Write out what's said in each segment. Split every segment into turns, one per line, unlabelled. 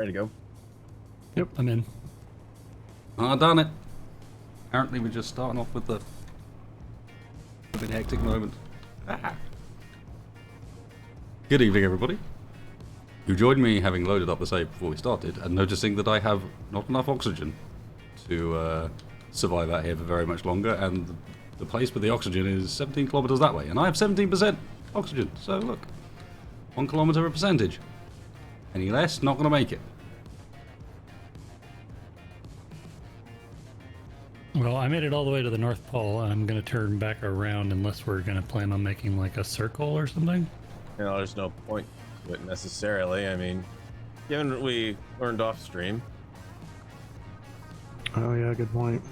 Ready to go?
Yep, I'm in.
Done it. Apparently we're just starting off with a bit hectic moment. Ah. Good evening, everybody. You joined me having loaded up the save before we started and noticing that I have not enough oxygen to survive out here for very much longer, and the place with the oxygen is 17 kilometers that way, and I have 17% oxygen, so look, 1 kilometer a percentage. Any less, not going to make it.
Well, I made it all the way to the North Pole, and I'm going to turn back around unless we're going to plan on making like a circle or something.
You know, there's no point to it necessarily. I mean, given what we learned off stream.
Oh yeah, good point.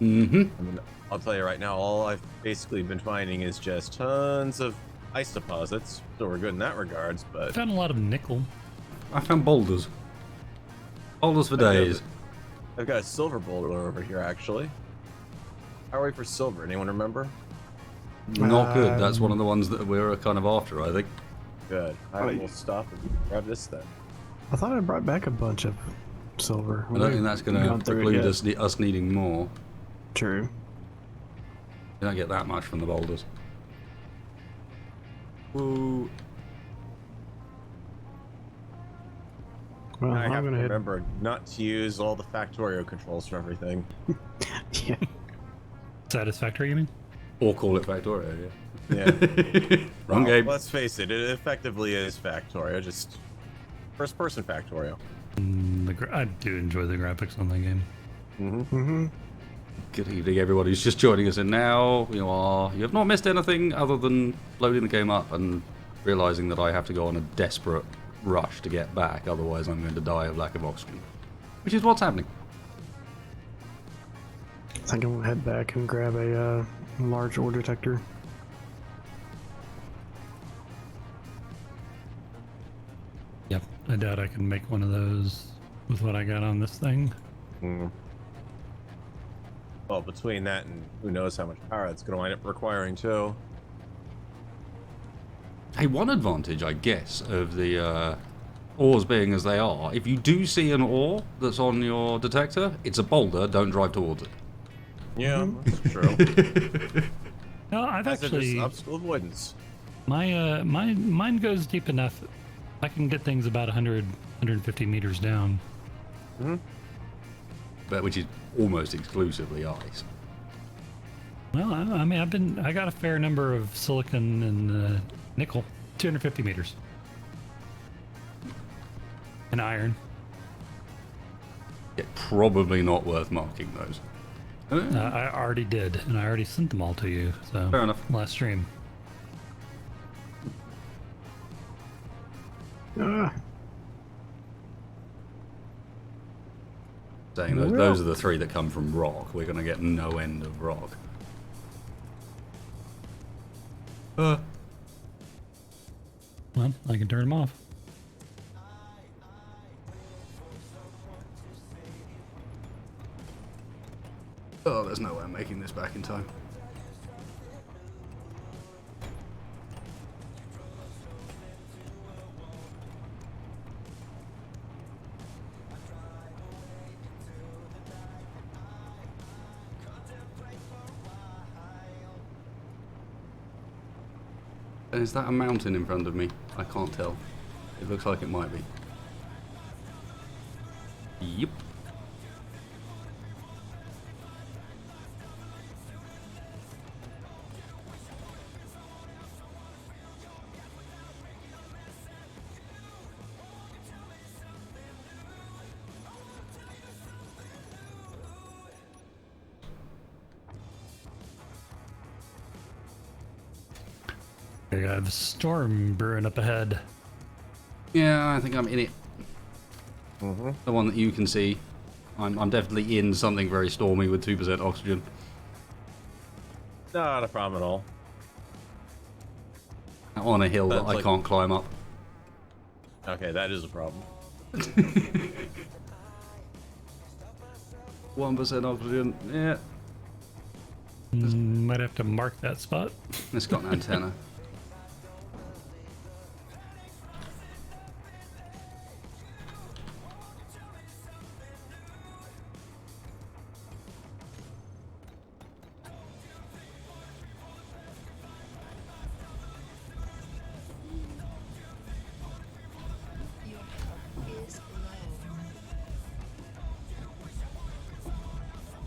Mm-hmm.
I mean, I'll tell you right now, all I've basically been finding is just tons of ice deposits, so we're good in that regards,
I
but
found a lot of nickel.
I found boulders. Boulders for days.
I've got a silver boulder over here, actually. How are we for silver? Anyone remember?
Not good. That's one of the ones that we're kind of after, I think.
Good. I will stop and grab this then.
I thought I brought back a bunch of silver.
I don't think that's going to preclude us needing more.
True.
You don't get that much from the boulders. Woo.
Well,
I have
I'm
to
gonna
remember not to use all the Factorio controls for everything.
Yeah.
Satisfactory, you mean?
Or call it Factorio,
Yeah.
Wrong
Well,
game.
let's face it, it effectively is Factorio, just first-person Factorio.
I do enjoy the graphics on that game.
Good evening, everybody who's just joining us in now. You have not missed anything other than loading the game up and realizing that I have to go on a desperate rush to get back, otherwise I'm going to die of lack of oxygen. Which is what's happening.
I think I'm gonna head back and grab a large ore detector.
Yep, I doubt I can make one of those with what I got on this thing.
Well, between that and who knows how much power it's going to wind up requiring, too.
Hey, one advantage, I guess, of the ores being as they are, if you do see an ore that's on your detector, it's a boulder, don't drive towards it.
Yeah, that's true.
No, I've actually
obstacle avoidance.
mine goes deep enough. I can get things about 100, 150 meters down.
But which is almost exclusively ice.
Well, I mean, I got a fair number of silicon and nickel, 250 meters, and iron.
Yeah, probably not worth marking those.
I already did, and I already sent them all to you. So
Fair enough.
last stream.
Ah,
Saying those are the three that come from rock. We're going to get no end of rock.
Well, I can turn them off.
Oh, there's no way I'm making this back in time. And is that a mountain in front of me? I can't tell. It looks like it might be. Yep.
I got a storm brewing up ahead.
Yeah, I think I'm in it. The one that you can see. I'm definitely in something very stormy with 2% oxygen.
Not a problem at all.
On a hill that
That's
I
like-
can't climb up.
Okay, that is a problem.
1% oxygen, yeah.
Might have to mark that spot.
It's got an antenna.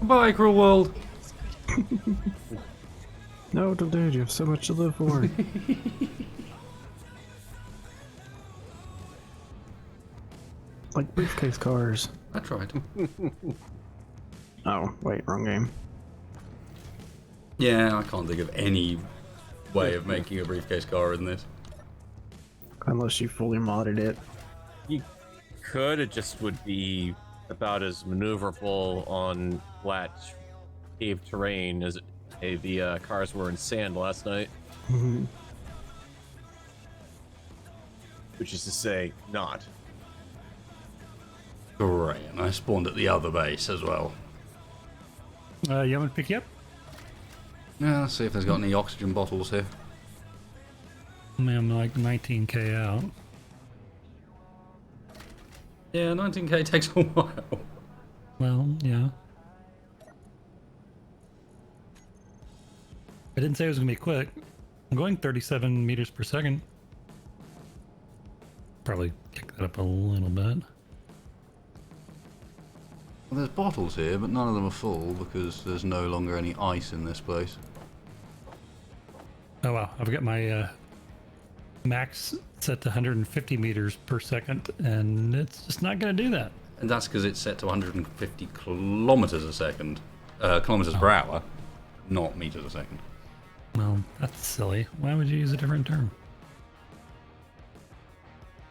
Bye, cruel world.
No, dude, you have so much to live for. Like briefcase cars.
I tried.
Oh, wait, wrong game.
Yeah, I can't think of any way of making a briefcase car in this.
Unless you fully modded it.
You could, it just would be about as maneuverable on flat paved terrain as the cars were in sand last night. Which is to say, not.
Great, and I spawned at the other base as well.
You want me to pick you up?
Yeah, let's see if there's got any oxygen bottles here.
I mean, I'm like 19k out.
Yeah, 19k takes a while.
Well, yeah. I didn't say it was gonna be quick. I'm going 37 meters per second. Probably kick that up a little bit.
Well, there's bottles here, but none of them are full because there's no longer any ice in this place.
Oh wow, I've got my max set to 150 meters per second, and it's just not gonna do that.
And that's because it's set to 150 kilometers a second. Kilometers per hour, not meters a second.
Well, that's silly. Why would you use a different term?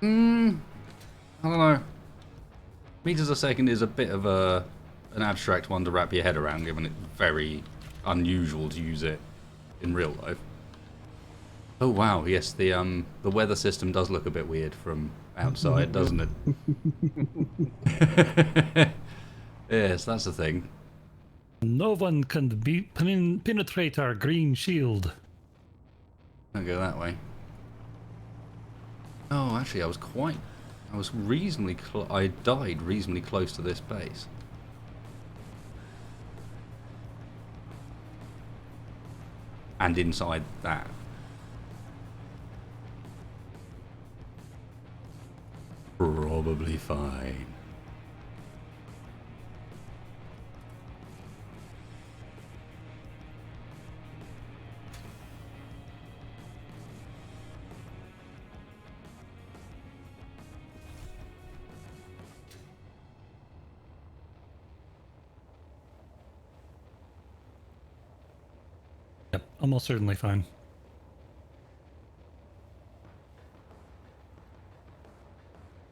I don't know. Meters a second is a bit of an abstract one to wrap your head around, given it's very unusual to use it in real life. Oh wow, yes, the weather system does look a bit weird from outside, doesn't it? Yes, that's the thing.
No one can penetrate our green shield.
Don't go that way. Oh, actually, I died reasonably close to this base. And inside that. Probably fine.
Yep, almost certainly fine.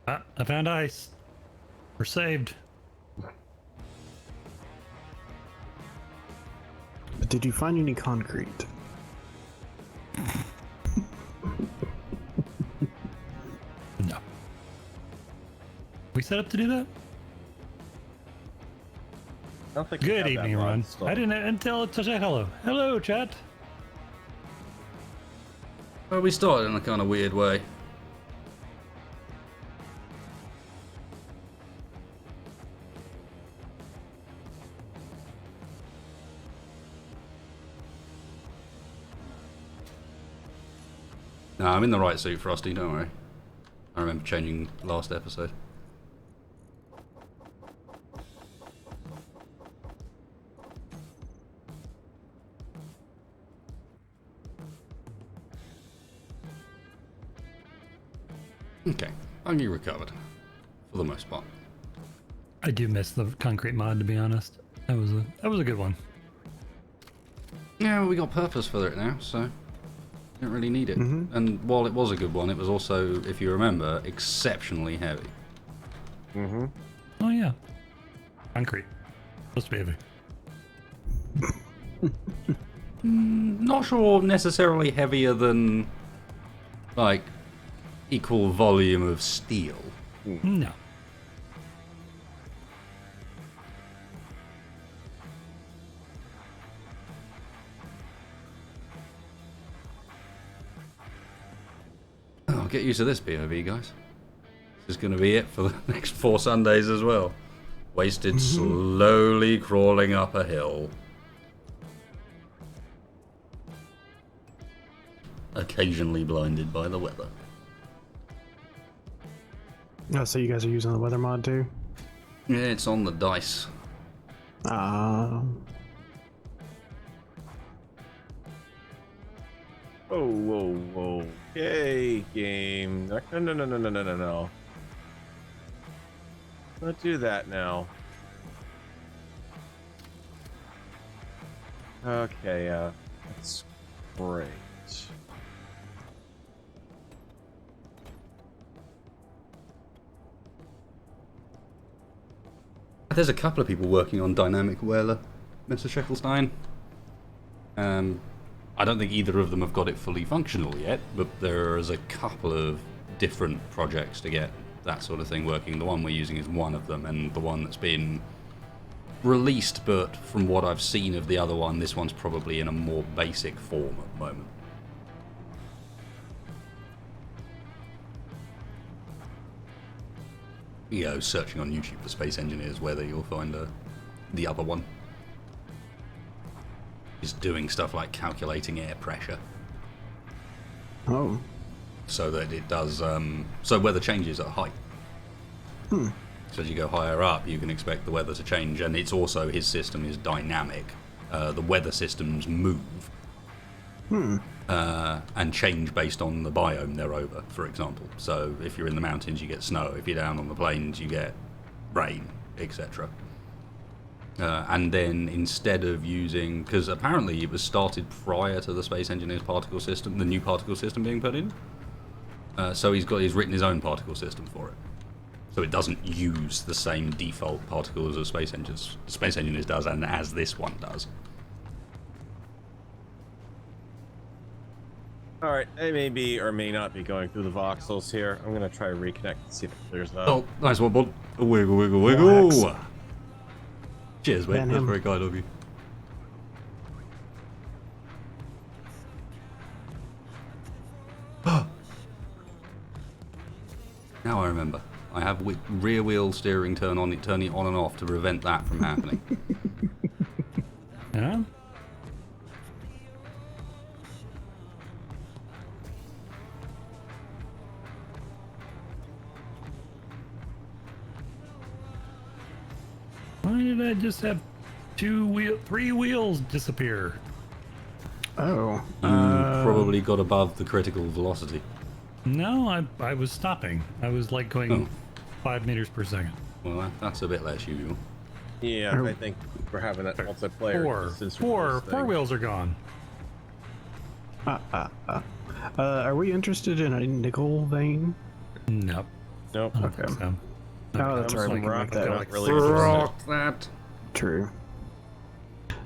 Ah, I found ice. We're saved.
But did you find any concrete?
No. We set up to do that?
I don't think we
Good
have that
evening,
mod
Ron.
installed.
I didn't until to say hello. Hello, chat.
Well, we started in a kind of weird way. No, I'm in the right suit, Frosty, don't worry. I remember changing last episode. Okay, only recovered. For the most part.
I do miss the concrete mod, to be honest. That was a good one.
Yeah, well, we got purpose for it now, so didn't really need it. And while it was a good one, it was also, if you remember, exceptionally heavy.
Oh yeah. Concrete. Supposed to be heavy.
Not sure necessarily heavier than, like, equal volume of steel.
No.
I'll get used to this POV, guys. This is going to be it for the next 4 Sundays as well. Wasted slowly crawling up a hill. Occasionally blinded by the weather.
Oh, so you guys are using the weather mod too?
Yeah, it's on the dice.
Ah.
Oh, whoa, whoa. Okay, game. No, no, no, no, no, no, no, no. Don't do that now. Okay, that's great.
There's a couple of people working on dynamic weather, Mr. Sheckelstein. I don't think either of them have got it fully functional yet, but there's a couple of different projects to get that sort of thing working. The one we're using is one of them, and the one that's been released, but from what I've seen of the other one, this one's probably in a more basic form at the moment. You know, searching on YouTube for space engineers, whether you'll find the other one. Is doing stuff like calculating air pressure.
Oh.
So that it does, so weather changes at height. So as you go higher up, you can expect the weather to change, and it's also, his system is dynamic. The weather systems move and change based on the biome they're over, for example. So if you're in the mountains, you get snow. If you're down on the plains, you get rain, etc. And then instead of using, because apparently it was started prior to the Space Engineers particle system, the new particle system being put in. So he's written his own particle system for it. So it doesn't use the same default particles as Space Engineers does, and as this one does.
Alright, I may be or may not be going through the voxels here. I'm gonna try to reconnect and see if it clears up.
Oh, nice one, bud. A wiggle, wiggle, wiggle.
Relax.
Cheers, mate.
Man,
That's
him.
very kind of you. Now I remember. I have rear wheel steering turning on and off to prevent that from happening.
Yeah. Why did I just have three wheels disappear?
Oh.
You probably got above the critical velocity.
No, I was stopping. I was like going 5 meters per second.
Well, that's a bit less usual.
Yeah, I think we're having that multiplayer.
Four wheels are gone.
Are we interested in a nickel vein?
Nope.
Nope.
I don't think so.
Oh, that's right. We
Some
can
rock
make that
don't
up.
really interested.
Rock that.
True.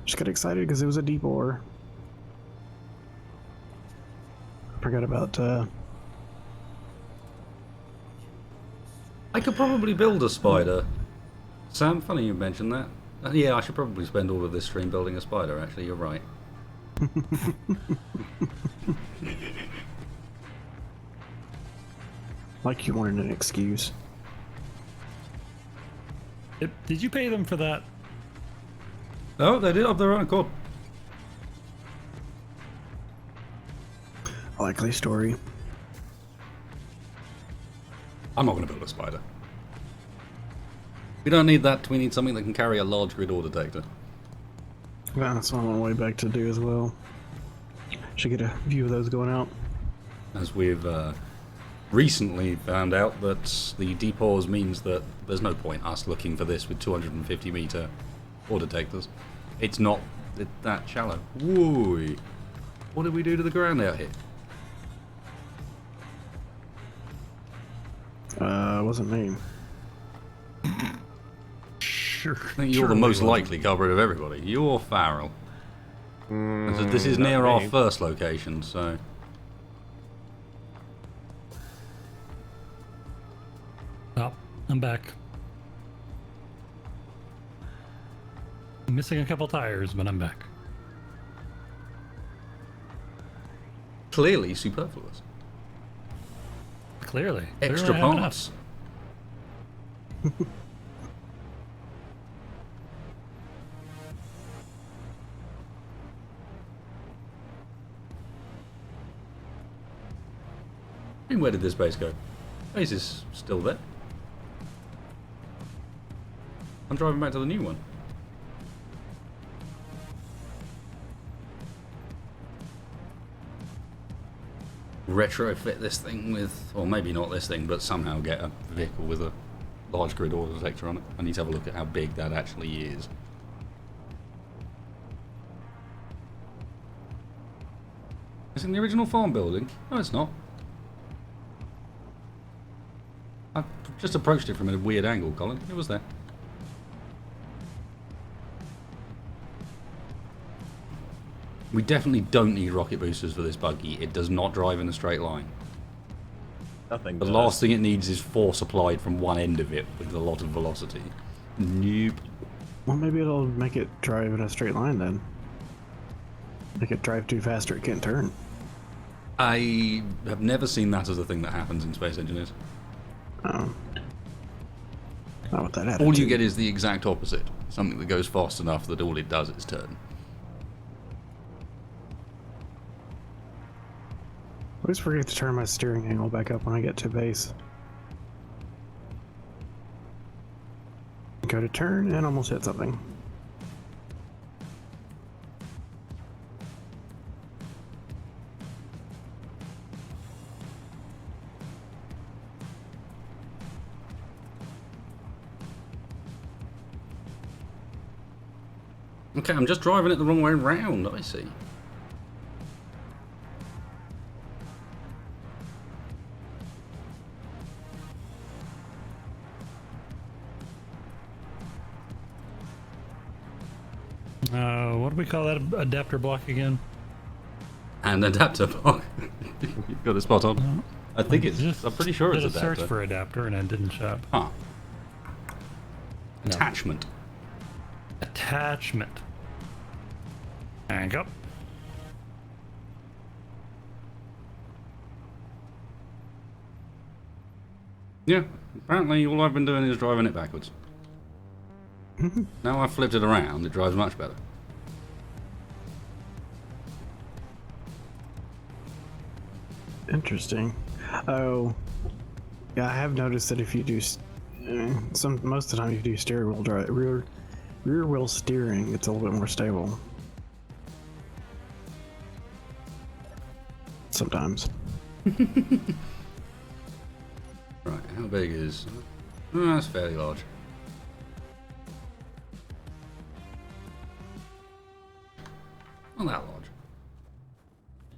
Just got excited because it was a deep ore. Forgot about.
I could probably build a spider. Sam, funny you mentioned that. Yeah, I should probably spend all of this stream building a spider, actually, you're right.
Like you wanted an excuse.
Did you pay them for that?
Oh, they did of their own accord.
Likely story.
I'm not going to build a spider. We don't need that. We need something that can carry a large grid ore detector.
Yeah, that's what I'm on my way back to do as well. Should get a view of those going out.
As we've recently found out that the deep ores means that there's no point us looking for this with 250 meter ore detectors. It's not that shallow. Whoa! What did we do to the ground out here?
Wasn't me.
Sure.
I think you're the most likely culprit of everybody. You're Farrell. And so this is
not
near our
me.
first location, so...
Oh, I'm back. I'm missing a couple tires, but I'm back.
Clearly superfluous.
Clearly.
Extra
I have enough.
parts. And where did this base go? Base is still there. I'm driving back to the new one. retrofit this thing with, or maybe not this thing, but somehow get a vehicle with a large grid auto detector on it. I need to have a look at how big that actually is. Is it in the original farm building? No, it's not. I just approached it from a weird angle, Colin. It was there. We definitely don't need rocket boosters for this buggy. It does not drive in a straight line.
Nothing.
The last thing it needs is force applied from one end of it with a lot of velocity. Nope.
Well, maybe it'll make it drive in a straight line then. Make it drive too fast or it can't turn.
I have never seen that as a thing that happens in Space Engineers.
Oh. Not with that attitude.
All you get is the exact opposite. Something that goes fast enough that all it does is turn.
I always forget to turn my steering angle back up when I get to base. Go to turn and almost hit something.
Okay, I'm just driving it the wrong way around, I see.
What do we call that adapter block again?
And adapter block. You've got it spot on. I think it's. I'm pretty sure it's
did a
adapter.
search for adapter and it didn't show up.
Huh.
No.
Attachment.
Attachment. Hang up.
Yeah. Apparently, all I've been doing is driving it backwards. Now I've flipped it around, it drives much better.
Interesting. Oh, yeah. I have noticed that if you do most of the time, if you do steering wheel drive, rear wheel steering, it's a little bit more stable. Sometimes.
Right, how big is... Oh, that's fairly large. Not that large.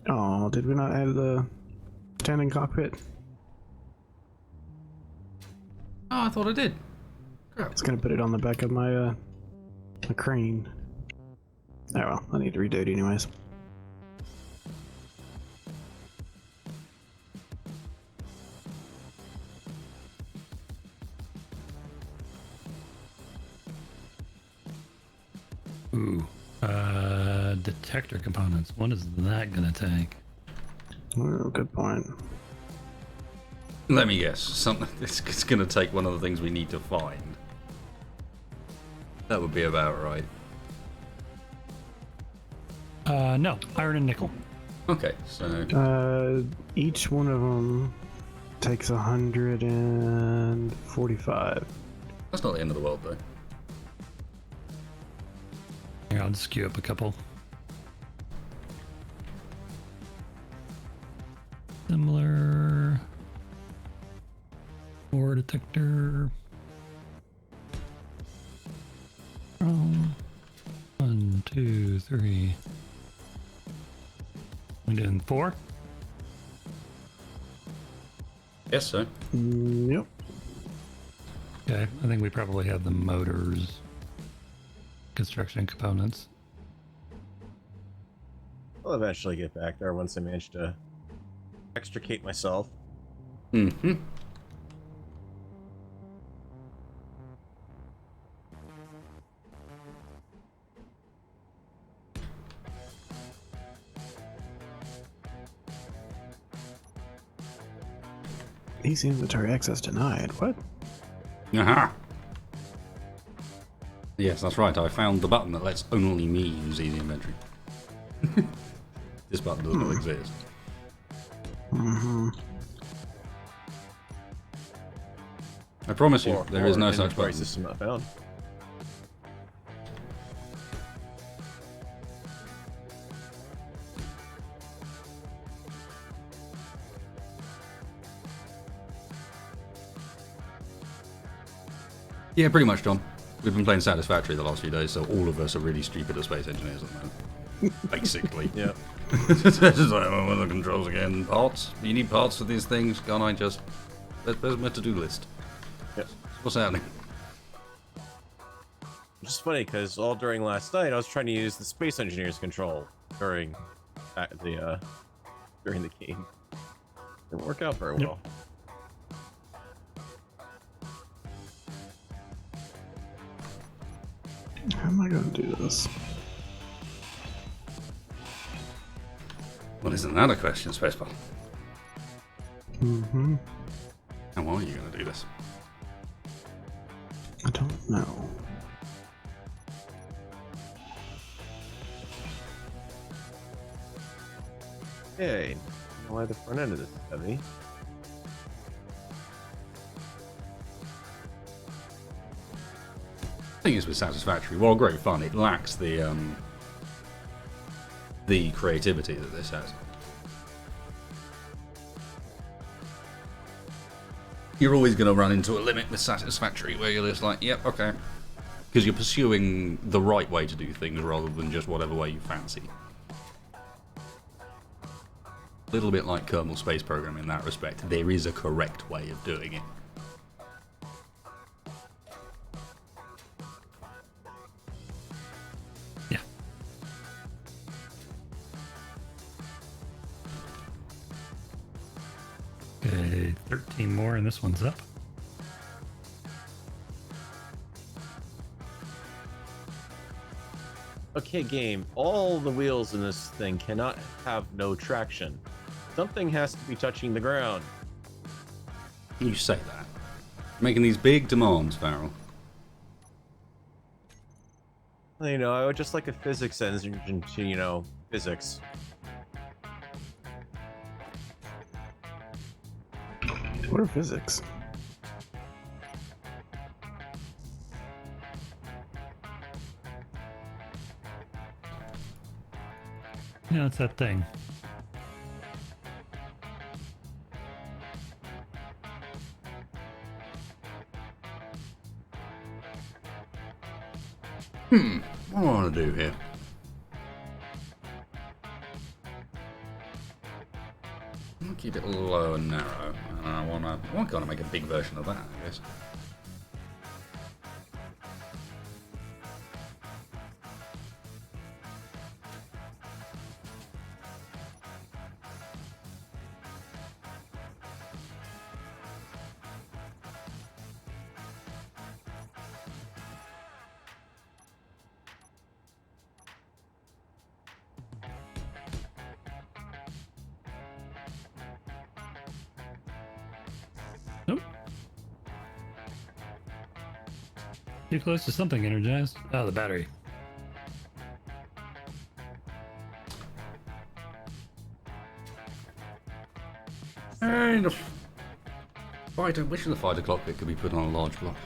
Oh, did we not add the standing cockpit?
Oh, I thought I did.
I was gonna put it on the back of my my crane. Oh well, I need to redo it anyways.
Ooh. Detector components. What is that gonna take?
Oh, good point.
Let me guess. Something. It's going to take one of the things we need to find. That would be about right.
No. Iron and nickel.
Okay, so...
Each one of them takes 145.
That's not the end of the world, though.
Here, I'll just queue up a couple. Similar. Ore detector. Oh. 1, 2, 3. We doing 4?
Yes, so.
Yep.
Okay, I think we probably have the motors, construction components.
I'll eventually get back there once I manage to extricate myself.
Mm-hmm.
Easy inventory access denied. What?
Aha! Yes, that's right. I found the button that lets only me use easy inventory. This button does not exist.
Mm-hmm.
I promise you, there is no such
inventory
button.
system not found.
Yeah, pretty much, Tom. We've been playing Satisfactory the last few days, so all of us are really stupid as space engineers at the moment. Basically.
Yeah.
It's just like, oh, what are the controls again? Parts? You need parts for these things? Can't I just... Where's my to-do list?
Yep.
What's happening?
Which is funny because all during last night I was trying to use the space engineer's control during during the game. Didn't work out very well.
How am I going to do this?
Well, isn't that a question, Spacebar?
Mm-hmm.
How are you going to do this?
I don't know.
Okay. I don't know why the front end of this is heavy.
Thing is with Satisfactory, while great fun, it lacks the creativity that this has. You're always going to run into a limit with Satisfactory where you're just like, yep, okay. Because you're pursuing the right way to do things rather than just whatever way you fancy. A little bit like Kerbal Space Program in that respect. There is a correct way of doing it.
Yeah. Okay, 13 more and this one's up.
Okay, game. All the wheels in this thing cannot have no traction. Something has to be touching the ground.
You say that. Making these big demands, Farrell.
You know, I would just like a physics engine to, you know, physics.
What are physics?
Yeah, it's that thing.
What do I want to do here? I'm gonna keep it low and narrow. And I want to kind of make a big version of that, I guess.
Nope. Too close to something energized. Oh, the battery.
And fighter, which of the fighter cockpit could be put on a large block?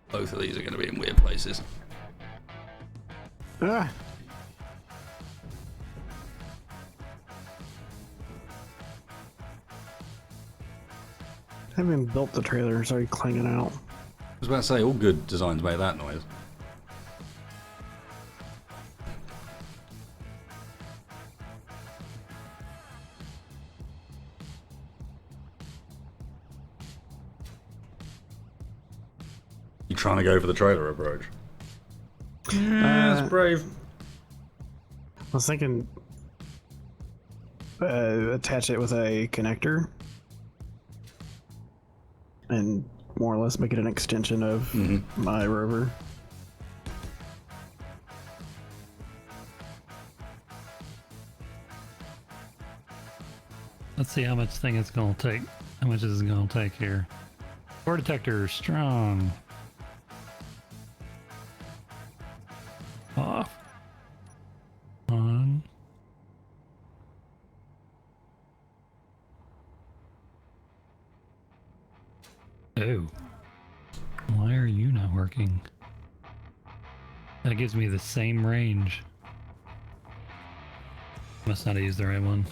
Both of these are going to be in weird places.
Ah! Having built the trailer, it's already clanging out.
I was about to say, all good designs make that noise. You trying to go for the trailer approach? Yeah, that's brave.
I was thinking attach it with a connector and more or less make it an extension of my rover.
Let's see how much thing it's going to take. How much is it going to take here? Core detector strong. Off. On. Oh. Why are you not working? That gives me the same range. Must not have used the right one.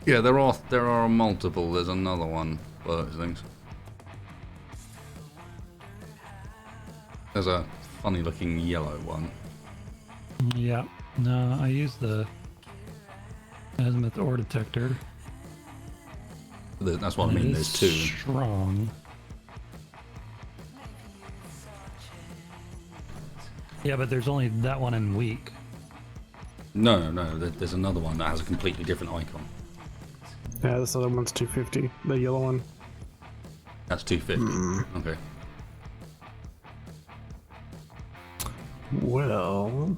Yeah, there are multiple. There's another one for those things. There's a funny looking yellow one.
Yeah. No, I used the azimuth ore detector.
That's what I
and it
mean.
is
There's two.
Strong. Yeah, but there's only that one in weak.
No. There's another one that has a completely different icon.
Yeah, this other one's 250. The yellow one.
That's 250. Okay.
Well,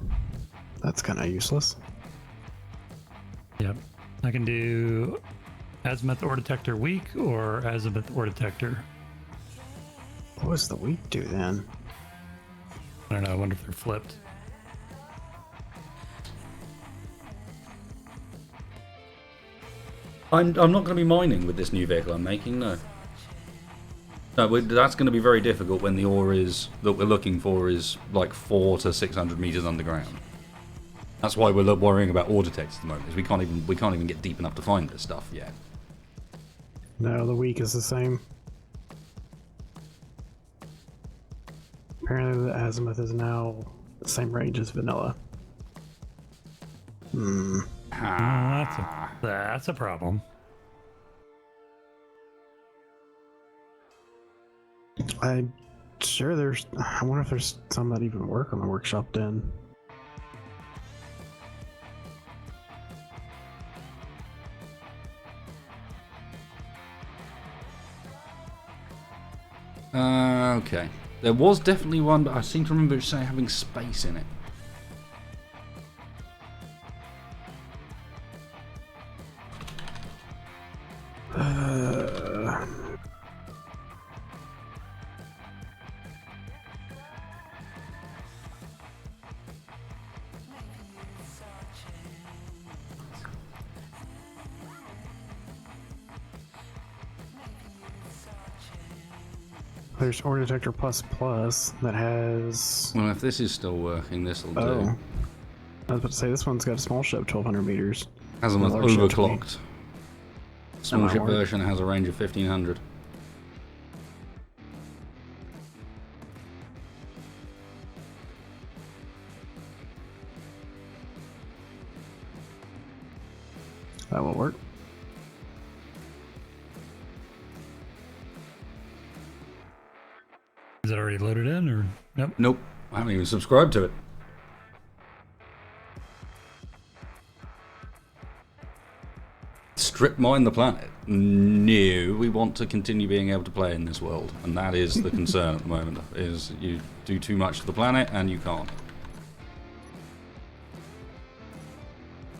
that's kind of useless.
Yep. I can do azimuth ore detector weak or azimuth ore detector.
What does the weak do then?
I don't know. I wonder if they're flipped.
I'm not going to be mining with this new vehicle I'm making. No. No, that's going to be very difficult when the ore is that we're looking for is like 400 to 600 meters underground. That's why we're worrying about ore detectors at the moment. Is we can't even get deep enough to find this stuff yet.
No, the weak is the same. Apparently, the azimuth is now the same range as vanilla.
That's a problem.
I'm sure there's. I wonder if there's some that even work on the workshop den.
Okay. There was definitely one, but I seem to remember it saying having space in it.
There's ore detector plus plus that has.
Well, if this is still working, this'll do.
Oh, I was about to say this one's got a small ship, 1200 meters.
Azimuth
Large ship
overclocked. Small
might
ship
work.
version has a range of 1500.
That will work.
Is it already loaded in or nope?
Nope, I haven't even subscribed to it. Strip mine the planet? No, we want to continue being able to play in this world, and that is the concern at the moment. Is you do too much to the planet and you can't.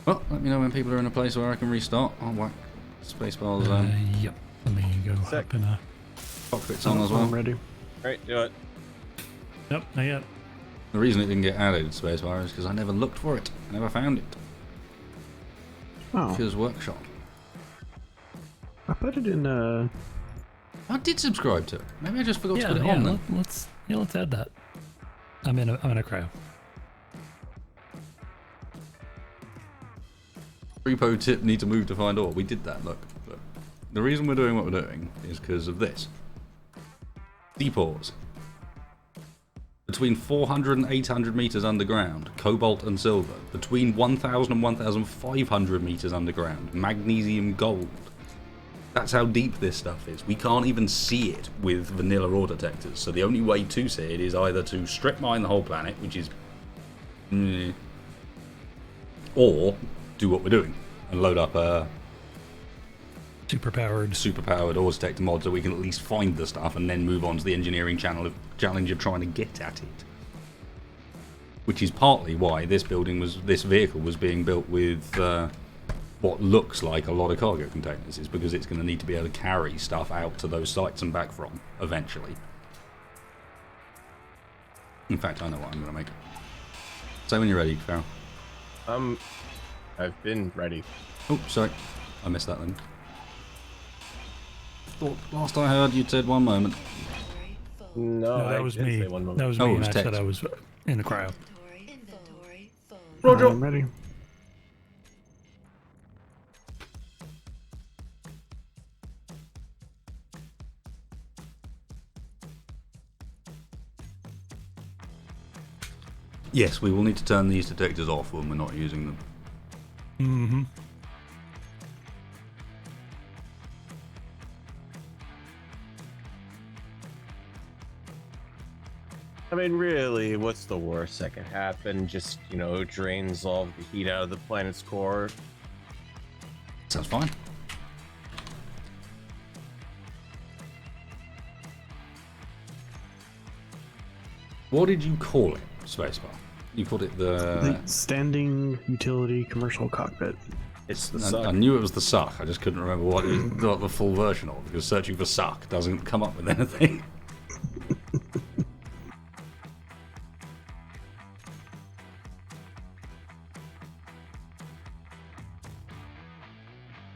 Well, let me know when people are in a place where I can restart. I'll whack spacebar's
Yep. Let me go
Sick.
hop in a.
cockpits on as well.
I'm ready.
Alright, do it.
Nope, not yet.
The reason it didn't get added to spacebar is because I never looked for it. I never found it.
Oh,
Because workshop.
I put it in.
I did subscribe to it. Maybe I just forgot to
Yeah,
put it on then.
let's add that. I'm in a cryo.
Repo tip: need to move to find ore. We did that. Look. The reason we're doing what we're doing is because of this. Deep ores. Between 400 and 800 meters underground, cobalt and silver. Between 1,000 and 1,500 meters underground, magnesium gold. That's how deep this stuff is. We can't even see it with vanilla ore detectors. So the only way to see it is either to strip mine the whole planet, which is... or do what we're doing and load up a superpowered ore detector mod so we can at least find the stuff and then move on to the engineering challenge of trying to get at it. Which is partly why this vehicle was being built with what looks like a lot of cargo containers, is because it's going to need to be able to carry stuff out to those sites and back from eventually. In fact, I know what I'm going to make. So when you're ready, Farrell.
I've been ready.
Oh, sorry. I missed that then. Thought last I heard you'd said 1 moment.
No,
No, that
I
was
did
me.
say 1 moment.
That was
Oh,
me,
it
and
was
I said
text.
I was in the cryo.
Inventory full.
Roger.
I'm ready.
Yes, we will need to turn these detectors off when we're not using them.
Mm-hmm.
I mean, really, what's the worst that can happen? Just, drains all of the heat out of the planet's core.
Sounds fine. What did you call it, Spacebar? You called it
The standing utility commercial cockpit.
It's the
I
sun.
knew it was the suck. I just couldn't remember what it was, what the full version of, because searching for suck doesn't come up with anything.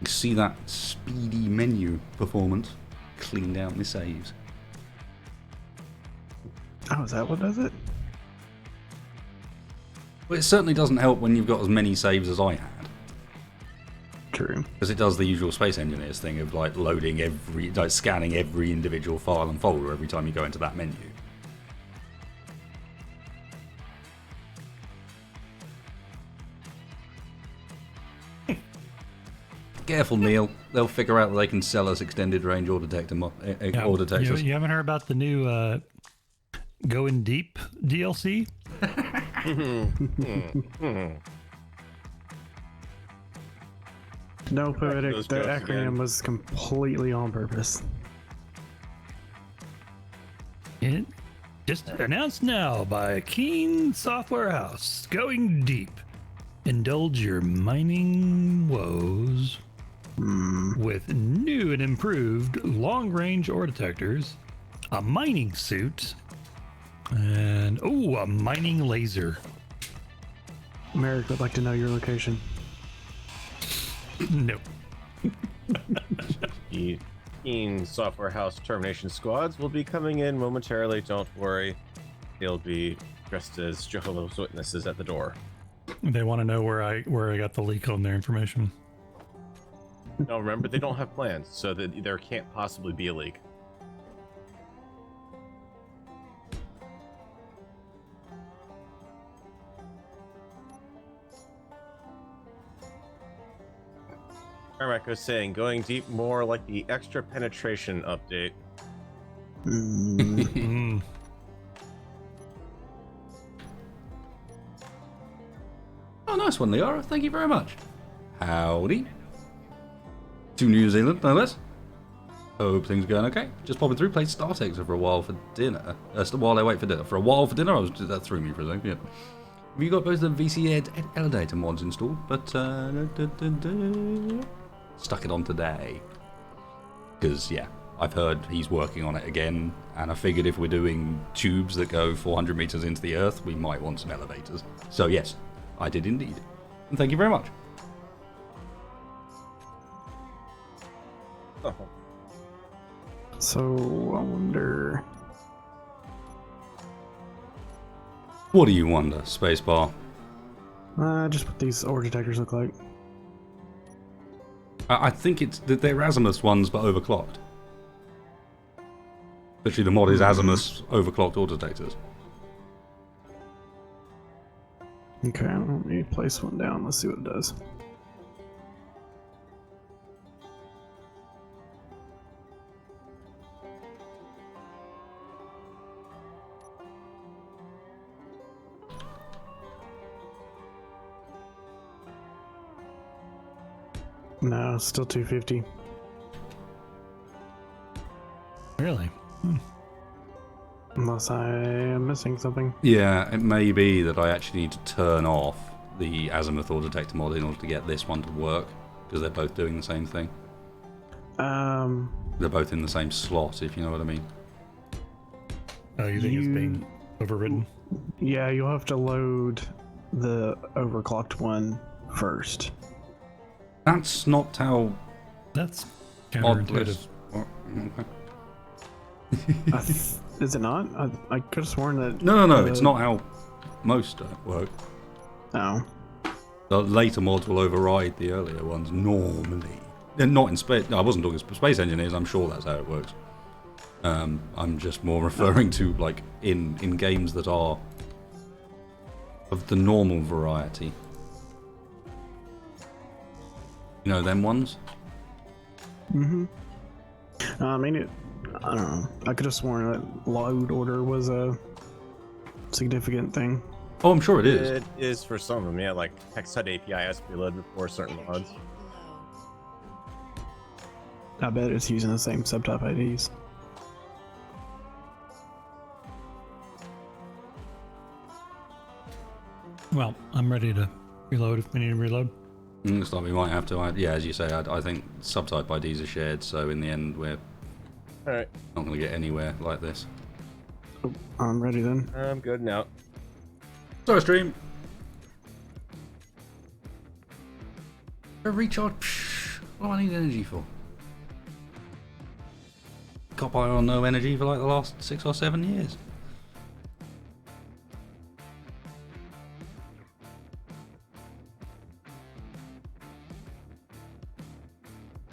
See that speedy menu performance? Cleaned out my saves.
Oh, is that what does it?
Well, it certainly doesn't help when you've got as many saves as I had.
True.
Because it does the usual Space Engineers thing of like scanning every individual file and folder every time you go into that menu. Careful, Neil. They'll figure out that they can sell us extended range ore detector ore detectors.
You haven't heard about the new Going Deep DLC?
No, poetic.
those
The
jokes
acronym
again.
was completely on purpose.
It just announced now by Keen Software House. Going Deep. Indulge your mining woes with new and improved long-range ore detectors, a mining suit, and a mining laser.
Merrick would like to know your location.
No.
The Keen Software House termination squads will be coming in momentarily. Don't worry. They'll be dressed as Jehovah's Witnesses at the door.
They want to know where I got the leak on their information.
No, remember, they don't have plans, so that there can't possibly be a leak. Alright, I was saying, going deep, more like the extra penetration update.
Mm.
Oh, nice one, Liara. Thank you very much. Howdy. To New Zealand, no less. Hope things are going okay. Just popping through, played StarTex for a while for dinner. While I wait for dinner. For a while for dinner, that threw me for a second. Yeah. We got both the VC Elevator mods installed, but stuck it on today. Because, yeah, I've heard he's working on it again, and I figured if we're doing tubes that go 400 meters into the Earth, we might want some elevators. So, yes, I did indeed. And thank you very much.
Oh.
So, I wonder...
What do you wonder, Spacebar?
just what these ore detectors look like.
I think it's they're Azimuth ones, but overclocked. Literally, the mod is Azimuth overclocked ore detectors.
Okay, let me place one down. Let's see what it does. No, still 250.
Really?
Unless I am missing something.
Yeah, it may be that I actually need to turn off the Azimuth ore detector mod in order to get this one to work, because they're both doing the same thing. They're both in the same slot, if you know what I mean.
Oh, you think it's being overridden?
Yeah, you'll have to load the overclocked one first.
That's not how
That's
mod
counterintuitive.
lists.
Is it not? I could have sworn that.
No, it's not how most work.
Oh.
The later mods will override the earlier ones normally. They're not in space. No, I wasn't talking space engineers. I'm sure that's how it works. I'm just more referring to like in games that are of the normal variety. You know them ones.
Mm-hmm. I mean, I don't know. I could have sworn that load order was a significant thing.
Oh, I'm sure it is.
It is for some of them, yeah. Like TextHUD API has to be loaded before certain mods.
Energy low.
I bet it's using the same subtype IDs.
Well, I'm ready to reload if we need to reload.
Looks like we might have to. Yeah, as you say, I think subtype IDs are shared, so in the end we're
All right,
not going to get anywhere like this.
Oh, I'm ready then.
I'm good now.
So stream. A recharge. What do I need energy for? Got by on no energy for like the last 6 or 7 years.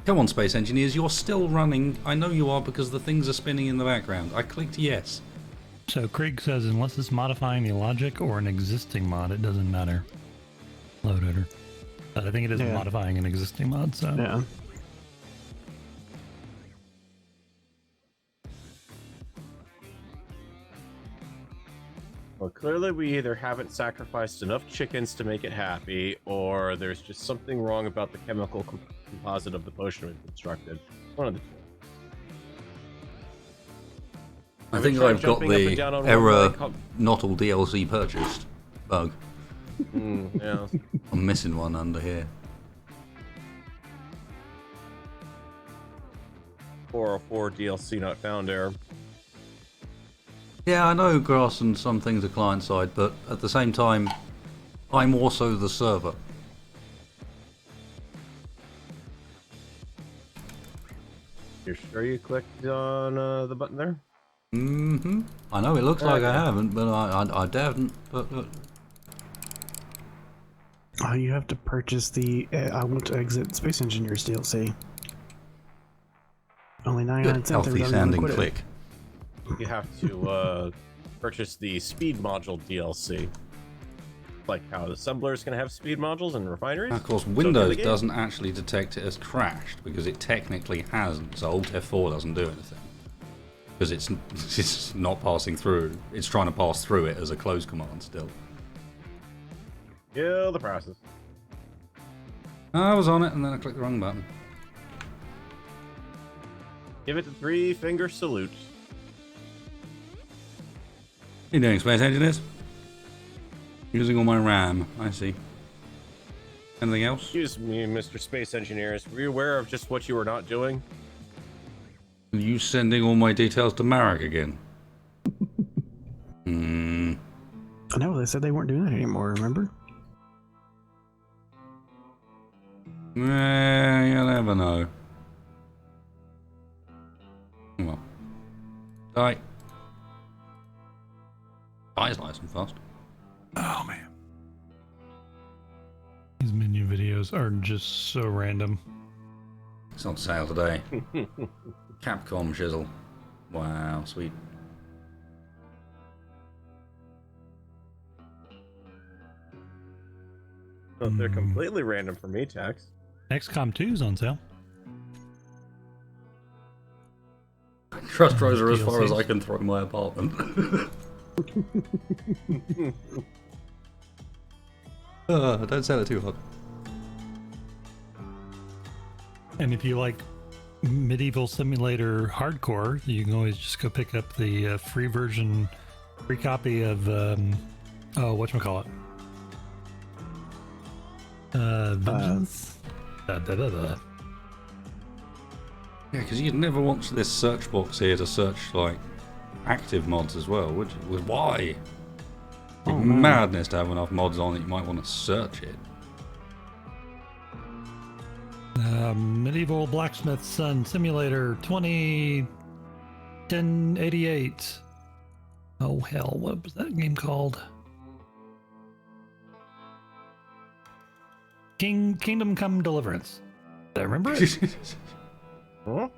Come on, Space Engineers, you're still running. I know you are because the things are spinning in the background. I clicked yes.
So Krieg says unless it's modifying the logic or an existing mod, it doesn't matter. Load order. But I think it is
Yeah.
modifying an existing mod, so.
Yeah.
Well, clearly we either haven't sacrificed enough chickens to make it happy, or there's just something wrong about the chemical composite of the potion we've constructed. One of the two.
I
Have
think
we tried
I've got
jumping up and
the
down on
error
one
not all DLC purchased bug.
Yeah.
I'm missing one under here.
404 DLC not found error.
Yeah, I know grass and some things are client side, but at the same time, I'm also the server.
You're sure you clicked on the button there?
Mm-hmm. I know it looks like I
Okay.
haven't, but I haven't. But
Oh, you have to purchase the I Want to Exit Space Engineers DLC. Only 99
good,
cents.
healthy
every time you
sounding
quit it.
click.
You have to purchase the speed module DLC. Like how the assembler is going to have speed modules in refineries.
Of course,
So
Windows
do the game.
doesn't actually detect it as crashed because it technically hasn't. So Alt F4 doesn't do anything because it's not passing through. It's trying to pass through it as a close command still.
Kill the process.
I was on it and then I clicked the wrong button.
Give it the 3-finger salute.
What are you doing, Space Engineers? Using all my RAM, I see. Anything else?
Excuse me, Mr. Space Engineers. Were you aware of just what you were not doing?
Are you sending all my details to Marek again?
I know, they said they weren't doing that anymore, remember?
You never know. Well. Die. Die's nice and fast.
Oh, man. These menu videos are just so random.
It's on sale today. Capcom shizzle. Wow, sweet.
Oh, they're completely random for me, Tex.
XCOM 2's on sale.
Trust Rosa as far as
DLCs.
I can throw my apartment. Don't sell it too hard.
And if you like medieval simulator hardcore, you can always just go pick up the free version, free copy of, whatchamacallit? Vengeance?
Yeah, because you'd never want this search box here to search, like, active mods as well, would you? Why?
Oh,
It's
man.
madness to have enough mods on it, you might want to search it.
Medieval Blacksmith Son Simulator 20 1088. Oh hell, what was that game called? Kingdom Come Deliverance. Did I remember it?
Huh?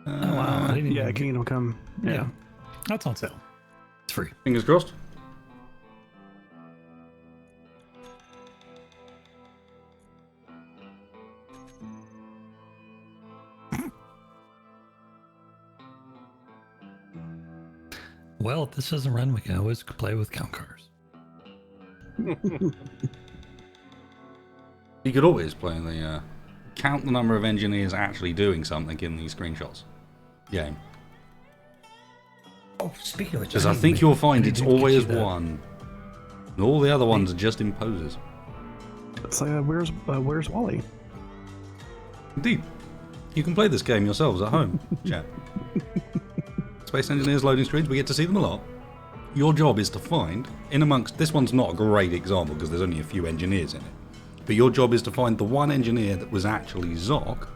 Oh wow, I didn't
Yeah,
even...
Kingdom Come.
yeah, that's on sale. It's free.
Fingers crossed.
Well, if this doesn't run, we can always play with count cars.
You could always play the count the number of engineers actually doing something in these screenshots game.
Oh, speaking of which,
Because I think you'll find
I
it's
need to get
always
you that.
one. And all the other ones are just imposes.
It's like, where's Wally?
Indeed. You can play this game yourselves at home, chat. Space Engineers loading screens, we get to see them a lot. Your job is to find, in amongst, this one's not a great example because there's only a few engineers in it, but your job is to find the one engineer that was actually Zoc,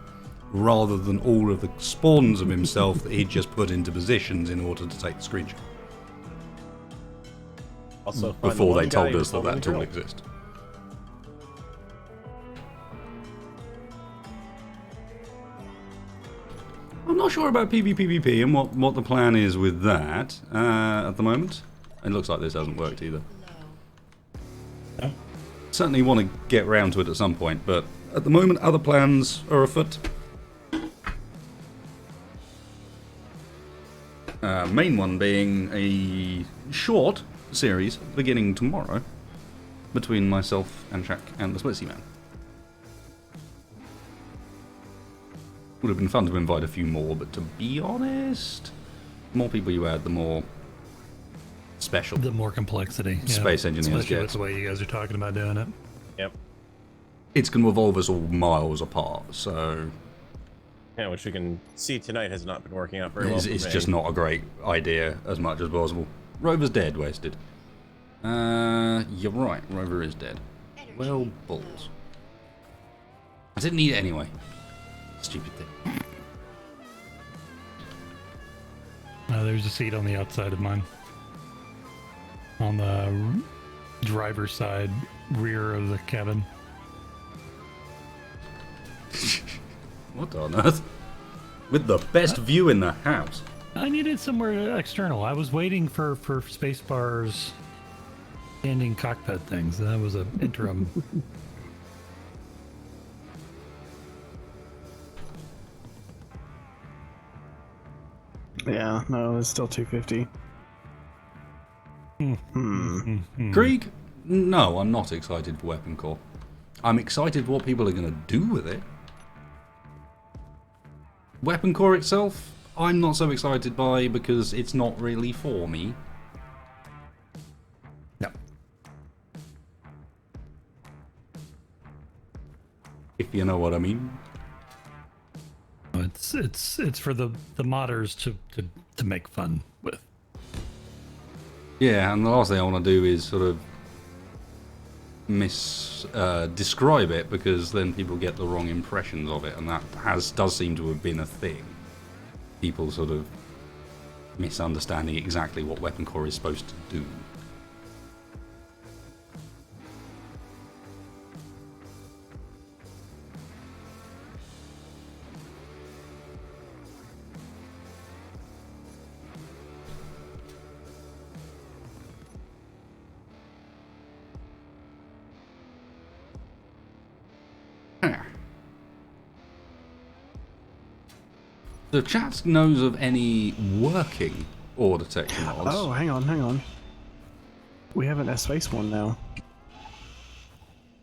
rather than all of the spawns of himself that he just put into positions in order to take the screenshot.
Also, find
Before
the
they
one guy
told
who
us that
told
that
the
tool
girl.
exists. I'm not sure about PvPvP and what the plan is with that at the moment. It looks like this hasn't worked either.
Low.
Certainly want to get round to it at some point, but at the moment other plans are afoot. Main one being a short series beginning tomorrow between myself and Shaq and the Splitsy Man. Would have been fun to invite a few more, but to be honest, the more people you add, the more special.
The more complexity.
Space engineers
Especially
get.
with the way you guys are talking about doing it.
Yep.
It's going to evolve us all miles apart, so
Yeah, which we can see tonight has not been working out very well.
it's just not a great idea as much as possible. Rover's dead, wasted. You're right, Rover is dead. Well, balls. I didn't need it anyway. Stupid thing.
There's a seat on the outside of mine. On the driver's side, rear of the cabin.
What on earth? With the best view in the house.
I needed somewhere external. I was waiting for Spacebar's standing cockpit things. That was an interim.
Yeah, no, it's still 250.
Krieg? No, I'm not excited for Weapon Core. I'm excited for what people are going to do with it. Weapon Core itself, I'm not so excited by because it's not really for me.
No.
If you know what I mean.
It's for the modders to make fun with.
Yeah, and the last thing I want to do is sort of describe it because then people get the wrong impressions of it, and that does seem to have been a thing. People sort of misunderstanding exactly what Weapon Core is supposed to do. The chat knows of any working order detection mods.
Oh, hang on. We have an S-Space one now.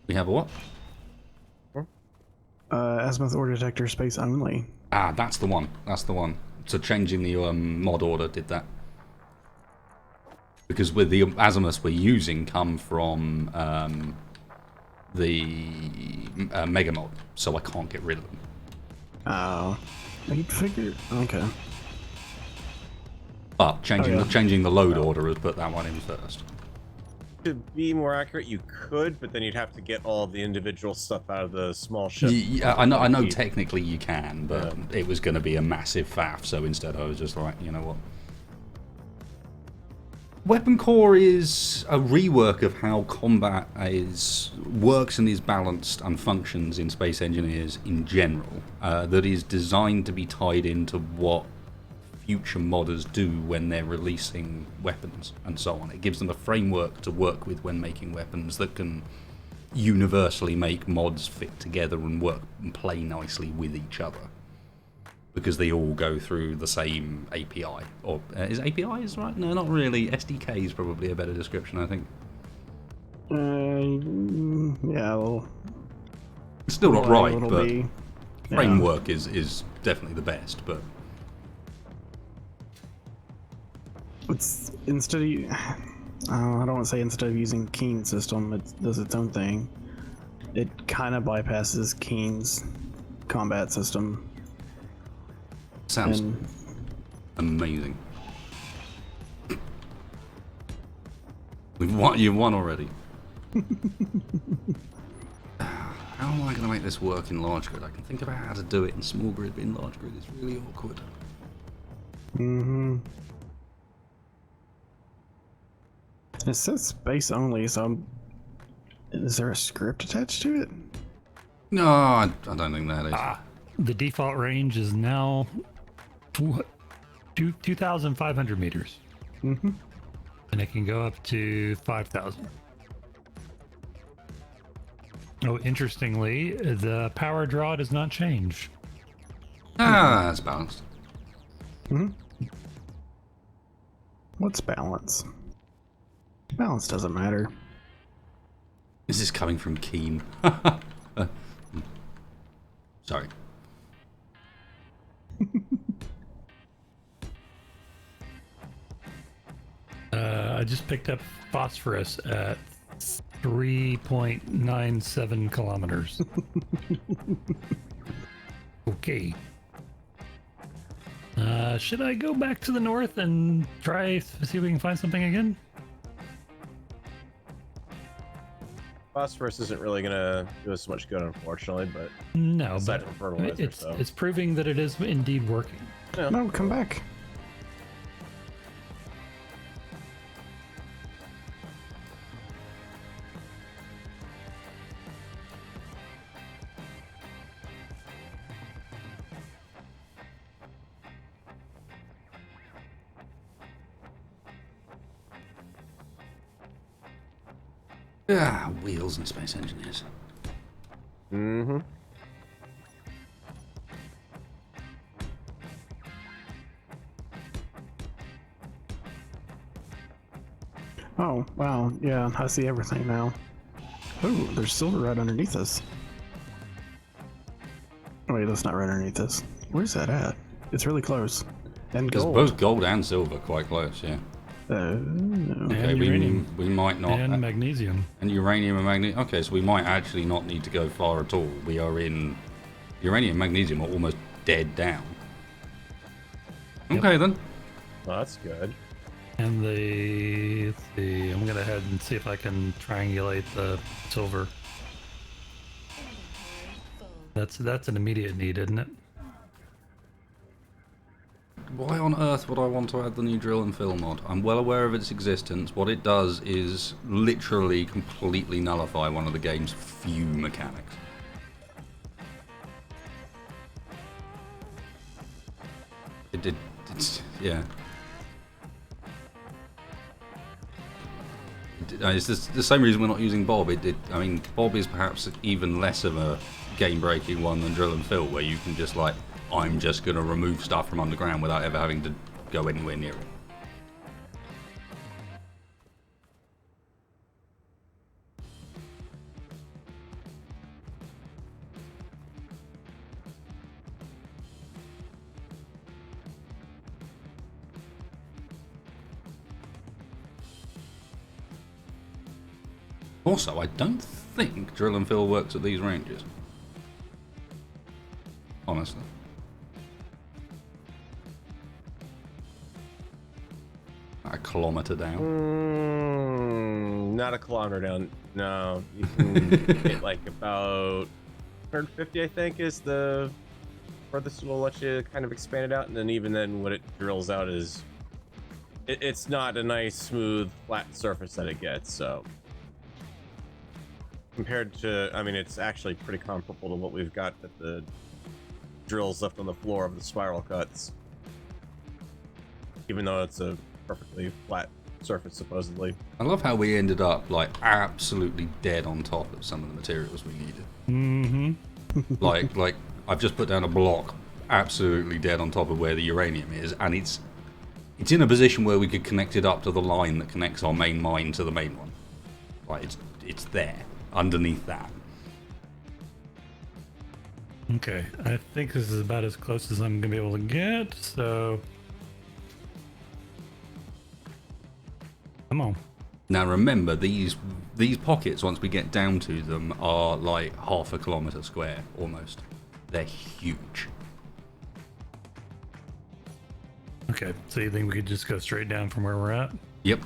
We have a what?
Azimuth order detector space only.
Ah, that's the one. That's the one. So changing the mod order did that. Because with the azimuths we're using come from the Mega mod, so I can't get rid of them.
Oh. You'd figure... Okay.
But changing
Oh, yeah.
changing the load order has put that one in first.
To be more accurate, you could, but then you'd have to get all the individual stuff out of the small ship.
Yeah, I know technically you can, but it was going to be a massive faff, so instead I was just like, you know what? Weapon Core is a rework of how combat works and is balanced and functions in Space Engineers in general. That is designed to be tied into what future modders do when they're releasing weapons and so on. It gives them a framework to work with when making weapons that can universally make mods fit together and work and play nicely with each other, because they all go through the same API. Or is APIs right? No, not really. SDK is probably a better description, I think.
Yeah, well,
It's still not right,
it'll
but
be, yeah.
framework is definitely the best. But
It's instead of I don't want to say instead of using Keen's system, it does its own thing. It kind of bypasses Keen's combat system.
sounds
And
amazing. You've won already. How am I going to make this work in large grid? I can think about how to do it in small grid, but in large grid it's really awkward.
it says space only, so is there a script attached to it?
No, I don't think that is.
The default range is now 2,500 meters.
Mm-hmm.
And it can go up to 5,000. Oh, interestingly, the power draw does not change.
That's balanced.
What's balance? Balance doesn't matter.
This is coming from Keen. Sorry.
I just picked up phosphorus at 3.97 kilometers. Okay. Should I go back to the north and try see if we can find something again?
Phosphorus isn't really gonna do us much good, unfortunately, but
No,
aside
but
from fertilizer,
it's proving that it is indeed working.
Yeah.
No, come back.
Yeah, wheels and Space Engineers.
Mm-hmm.
Oh, wow. Yeah, I see everything now. Oh, there's silver right underneath us. Oh, wait, that's not right underneath us. Where's that at? It's really close. And
There's
gold.
both gold and silver quite close, yeah.
Uh,
Okay,
And uranium.
we might not.
And magnesium.
And uranium and magnesium. Okay, so we might actually not need to go far at all. We are in uranium and magnesium are almost dead down. Okay then.
Well, that's good.
And let's see, I'm gonna head and see if I can triangulate the silver. That's an immediate need, isn't it?
Why on earth would I want to add the new drill and fill mod? I'm well aware of its existence. What it does is literally completely nullify one of the game's few mechanics. Yeah. It's the same reason we're not using Bob. I mean, Bob is perhaps even less of a game-breaking one than drill and fill, where you can just like, I'm just going to remove stuff from underground without ever having to go anywhere near it. Also, I don't think drill and fill works at these ranges. Honestly. A kilometre down.
Not a kilometer down. No, you can get like about 150, I think, is the furthest it'll let you kind of expand it out, and then even then, what it drills out is it's not a nice, smooth, flat surface that it gets. So compared to, I mean, it's actually pretty comparable to what we've got at the drills left on the floor of the spiral cuts, even though it's a perfectly flat surface supposedly.
I love how we ended up like absolutely dead on top of some of the materials we needed.
Mm-hmm.
like I've just put down a block absolutely dead on top of where the uranium is, and it's in a position where we could connect it up to the line that connects our main mine to the main one. Like it's there underneath that.
Okay, I think this is about as close as I'm gonna be able to get, so come on.
Now remember, these pockets, once we get down to them, are like half a kilometer square almost. They're huge.
Okay, so you think we could just go straight down from where we're at?
Yep.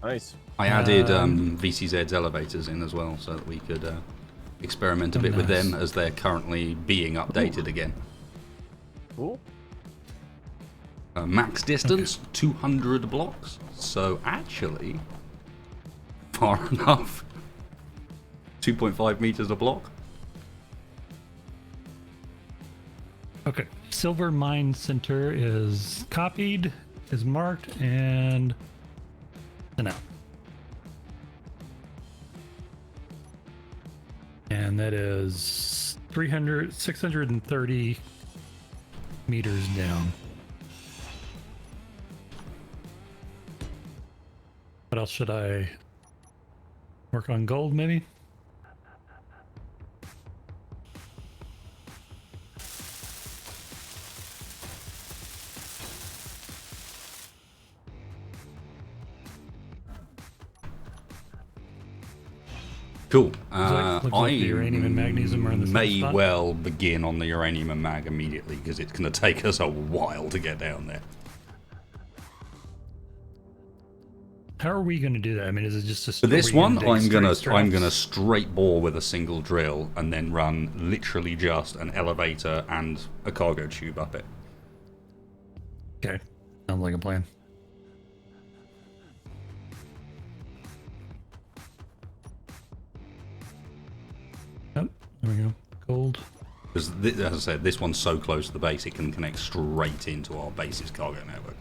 Nice.
I added VCZ's elevators in as well, so that we could experiment a bit with
nice.
them, as they're currently being updated again.
Cool.
Max distance 200 blocks, so actually far enough. 2.5 meters a block.
Okay, Silver Mine Center is copied, is marked, and out. And that is 630 meters down. What else should I work on? Gold, maybe?
Cool.
Looks like the uranium and magnesium are in the same
may
spot.
well begin on the uranium and mag immediately, because it's going to take us a while to get down there.
How are we going to do that? I mean, is it just a
For this one, I'm gonna
straps?
straight bore with a single drill and then run literally just an elevator and a cargo tube up it.
Okay, sounds like a plan. Yep, there we go. Gold.
Because, as I said, this one's so close to the base, it can connect straight into our base's cargo network.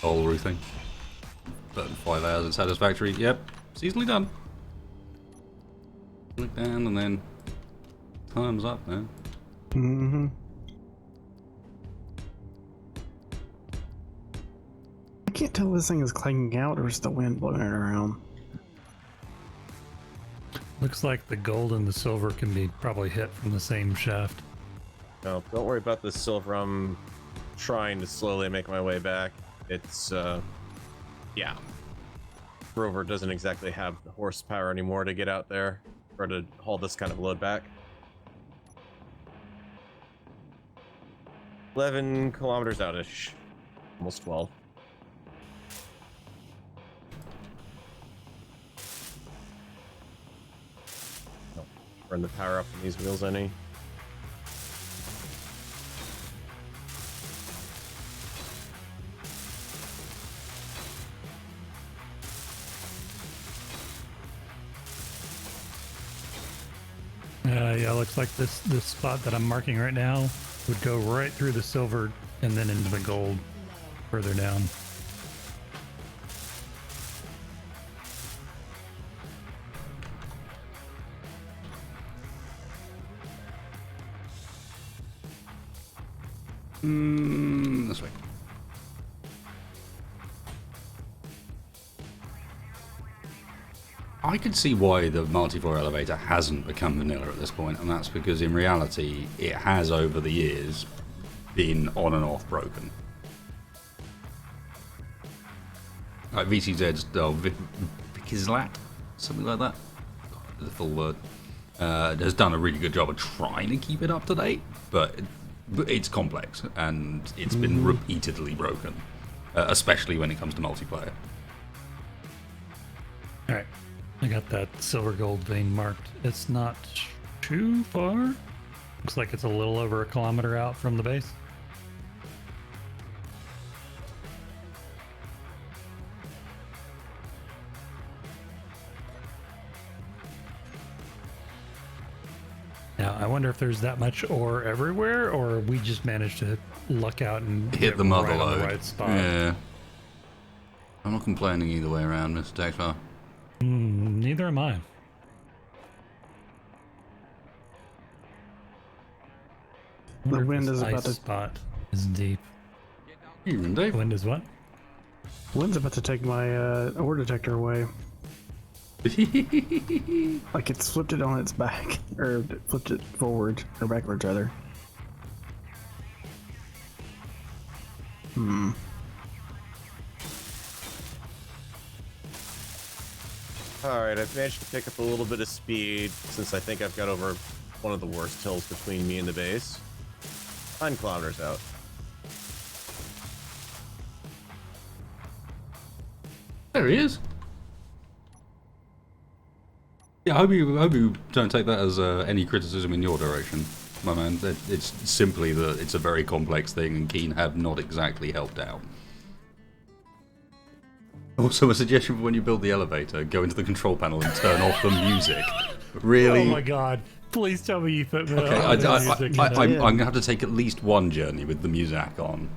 All roofing. But 5 hours in satisfactory. Yep, it's easily done. Look down and then time's up now.
Mm-hmm. I can't tell if this thing is clanging out or is the wind blowing it around.
Looks like the gold and the silver can be probably hit from the same shaft.
No, don't worry about the silver. I'm trying to slowly make my way back. It's, yeah. Rover doesn't exactly have the horsepower anymore to get out there or to haul this kind of load back. 11 kilometers outish. Almost 12. Oh, burn the power up on these wheels any.
Yeah, looks like this spot that I'm marking right now would go right through the silver and then into the gold further down.
This way. I could see why the multi-floor elevator hasn't become vanilla at this point, and that's because in reality it has over the years been on and off broken. Like VCZ's Vikizlat, something like that, the full word, has done a really good job of trying to keep it up to date, but it's complex and it's been repeatedly broken, especially when it comes to multiplayer.
All right, I got that silver gold vein marked. It's not too far. Looks like it's a little over a kilometer out from the base. Now, I wonder if there's that much ore everywhere, or we just managed to luck out and
Hit
get
the mother
right on
load.
the right spot.
Yeah. I'm not complaining either way around, Mr. Texfar.
Neither am I.
The
Wonder if
wind
this
is about
ice
to
spot is deep.
Even Dave.
Wind is what?
wind's about to take my ore detector away. Like it's flipped it on its back, or flipped it forward or backwards rather.
Alright, I've managed to pick up a little bit of speed since I think I've got over one of the worst hills between me and the base. 9 kilometers out.
There he is. Yeah, I hope you don't take that as any criticism in your direction, my man. It's simply that it's a very complex thing, and Keen have not exactly helped out. Also, a suggestion for when you build the elevator: go into the control panel and turn off the music. Really?
Oh my god! Please tell me you put me
Okay,
on the music.
I'm gonna have to take at least one journey with the music on.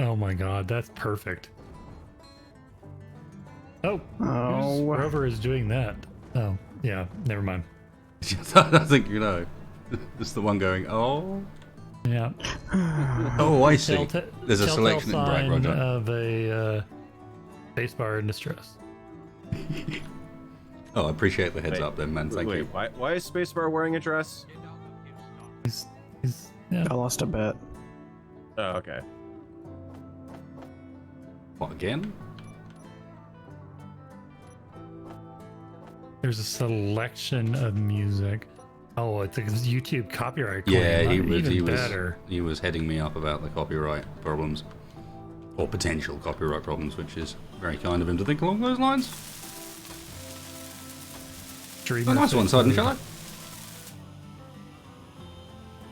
Oh my god, that's perfect. Oh,
Oh.
Rover is doing that. Oh, yeah, never mind.
I think you know. It's the one going, oh.
Yeah.
Oh, I see.
Telltale-
There's a
telltale
selection in Bragg,
sign
Roger.
of a spacebar in distress.
Oh, I appreciate the heads
Wait,
up then, man. Thank
Wait,
you.
why is Spacebar wearing a dress?
He's yeah.
I lost a bet.
Oh, okay.
What, again?
There's a selection of music. Oh, it's a YouTube copyright claim.
Yeah, he
Even
was
better.
he was heading me up about the copyright problems, or potential copyright problems, which is very kind of him to think along those lines.
Streamer
A nice one,
safe
Sudden
move.
Shadow.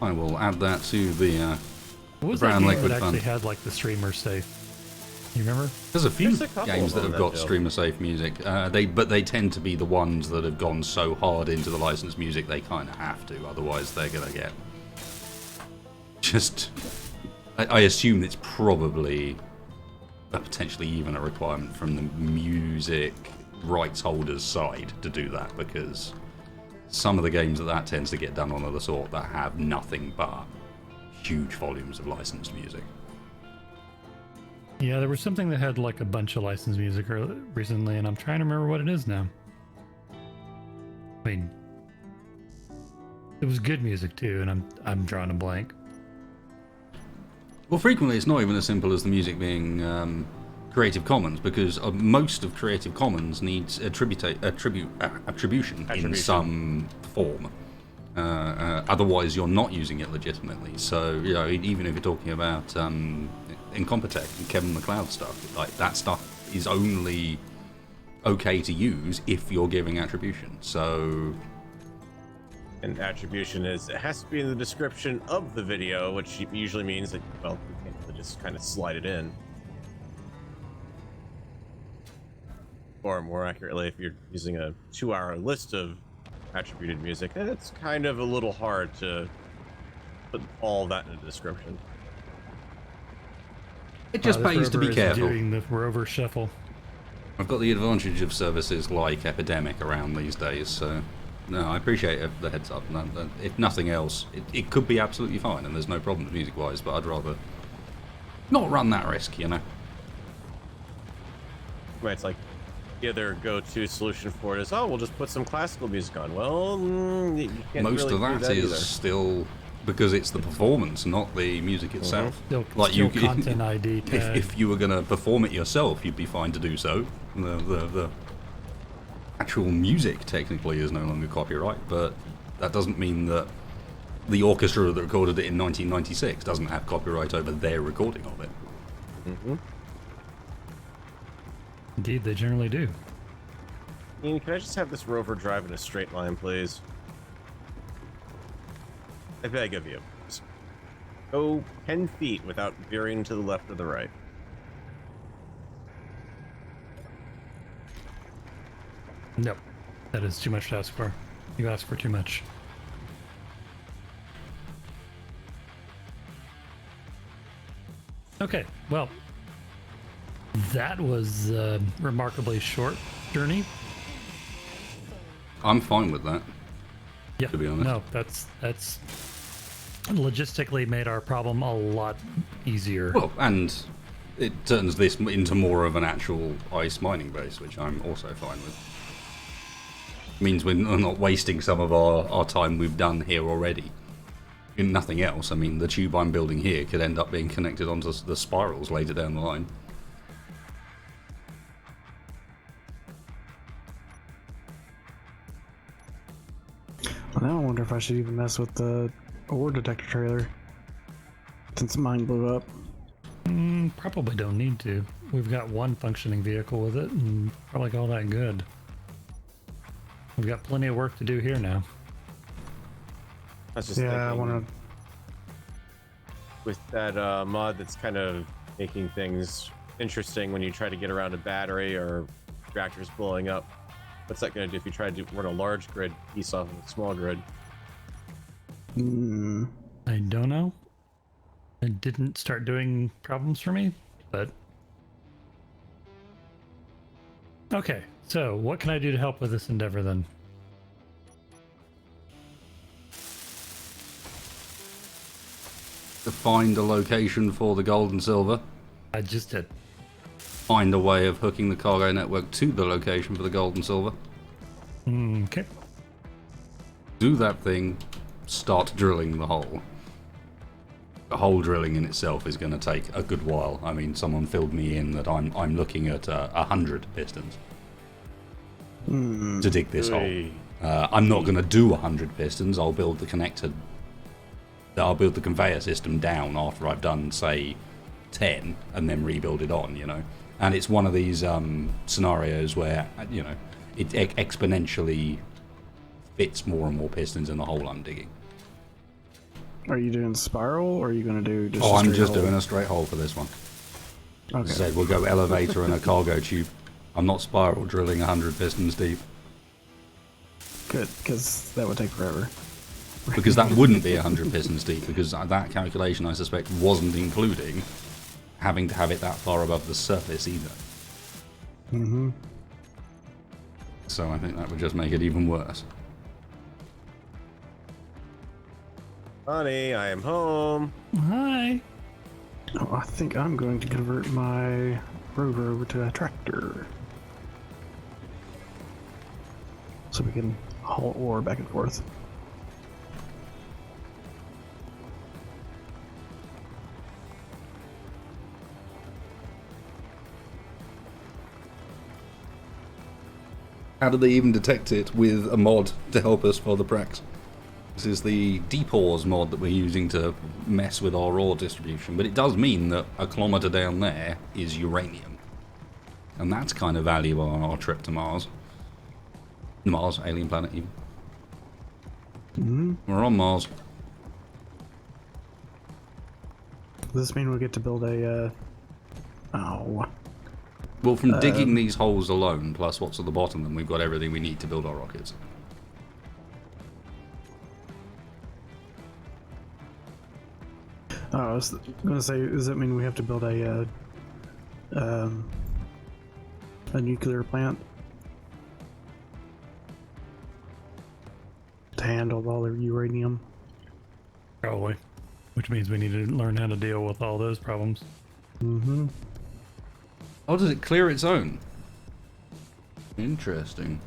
I will add that to the
What was
brown
that game
liquid
that actually
fund.
had like the streamer safe? You remember?
There's a few
There's a couple
games
of
that
them
have
that
got
do.
streamer safe music. But they tend to be the ones that have gone so hard into the licensed music they kind of have to. Otherwise, they're gonna get just. I assume it's probably potentially even a requirement from the music rights holders' side to do that, because some of the games that tends to get done on are the sort that have nothing but huge volumes of licensed music.
Yeah, there was something that had like a bunch of licensed music recently, and I'm trying to remember what it is now. I mean, it was good music too, and I'm drawing a blank.
Well, frequently it's not even as simple as the music being Creative Commons, because most of Creative Commons needs attribution in some form. Otherwise, you're not using it legitimately. So, you know, even if you're talking about Incompetech and Kevin MacLeod stuff, like that stuff is only okay to use if you're giving attribution. So,
And attribution is, it has to be in the description of the video, which usually means that, well, you can just kind of slide it in. Or more accurately, if you're using a 2-hour list of attributed music, it's kind of a little hard to put all that in a description.
it just
This
pays to be
Rover is
careful.
Doing the Rover shuffle.
I've got the advantage of services like Epidemic around these days, so no, I appreciate the heads up. If nothing else, it could be absolutely fine, and there's no problems music-wise, but I'd rather not run that risk, you know?
Right, it's like the other go-to solution for it is, oh, we'll just put some classical music on. Well, you can't
Most
really
of
do
that is
either.
still because it's the performance, not the music itself.
Still,
Like
still
you,
content ID tag.
if you were going to perform it yourself, you'd be fine to do so. The actual music technically is no longer copyright, but that doesn't mean that the orchestra that recorded it in 1996 doesn't have copyright over their recording of it.
Mm-hmm.
Indeed, they generally do.
Ian, can I just have this rover drive in a straight line, please? I beg of you. Just go 10 feet without veering to the left or the right.
Nope. That is too much to ask for. You ask for too much. Okay, well, that was a remarkably short journey.
I'm fine with that.
Yeah,
To be honest.
no, that's logistically made our problem a lot easier.
Well, and it turns this into more of an actual ice mining base, which I'm also fine with. Means we're not wasting some of our time we've done here already. In nothing else, I mean, the tube I'm building here could end up being connected onto the spirals later down the line.
Well, now I wonder if I should even mess with the ore detector trailer. Since mine blew up.
Probably don't need to. We've got one functioning vehicle with it, and probably all that good. We've got plenty of work to do here now.
That's just
Yeah, I
thinking,
want to.
with that mod that's kind of making things interesting when you try to get around a battery or reactors blowing up. What's that going to do if you try to run a large grid piece off of a small grid?
I don't know. It didn't start doing problems for me, but... Okay, so what can I do to help with this endeavor then?
To find a location for the gold and silver,
I just did.
find a way of hooking the cargo network to the location for the gold and silver,
Okay.
do that thing, start drilling the hole. The hole drilling in itself is going to take a good while. I mean, someone filled me in that I'm looking at 100 pistons to dig this hole.
Oy.
I'm not going to do 100 pistons. I'll build the connector. I'll build the conveyor system down after I've done, say, 10, and then rebuild it on. You know, and it's one of these scenarios where it exponentially fits more and more pistons in the hole I'm digging.
Are you doing spiral or are you going to do just
Oh,
a
I'm
straight
just
hole?
doing a straight hole for this one.
Okay.
As I said, we'll go elevator and a cargo tube. I'm not spiral drilling 100 pistons deep,
Good, because that would take forever.
because that wouldn't be 100 pistons deep, because that calculation, I suspect, wasn't including having to have it that far above the surface either.
Mm-hmm.
So I think that would just make it even worse.
Honey, I am home.
Hi.
Oh, I think I'm going to convert my rover over to a tractor. So we can haul ore back and forth.
How did they even detect it with a mod to help us for the pracs? This is the deepause mod that we're using to mess with our ore distribution, but it does mean that a kilometre down there is uranium. And that's kind of valuable on our trip to Mars. Mars, alien planet even. We're on Mars.
Does this mean we get to build a,
Well, from digging these holes alone, plus what's at the bottom, then we've got everything we need to build our rockets.
I was going to say, does that mean we have to build a nuclear plant to handle all the uranium?
Probably. Which means we need to learn how to deal with all those problems.
Mm-hmm.
Oh, does it clear its own? Interesting.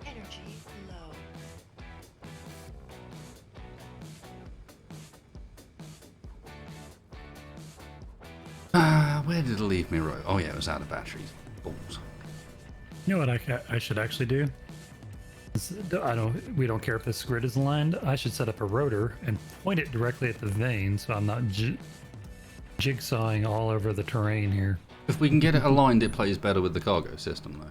Energy low.
where did it leave me? Right. Oh yeah, it was out of batteries. Balls.
You know what I should actually do? We don't care if this grid is aligned. I should set up a rotor and point it directly at the vein, so I'm not jigsawing all over the terrain here.
If we can get it aligned, it plays better with the cargo system, though.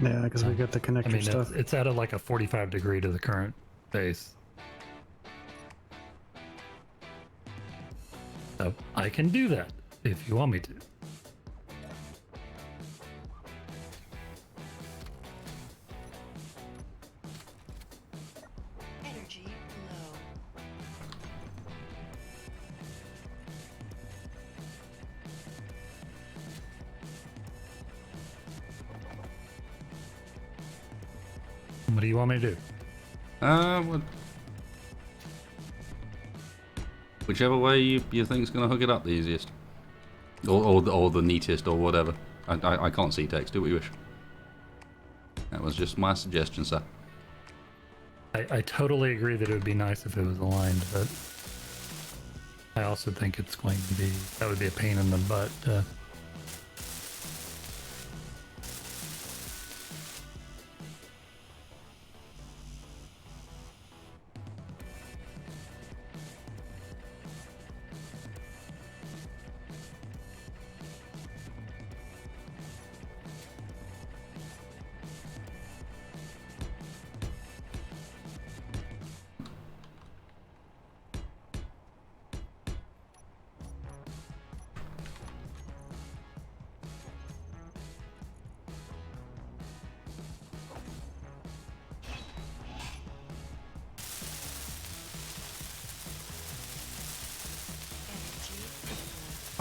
Yeah, because we got the connector
I mean,
stuff.
it's at like a 45 degree to the current base. So I can do that if you want me to.
Energy low.
What do you want me to do?
Well, whichever way you think's going to hook it up the easiest. Or the neatest, or whatever. I can't see text, do what you wish. That was just my suggestion, sir.
I totally agree that it would be nice if it was aligned, but I also think it's going to be, that would be a pain in the butt.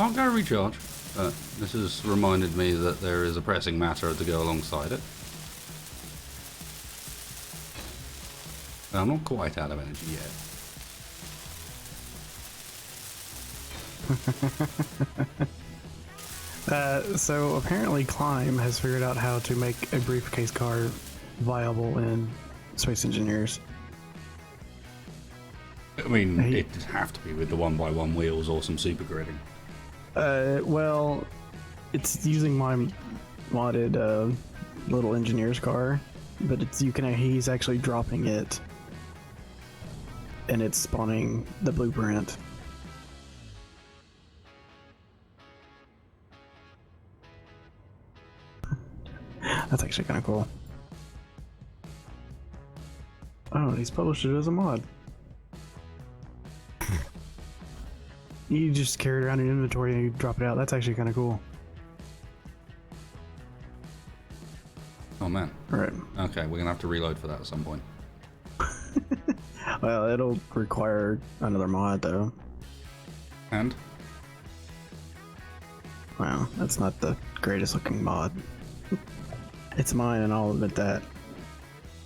I'll go recharge. This has reminded me that there is a pressing matter to go alongside it. I'm not quite out of energy yet.
So apparently Climb has figured out how to make a briefcase car viable in Space Engineers.
I mean, it'd have to be with the 1x1 wheels or some super gridding.
Well, it's using my modded little engineer's car, but he's actually dropping it, and it's spawning the blueprint. That's actually kind of cool. Oh, he's published it as a mod. You just carry it around in inventory and you drop it out. That's actually kind of cool.
Oh man.
Right.
Okay, we're gonna have to reload for that at some point.
Well, it'll require another mod though.
And?
Well, that's not the greatest looking mod. It's mine and I'll admit that.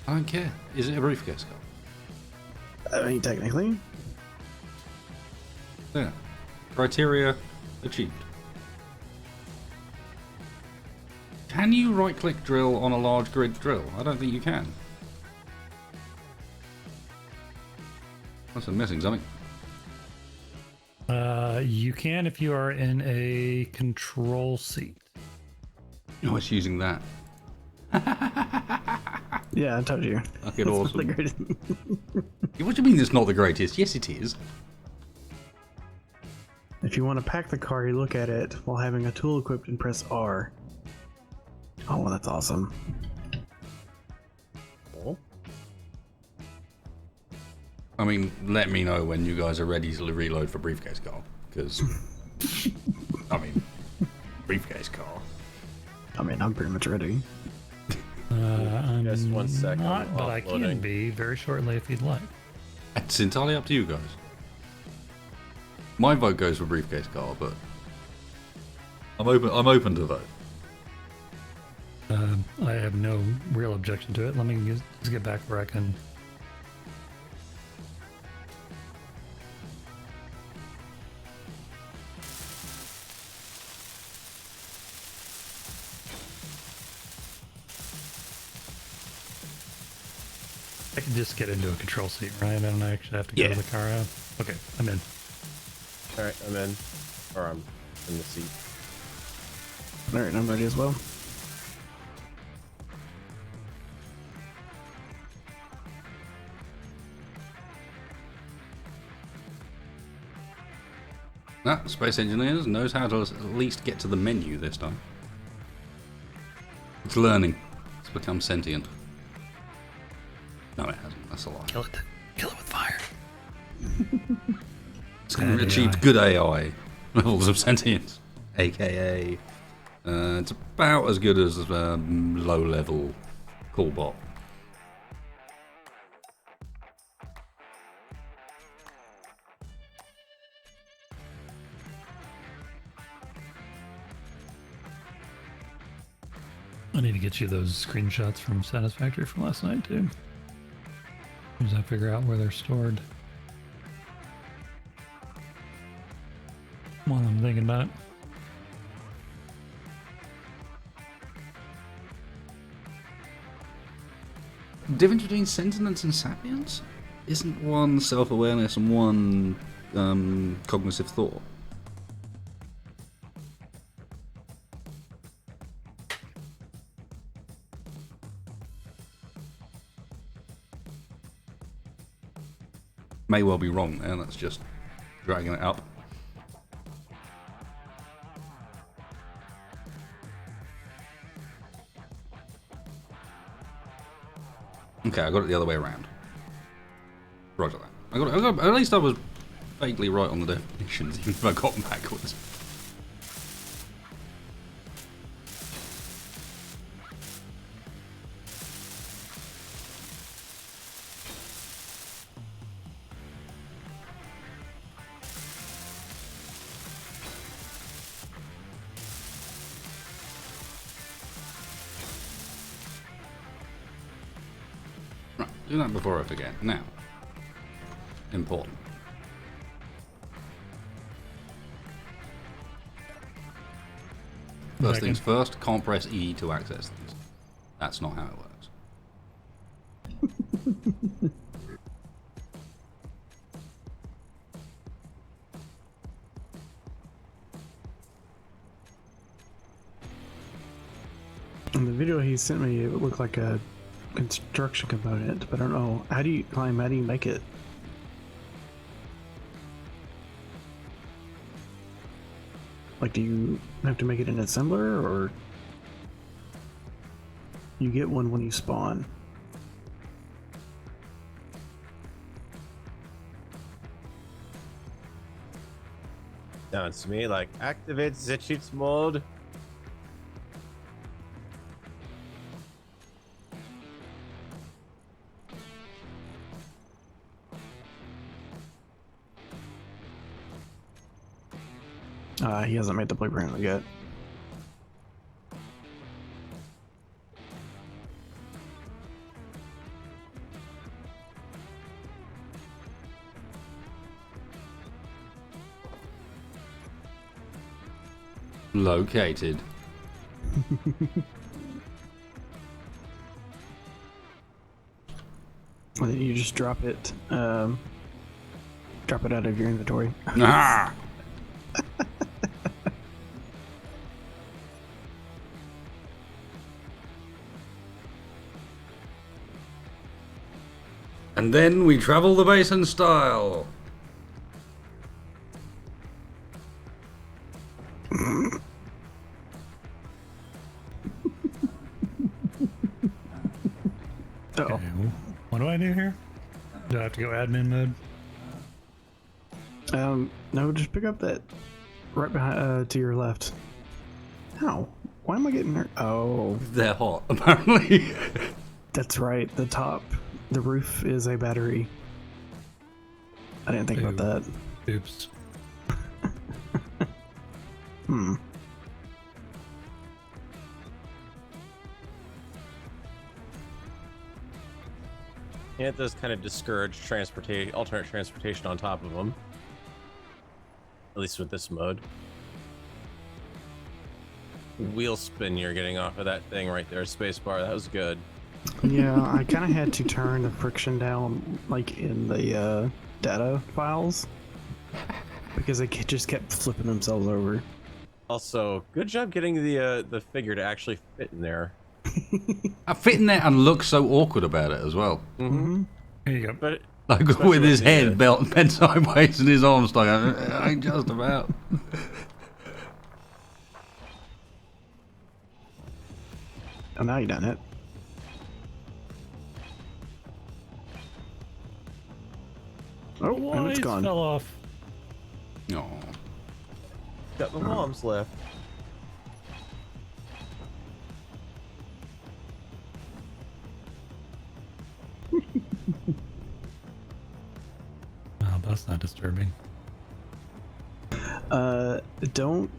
I don't care. Is it a briefcase car?
I mean, technically.
Yeah. Criteria achieved. Can you right-click drill on a large grid drill? I don't think you can. Must have missing something.
You can if you are in a control seat.
Oh, it's using that.
Yeah, I told you.
Fucking
It's not
awesome.
the greatest.
What do you mean it's not the greatest? Yes, it is.
If you want to pack the car, you look at it while having a tool equipped and press R. Oh, well, that's awesome.
I mean, let me know when you guys are ready to reload for briefcase car, because I mean, briefcase car.
I mean, I'm pretty much ready.
I'm
Just 1 second,
not,
I'm
but I can
offloading.
be very shortly if you'd like.
It's entirely up to you guys. My vote goes for briefcase car, but I'm open to vote.
I have no real objection to it. Let me just get back where I can. I can just get into a control seat, right? I don't actually have to go to
Yeah.
the car out. Okay, I'm in.
All right, I'm in. or I'm in the seat.
All right, I'm ready as well.
Space Engineers knows how to at least get to the menu this time. It's learning. It's become sentient. No, it hasn't. That's a lie.
Kill it with fire.
It's achieved good AI levels of sentience, aka it's about as good as low-level Coolbot.
I need to get you those screenshots from Satisfactory from last night too. As I figure out where they're stored. While I'm thinking about it.
The difference between sentience and sapience isn't one self-awareness and one cognitive thought. May well be wrong there, that's just dragging it up. Okay, I got it the other way around. Roger that. I got at least I was vaguely right on the definitions, even if I got them backwards. Do that before I forget. Now, important. First things first, can't press E to access things. That's not how it works.
In the video he sent me, it looked like a construction component, but I don't know. How do you climb? How do you make it? Like, do you have to make it an assembler, or you get one when you spawn?
Sounds to me like activate the cheat mode.
He hasn't made the blueprint yet.
Located.
And then you just drop it out of your inventory.
Ah! And then we travel the base in style.
Okay, what do I do here? Do I have to go admin mode?
No, just pick up that right behind, to your left. How? Why am I getting hurt? Oh,
They're hot, apparently.
that's right. The roof is a battery. I didn't think about that.
Oops.
Yeah, it does kind of discourage alternate transportation on top of them. At least with this mode. Wheel spin you're getting off of that thing right there, spacebar. That was good.
Yeah, I kind of had to turn the friction down, like in the data files. because they just kept flipping themselves over.
Also, good job getting the figure to actually fit in there.
I fit in there and look so awkward about it as well.
Mm-hmm.
Here you go.
But
Like
especially
with his
with the,
head bent sideways and his arms stuck out. I ain't just about.
Oh, now you done it. Oh, and
Why
it's gone.
fell off?
No.
got the moms left.
Oh, that's not disturbing.
Don't.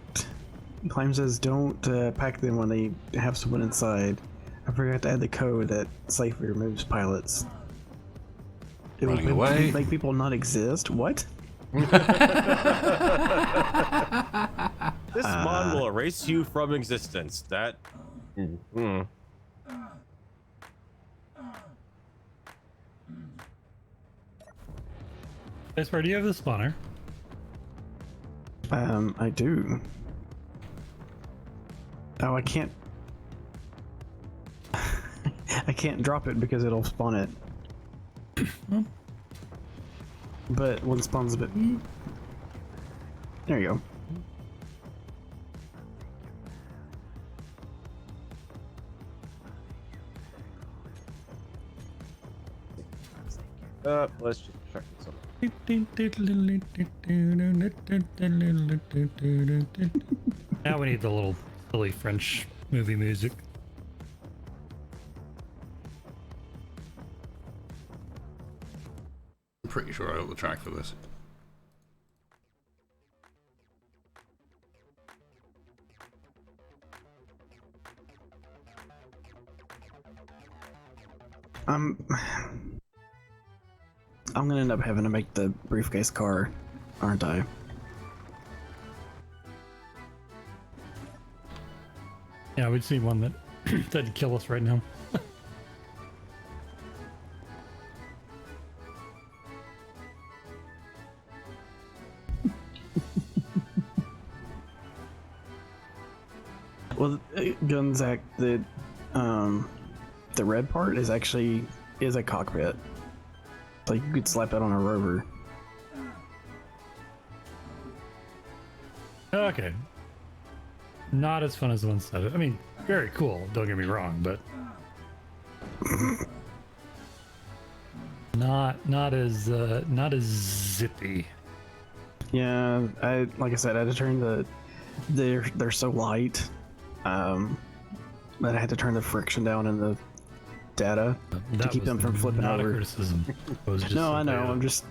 Climb says don't pack them when they have someone inside. I forgot to add the code that safely removes pilots. It
Running
will
away.
make people not exist. What?
This mod will erase you from existence. That. Mm.
Guys, where do you have the spawner?
I do. Oh, I can't. I can't drop it because it'll spawn it. But one spawns a bit. There you go.
Let's just check this out.
Now we need the little silly French movie music.
I'm pretty sure I got the track for this.
I'm gonna end up having to make the briefcase car, aren't I?
Yeah, we'd see one that that'd kill us right now.
Well, Gunzak, the red part is actually a cockpit. So you could slap that on a rover.
Okay. Not as fun as the one said. I mean, very cool. Don't get me wrong, but not as zippy.
Yeah, like I said, I had to turn they're so light, that I had to turn the friction down in the data to keep them from flipping
not
over.
a criticism. It was just
No, I know.
simply
I'm just.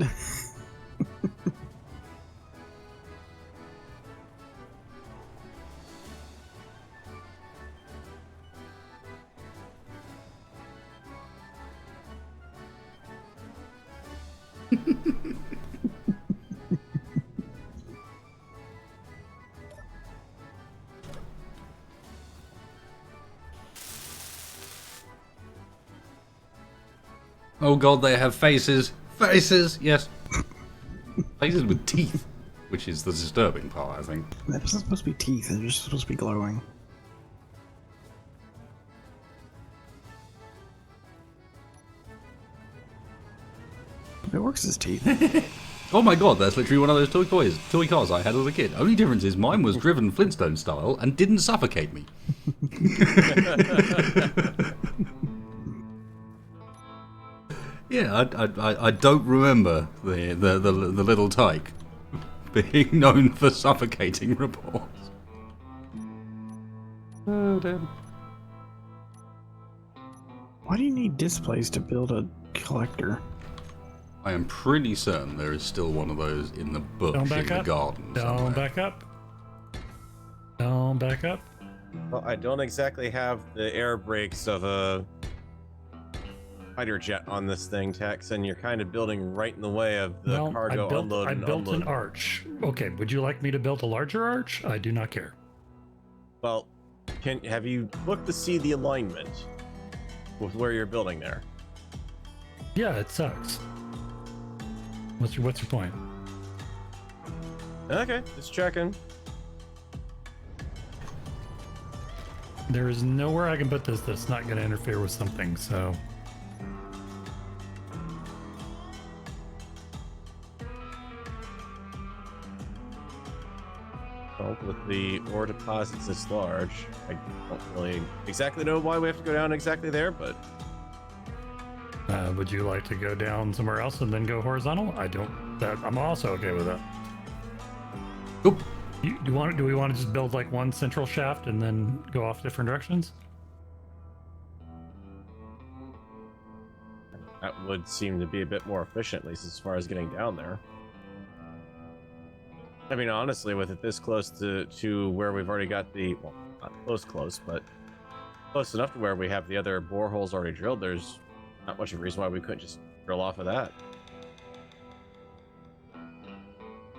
Oh god, they have faces. Faces, yes. Faces with teeth, which is the disturbing part, I think.
That's not supposed to be teeth. They're just supposed to be glowing. It works as teeth.
Oh my god, that's literally one of those toy cars I had as a kid. Only difference is mine was driven Flintstone style and didn't suffocate me. Yeah, I don't remember the little tyke being known for suffocating reports. Oh damn.
Why do you need displays to build a collector?
I am pretty certain there is still one of those in the bush
Don't
in
back
the
up.
garden
Don't
somewhere.
back up. Don't back up.
Well, I don't exactly have the air brakes of a fighter jet on this thing, Tex, and you're kind of building right in the way of the
Well,
cargo unload
I
and
built
unload.
an arch. Okay, would you like me to build a larger arch? I do not care.
Well, have you looked to see the alignment with where you're building there?
Yeah, it sucks. What's your point?
Okay, just checking.
There is nowhere I can put this that's not going to interfere with something, so...
Well, with the ore deposits this large, I don't really exactly know why we have to go down exactly there, but
would you like to go down somewhere else and then go horizontal? I'm also okay with that.
Oop.
Do we want to just build like one central shaft and then go off different directions?
that would seem to be a bit more efficient, at least as far as getting down there. I mean, honestly, with it this close to where we've already got the, well, not close, but close enough to where we have the other boreholes already drilled, there's not much of a reason why we couldn't just drill off of that.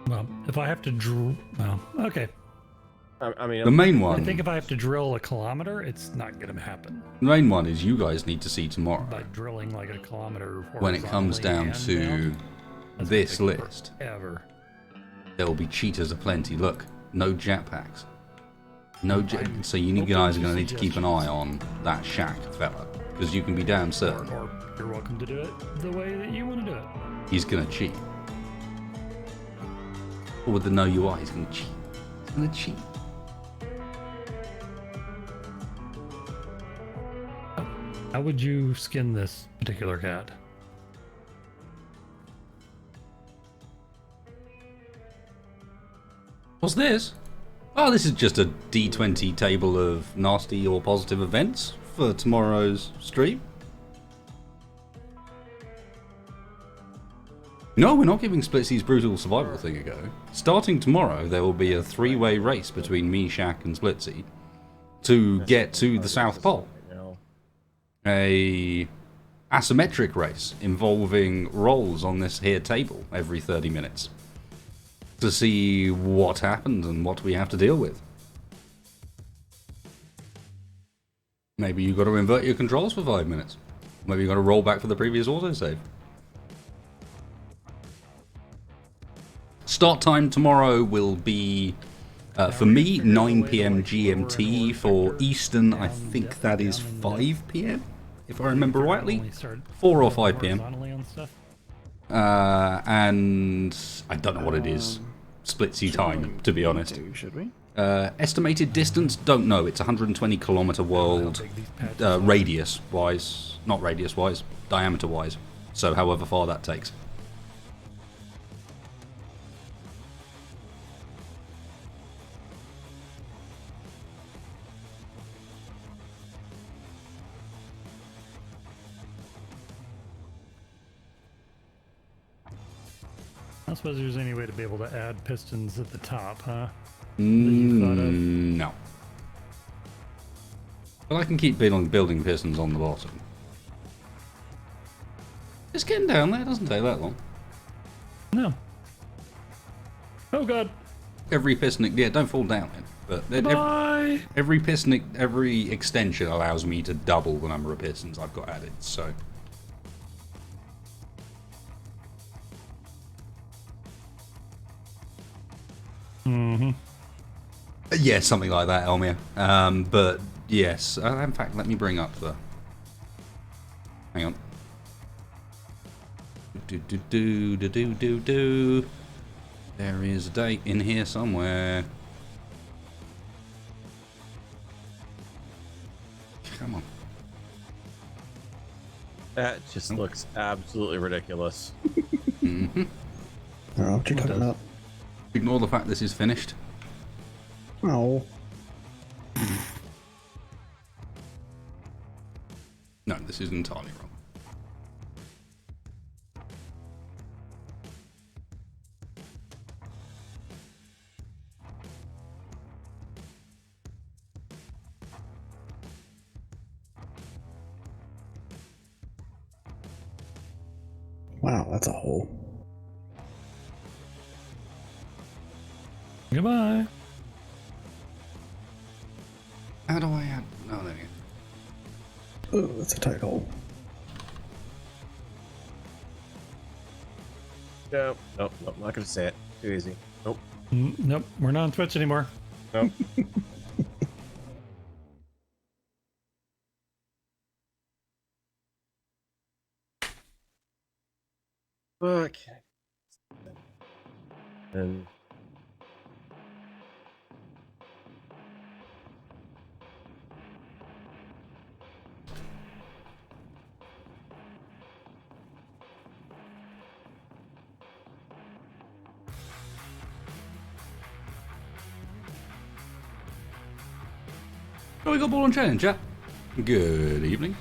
Well, if I have to drill... Well, okay.
I mean,
The main
I
one,
think if I have to drill a kilometer, it's not going to happen.
the main one is you guys need to see tomorrow
By drilling like a kilometer
when it comes down
horizontally
to
and down, that's
this
gonna take
list.
Forever.
There will be cheaters aplenty. Look, no jetpacks. So you guys are going to need to keep an eye on that shack fella, because you can be damn certain
Or you're welcome to do it the way that you want to do it.
he's going to cheat. Or with the no UI, he's going to cheat. He's going to cheat.
How would you skin this particular cat?
What's this? Oh, this is just a D20 table of nasty or positive events for tomorrow's stream. No, we're not giving Splitsy's brutal survival thing a go. Starting tomorrow, there will be a three-way race between me, Shaq, and Splitsy to get to the South Pole. A asymmetric race involving rolls on this here table every 30 minutes to see what happened and what we have to deal with. Maybe you got to invert your controls for 5 minutes. Maybe you got to roll back for the previous autosave. Start time tomorrow will be, for me, 9 PM GMT. For Eastern, I think that is 5 PM, if I remember rightly. 4 or 5 PM. And I don't know what it is. Splitsy time, to be honest.
Should we?
Estimated distance, don't know. It's 120 kilometer world, radius-wise. Not radius-wise, diameter-wise. So however far that takes.
I suppose there's any way to be able to add pistons at the top, huh? That you thought of?
No. But I can keep building pistons on the bottom. Just getting down there, it doesn't take that long.
No. Oh god.
Every piston, yeah, don't fall down then. But
Bye.
every piston, every extension allows me to double the number of pistons I've got added, so...
Mm-hmm.
Yeah, something like that, Elmir. But yes, in fact, let me bring up the. Hang on. Do. There is a date in here somewhere. Come on.
That just looks absolutely ridiculous.
Mm-hmm.
I don't know what you're talking about.
Ignore the fact this is finished.
Oh.
No, this is entirely wrong.
Wow, that's a hole.
Goodbye.
How do I add? Oh, there we go.
Oh, that's a tight hole.
Nope, not gonna say it. Too easy. Nope.
Nope, we're not on Twitch anymore.
Nope. Okay. And
Oh, we got ball and chain in chat. Good evening.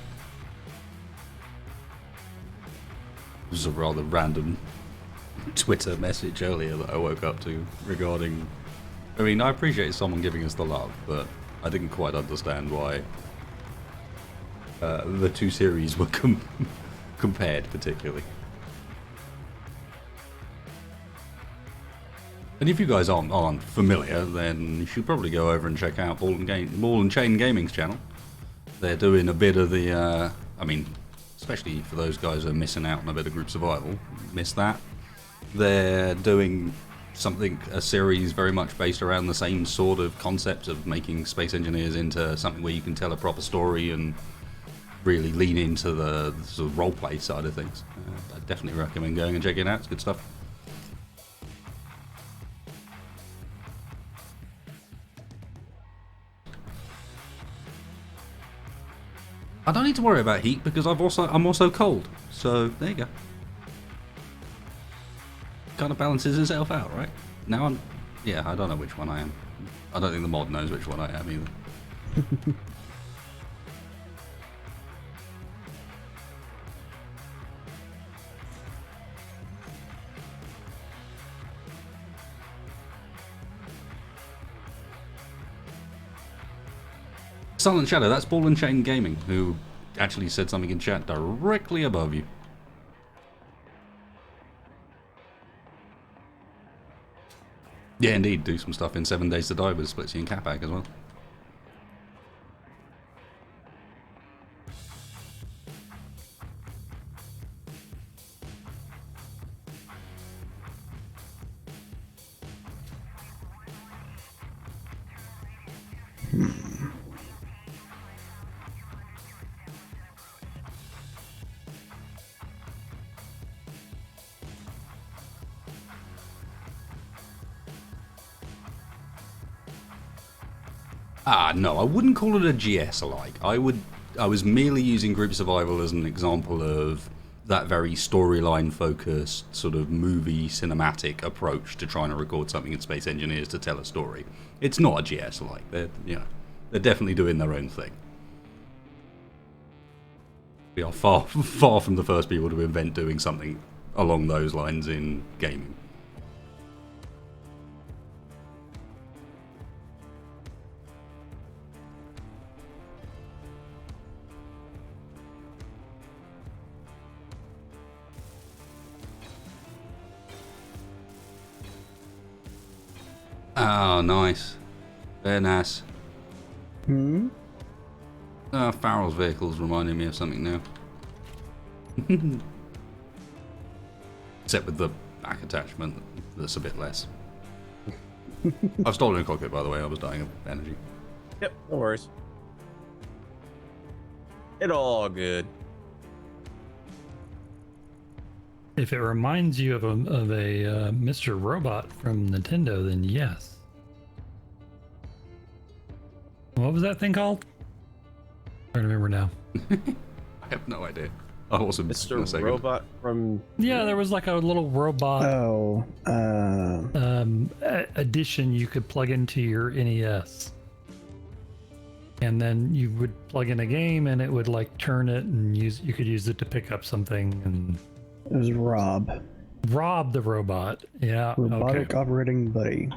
This was a rather random Twitter message earlier that I woke up to regarding. I mean, I appreciate someone giving us the love, but I didn't quite understand why the two series were compared particularly. And if you guys aren't familiar, then you should probably go over and check out Ball and Chain Gaming's channel. They're doing a bit of the, I mean, especially for those guys who are missing out on a bit of group survival, missed that. They're doing a series very much based around the same sort of concept of making Space Engineers into something where you can tell a proper story and really lean into the sort of roleplay side of things. I definitely recommend going and checking it out. It's good stuff. I don't need to worry about heat because I'm also cold. So there you go. Kind of balances itself out, right? Now I don't know which one I am. I don't think the mod knows which one I am either. Silent Shadow, that's Ball and Chain Gaming, who actually said something in chat directly above you. Yeah, indeed, do some stuff in 7 Days to Die with Splitsy and Capac as well. No, I wouldn't call it a GS alike. I was merely using Group Survival as an example of that very storyline focused sort of movie cinematic approach to trying to record something in Space Engineers to tell a story. It's not a GS alike. They're definitely doing their own thing. We are far from the first people to invent doing something along those lines in gaming. Oh, nice. Very nice. Farrell's vehicle's reminding me of something now. Except with the back attachment, that's a bit less. I've stolen a cockpit, by the way. I was dying of energy.
yep, no worries. It all good.
If it reminds you of a Mr. Robot from Nintendo, then yes. What was that thing called? I don't remember now.
I have no idea. I wasn't
Mr. Robot from...
Yeah, there was like a little robot addition you could plug into your NES. And then you would plug in a game and it would like turn it and you could use it to pick up something. And
It was Rob.
Rob the robot. Yeah.
Robotic
Okay.
operating buddy.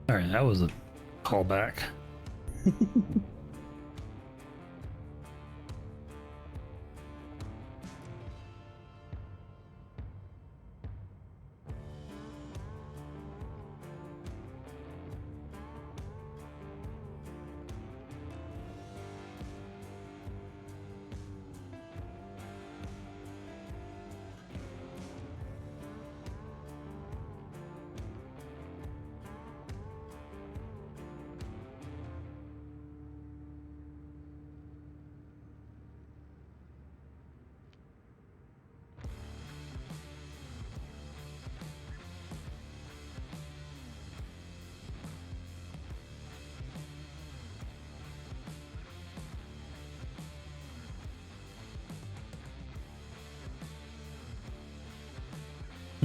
All right, that was a callback.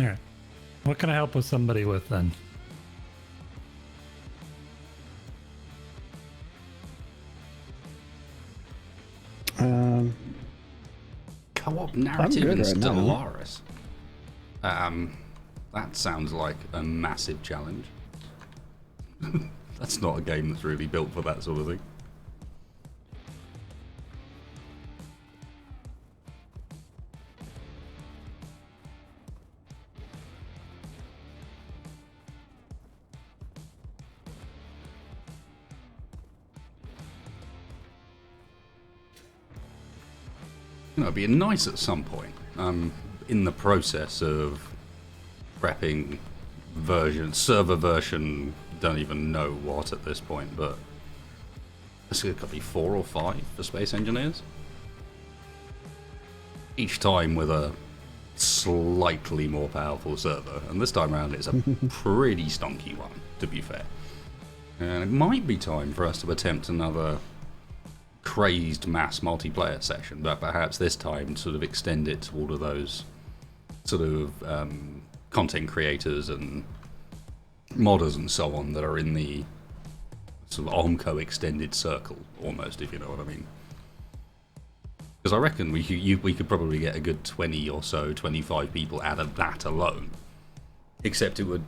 All right. What can I help with somebody with then?
Co-op narrative
good
in
right now.
Stellaris. That sounds like a massive challenge. That's not a game that's really built for that sort of thing. You know, it'd be nice at some point. In the process of prepping server version, don't even know what at this point, but this could be 4 or 5 for Space Engineers. Each time with a slightly more powerful server, and this time around it's a pretty stonky one, to be fair. And it might be time for us to attempt another crazed mass multiplayer session, but perhaps this time sort of extend it to all of those sort of content creators and modders and so on that are in the sort of Armco extended circle, almost, if you know what I mean. Because I reckon we could probably get a good 20 or so, 25 people out of that alone. Except it would,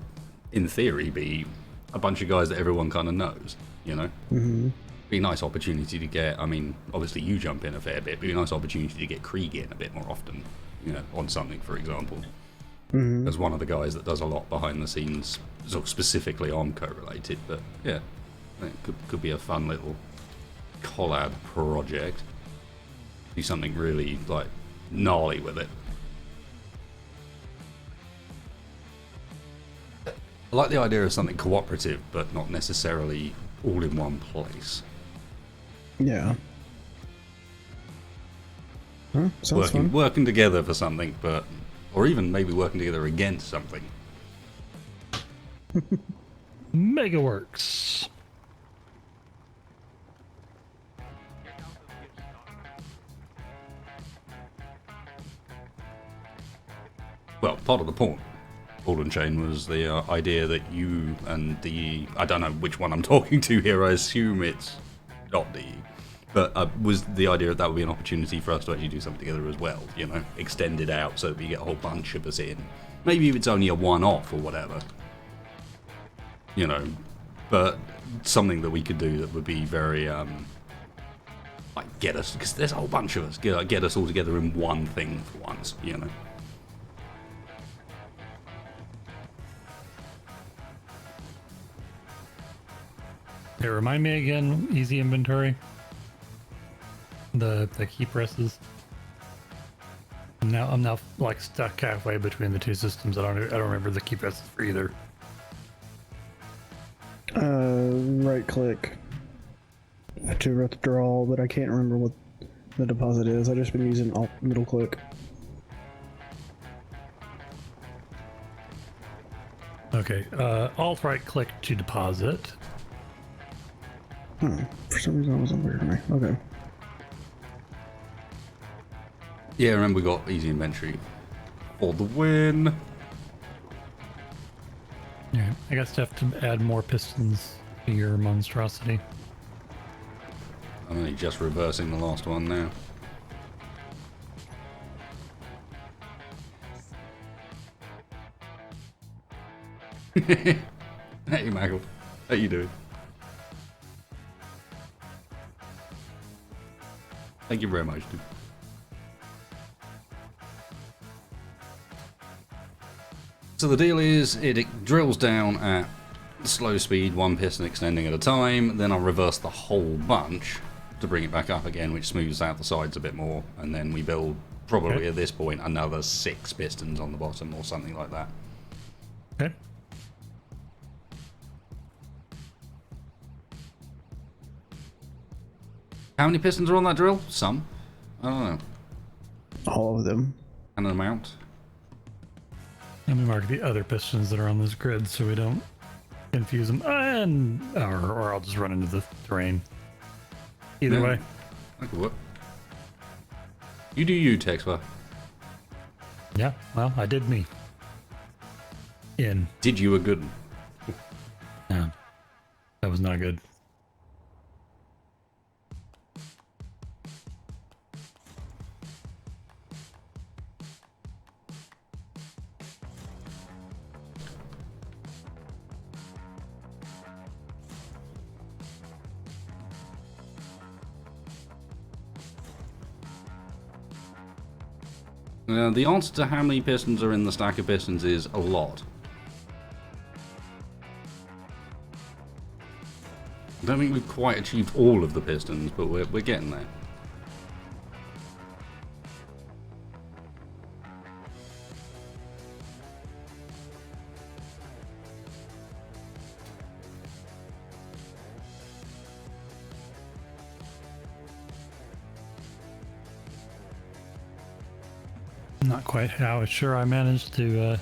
in theory, be a bunch of guys that everyone kind of knows, you know? Mm-hmm. Be a nice opportunity to get, I mean, obviously you jump in a fair bit, but be a nice opportunity to get Krieg in a bit more often, you know, on something, for example. Mm-hmm. As one of the guys that does a lot behind the scenes, sort of specifically Armco related, but yeah, I think it could be a fun little collab project. Do something really, like, gnarly with it. I like the idea of something cooperative, but not necessarily all in one place.
Yeah. Huh? Sounds fun.
Working together for something, but... Or even maybe working together against something.
Megaworks.
Well, part of the point, Ball and Chain, was the idea that you and the... I don't know which one I'm talking to here, I assume it's not DE. But was the idea that would be an opportunity for us to actually do something together as well, you know? Extend it out so that we get a whole bunch of us in. Maybe if it's only a one-off or whatever. You know, but something that we could do that would be very, like, get us... Because there's a whole bunch of us. Get us all together in one thing for once, you know?
Hey, remind me again, easy inventory. The key presses. I'm now like stuck halfway between the two systems. I don't remember the key presses for either.
Right click to withdraw, but I can't remember what the deposit is. I've just been using alt middle click.
Okay, alt right click to deposit.
For some reason, that wasn't weird to me. Okay.
Yeah, remember we got easy inventory for the win.
Yeah, I guess to have to add more pistons to your monstrosity.
I'm only just reversing the last one now. Hey, Michael. How you doing? Thank you very much, dude. So the deal is, it drills down at slow speed, one piston extending at a time, then I'll reverse the whole bunch to bring it back up again, which smooths out the sides a bit more, and then we build, probably at this point, another 6 pistons on the bottom or something like that.
Okay.
How many pistons are on that drill? Some. I don't know.
All of them.
An amount.
Let me mark the other pistons that are on this grid so we don't confuse them, or I'll just run into the terrain. Either way.
That could work. You do you, Texwa.
Yeah, well, I did me. In.
Did you a good one?
Yeah. That was not good.
The answer to how many pistons are in the stack of pistons is a lot. I don't think we've quite achieved all of the pistons, but we're getting there.
Not quite how sure I managed to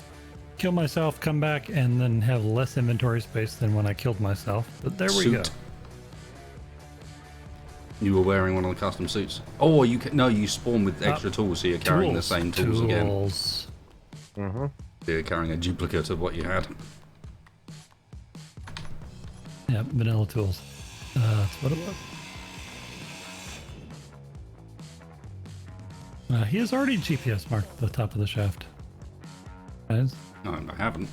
kill myself, come back, and then have less inventory space than when I killed myself. But there we go.
Suit. You were wearing one of the custom suits. Oh, you can, no, you spawn with extra tools, so you're carrying the same tools again.
Mm-hmm.
So you're carrying a duplicate of what you had.
Yep, vanilla tools. That's what it was. He has already GPS marked the top of the shaft. Guys.
No, I haven't.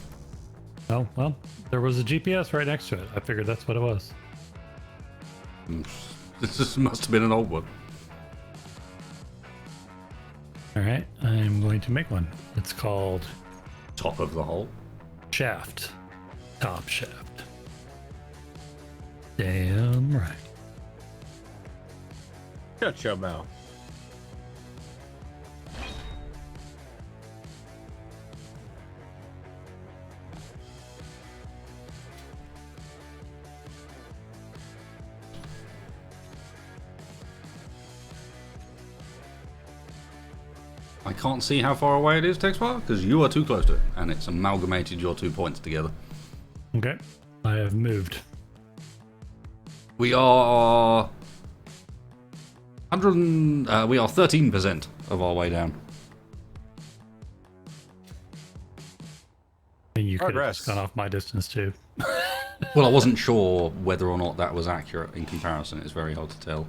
Oh, well, there was a GPS right next to it. I figured that's what it was.
This must have been an old one.
All right, I'm going to make one. It's called
Top of the hole.
Shaft. Top shaft. Damn right.
Shut your mouth.
I can't see how far away it is, Texbar, because you are too close to it, and it's amalgamated your 2 points together.
Okay, I have moved.
We are 13% of our way down.
I mean, you could have
Progress.
just gone off my distance too.
Well, I wasn't sure whether or not that was accurate in comparison. It's very hard to tell.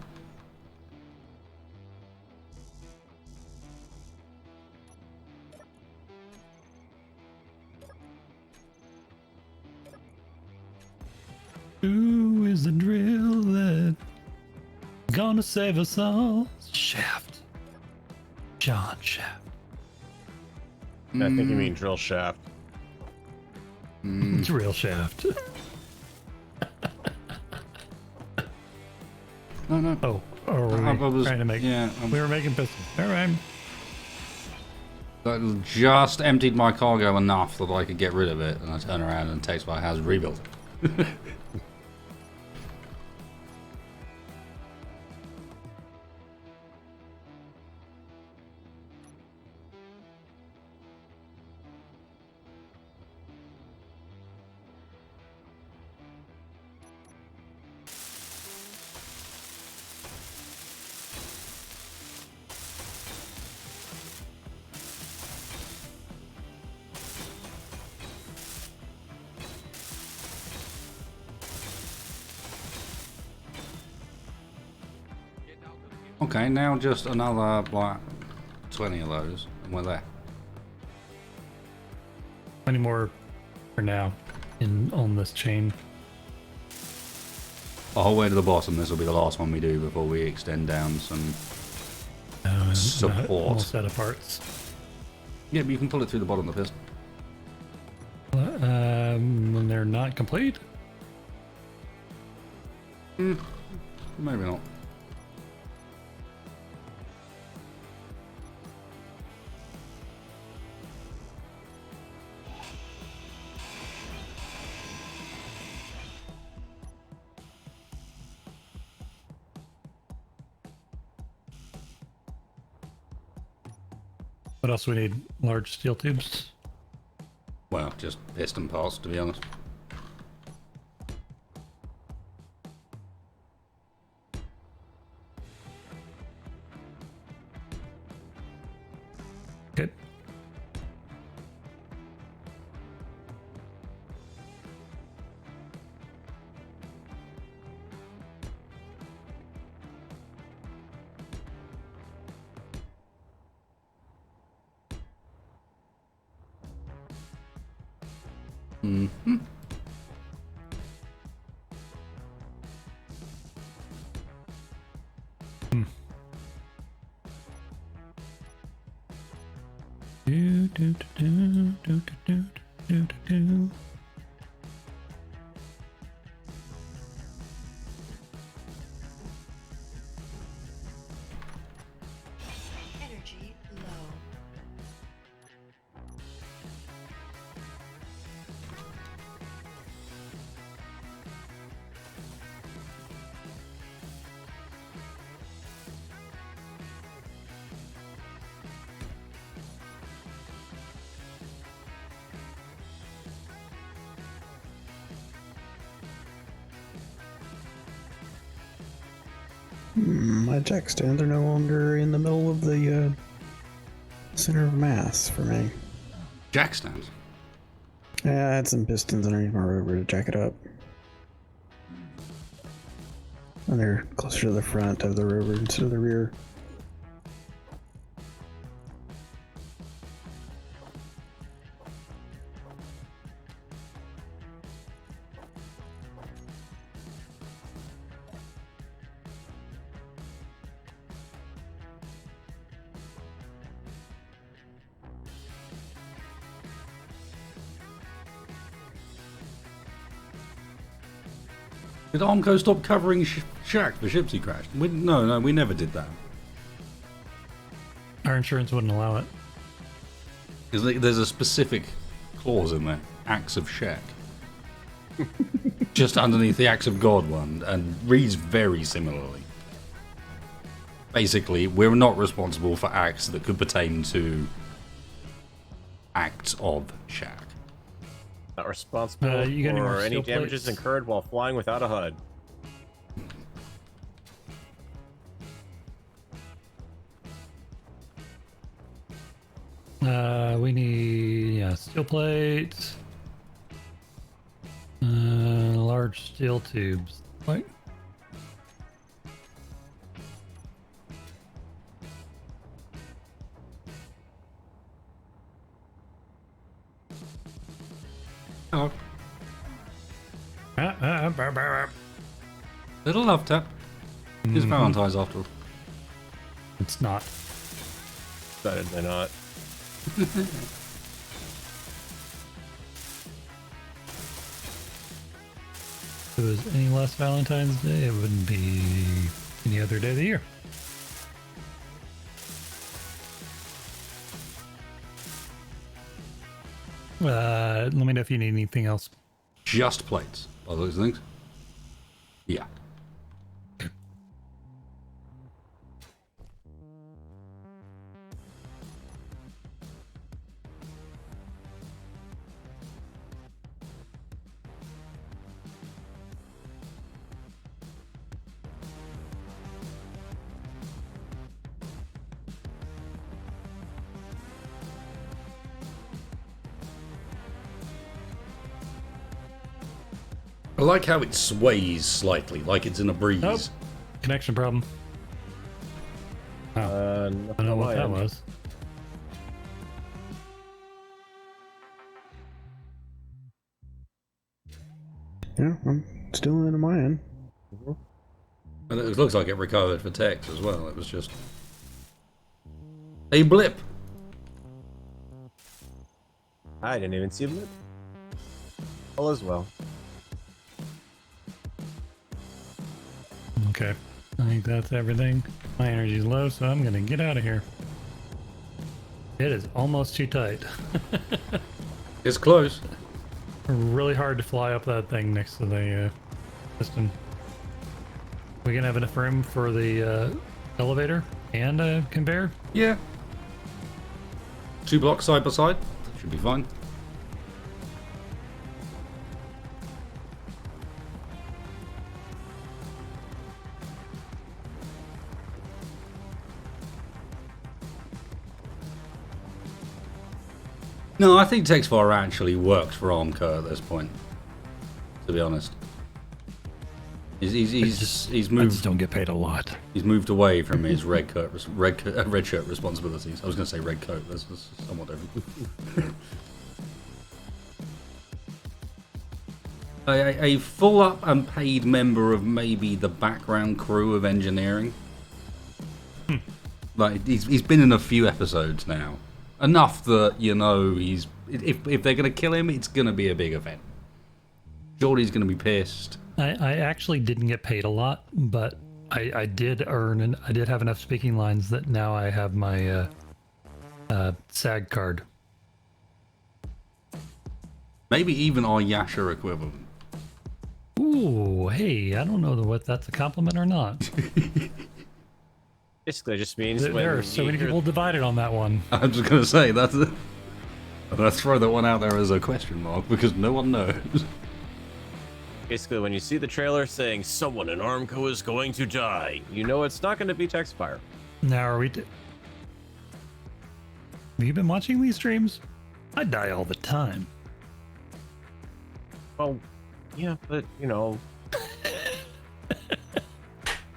Who is the drill that gonna save us all? Shaft. John Shaft.
I think you mean drill shaft.
Drill Shaft.
No.
Oh, we
I was
trying to make?
Yeah,
We were making pistons. All right.
I just emptied my cargo enough that I could get rid of it, and I turn around and Texbar has rebuilt. Okay, now just another like 20 of those, and we're there.
20 more for now on this chain.
The whole way to the bottom. This will be the last one we do before we extend down some support.
Almost out of parts.
Yeah, but you can pull it through the bottom of the piston.
When they're not complete?
Maybe not.
What else we need? Large steel tubes?
Well, just piston parts, to be honest.
Good.
Mm-hmm.
Do, do, do, do, do, do, do, do.
Energy low.
My jack stands are no longer in the middle of the center of mass for me.
Jack stand.
Yeah, I had some pistons underneath my rover to jack it up. And they're closer to the front of the rover instead of the rear.
Did Armco stop covering Shack for ships he crashed? No, we never did that.
Our insurance wouldn't allow it.
Because there's a specific clause in there, Acts of Shack. Just underneath the Acts of God one, and reads very similarly. Basically, we're not responsible for acts that could pertain to acts of Shack.
Not responsible
you got any more
for any
steel
damages
plates?
incurred while flying without a HUD.
We need steel plates, large steel tubes. What?
Oh,
It's
little love tap. It's Valentine's after all.
not.
Decidedly not.
If it was any less Valentine's Day, it wouldn't be any other day of the year. Let me know if you need anything else.
Just plates, by those things. Yeah. I like how it sways slightly, like it's in a breeze.
Nope. Connection problem.
Nothing
I don't know
on
what
my
that
end.
was.
Yeah, I'm still in on my end.
And it looks like it recovered for text as well. It was just a blip.
I didn't even see a blip. All is well.
Okay. I think that's everything. My energy's low, so I'm gonna get out of here. It is almost too tight.
It's close.
Really hard to fly up that thing next to the piston. We gonna have enough room for the elevator and conveyor?
Yeah. 2 blocks side by side. Should be fine. No, I think Text 4 actually works for Armco at this point. To be honest, he's
I just
moved
don't get paid a lot.
he's moved away from his red shirt responsibilities. I was going to say red coat. That's somewhat different. a full up and paid member of maybe the background crew of engineering. Like he's been in a few episodes now, enough that you know he's if they're gonna kill him, it's gonna be a big event. Jordy's gonna be pissed.
I actually didn't get paid a lot, but I did earn and I did have enough speaking lines that now I have my SAG card.
Maybe even our Yasha equivalent.
Ooh, hey, I don't know what that's a compliment or not.
Basically, it just means when
There are so
you
many
hear-
people divided on that one.
I'm just gonna say that's. I'm gonna throw that one out there as a question mark because no one knows.
Basically, when you see the trailer saying someone in Armco is going to die, you know it's not going to be Textfire.
Now, are we? Have you been watching these streams? I die all the time.
Well, yeah, but you know,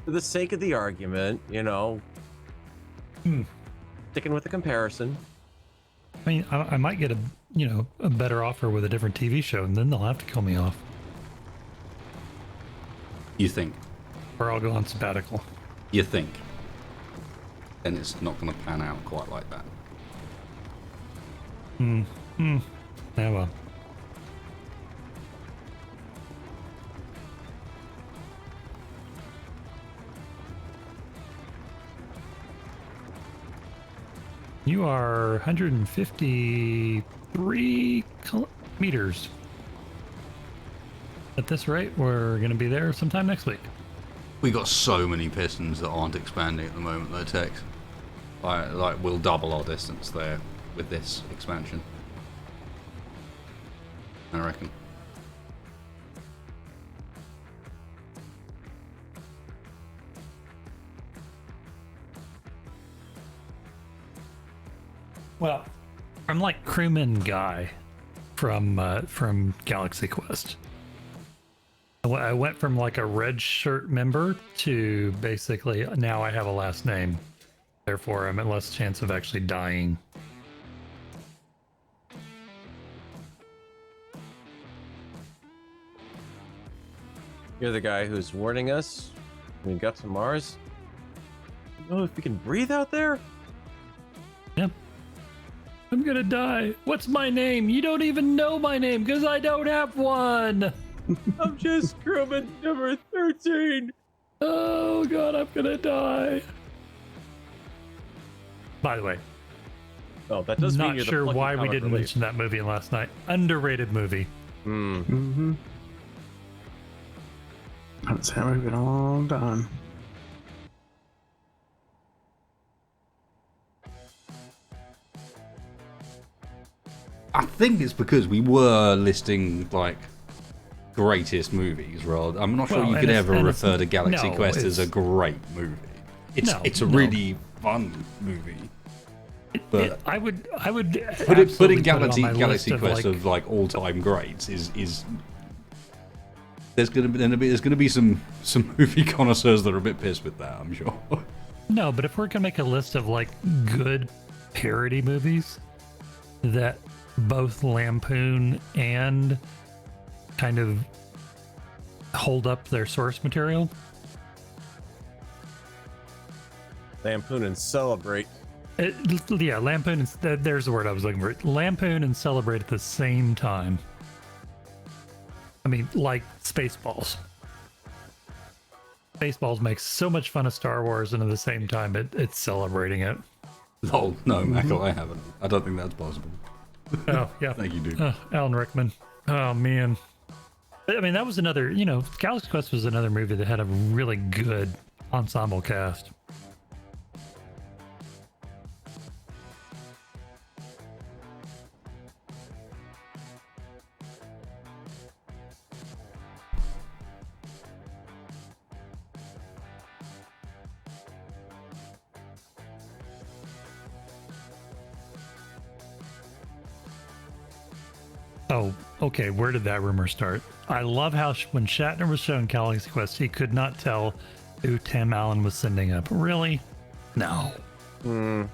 for the sake of the argument, you know, sticking with the comparison.
I mean, I might get a better offer with a different TV show, and then they'll have to kill me off,
You think?
or I'll go on sabbatical.
You think? Then it's not gonna pan out quite like that.
Yeah, well. You are 153 meters. At this rate, we're going to be there sometime next week.
We got so many pistons that aren't expanding at the moment, though, Tex. Like we'll double our distance there with this expansion. I reckon.
Well, I'm like crewman guy from Galaxy Quest. I went from like a red shirt member to basically now I have a last name. Therefore, I'm at less chance of actually dying.
You're the guy who's warning us when we got to Mars. You know if we can breathe out there?
Yep. I'm gonna die. What's my name? You don't even know my name because I don't have one.
I'm just crewman number 13.
Oh god, I'm gonna die. By the way,
Oh, that does mean
not
you're the
sure
plucky
why we
comic
didn't
relief.
mention that movie last night. Underrated movie.
Mm-hmm. Haven't seen that movie in a long time.
I think it's because we were listing like greatest movies, rather. I'm not sure
Well,
you
and
could
it's-
ever
and
refer to Galaxy
no,
Quest as a
it's-
great movie. It's a
No.
really fun movie. But
I would
putting
absolutely put it on my
Galaxy
list
Quest
of,
of like all-time greats is there's gonna be some movie connoisseurs that are a bit pissed with that, I'm sure.
No, but if we're gonna make a list of like good parody movies that both lampoon and kind of hold up their source material,
Lampoon and celebrate.
yeah, lampoon and there's the word I was looking for. Lampoon and celebrate at the same time. I mean, like Spaceballs. Spaceballs makes so much fun of Star Wars, and at the same time, it's celebrating it.
Lol, no, Mackle, I haven't. I don't think that's possible.
Oh yeah,
Thank you, dude.
Alan Rickman. Oh man, I mean that was another. Galaxy Quest was another movie that had a really good ensemble cast. Oh, okay. Where did that rumor start? I love how when Shatner was shown Galaxy Quest, he could not tell who Tim Allen was sending up. Really? No. I'm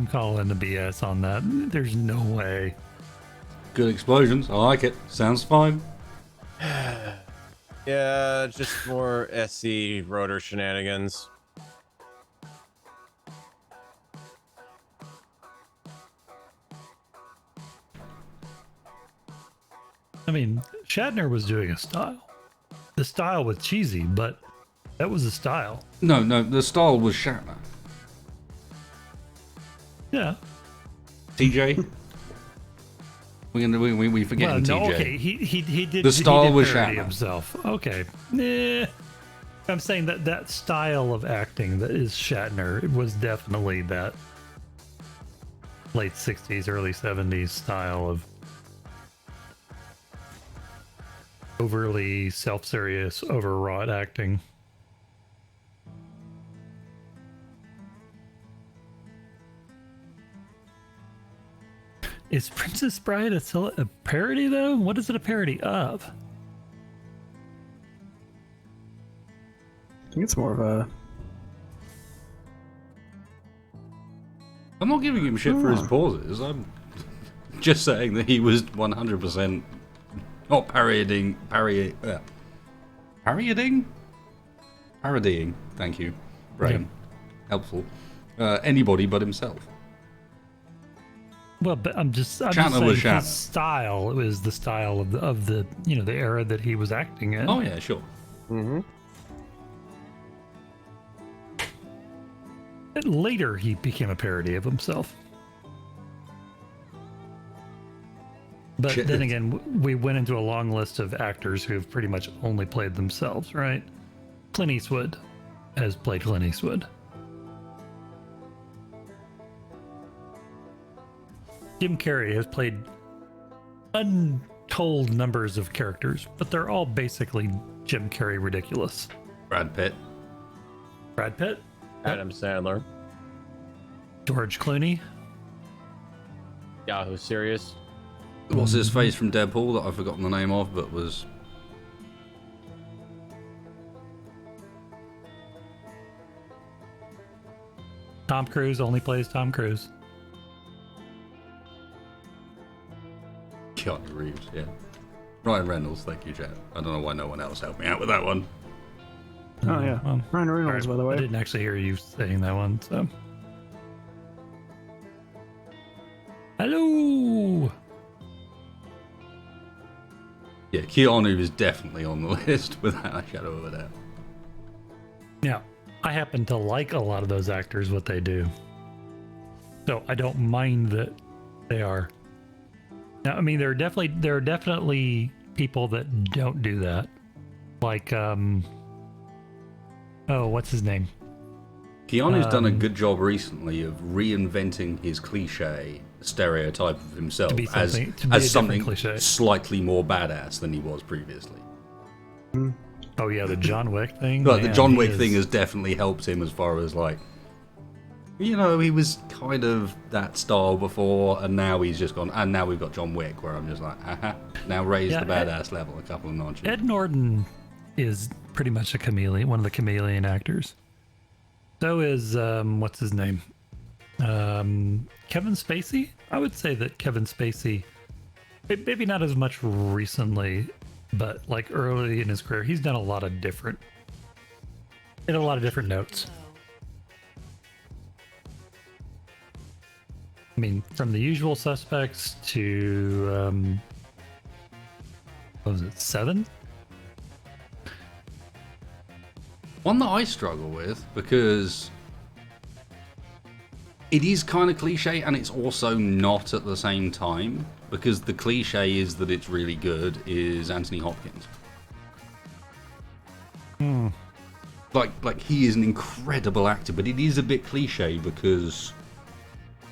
calling the BS on that. There's no way.
Good explosions. I like it. Sounds fine.
Yeah, just more SE rotor shenanigans.
I mean, Shatner was doing a style. The style was cheesy, but that was a style.
No, the style was Shatner.
Yeah.
TJ? we forgetting
Well, no,
TJ.
okay. He did.
The style
he did
was
parody
Shatner.
himself. Okay. I'm saying that style of acting that is Shatner, it was definitely that late 60s, early 70s style of overly self-serious, overwrought acting. Is Princess Bride a parody, though? What is it a parody of?
I think it's more of a.
I'm not giving him shit for his pauses. I'm just saying that he was 100% not parodying. Parodying. Thank you. Brain. Helpful. Anybody but himself.
Well, but I'm just
Shatner
saying
was
his
Shatner.
style was the style of the the era that he was acting in.
Oh yeah, sure.
Mm-hmm.
And later, he became a parody of himself. But
Shit.
then again, we went into a long list of actors who have pretty much only played themselves, right? Clint Eastwood has played Clint Eastwood. Jim Carrey has played untold numbers of characters, but they're all basically Jim Carrey ridiculous.
Brad Pitt.
Brad Pitt,
Adam Sandler.
George Clooney,
Yahoo Serious.
What's his face from Deadpool that I've forgotten the name of, but was...
Tom Cruise only plays Tom Cruise.
Keanu Reeves, yeah. Ryan Reynolds, thank you, Chad. I don't know why no one else helped me out with that one.
Oh yeah, Ryan Reynolds, by the
I
way.
didn't actually hear you saying that one, so. Hello!
Yeah, Keanu is definitely on the list without a shadow of a doubt.
Now, I happen to like a lot of those actors, what they do. So I don't mind that they are. Now, I mean, there are definitely people that don't do that. Like, oh, what's his name?
Keanu's done a good job recently of reinventing his cliche stereotype of himself
To be
as
something- to be a different
something
cliche.
slightly more badass than he was previously.
Oh yeah, the John Wick thing.
But the
Man,
John
he
Wick
is-
thing has definitely helped him as far as like, you know, he was kind of that style before, and now he's just gone. And now we've got John Wick, where I'm just like, haha, now raise
Yeah,
the badass level a couple of notches.
Ed Norton is pretty much a chameleon, one of the chameleon actors. So is what's his name? Kevin Spacey. I would say that Kevin Spacey, maybe not as much recently, but like early in his career, he's done a lot of different, in a lot of different notes. I mean, from The Usual Suspects to what was it, 7?
One that I struggle with because it is kind of cliche and it's also not at the same time, because the cliche is that it's really good, is Anthony Hopkins. Like he is an incredible actor, but it is a bit cliche because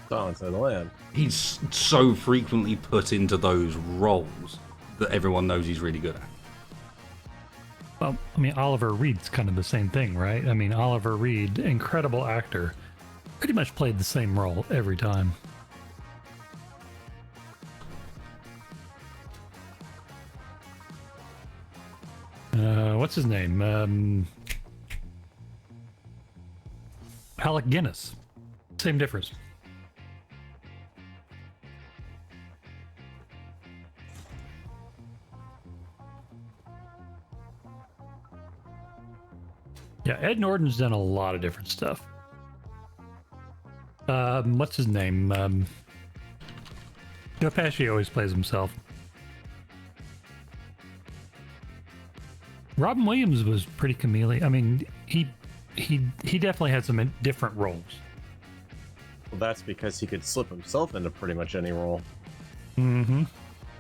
Silence of the Lamb.
he's so frequently put into those roles that everyone knows he's really good at.
Well, I mean, Oliver Reed's kind of the same thing, right? I mean, Oliver Reed, incredible actor, pretty much played the same role every time. What's his name? Alec Guinness. Same difference. Yeah, Ed Norton's done a lot of different stuff. What's his name? Joe Pesci always plays himself. Robin Williams was pretty chameleon. I mean, he definitely had some different roles.
Well, that's because he could slip himself into pretty much any role.
Mm-hmm.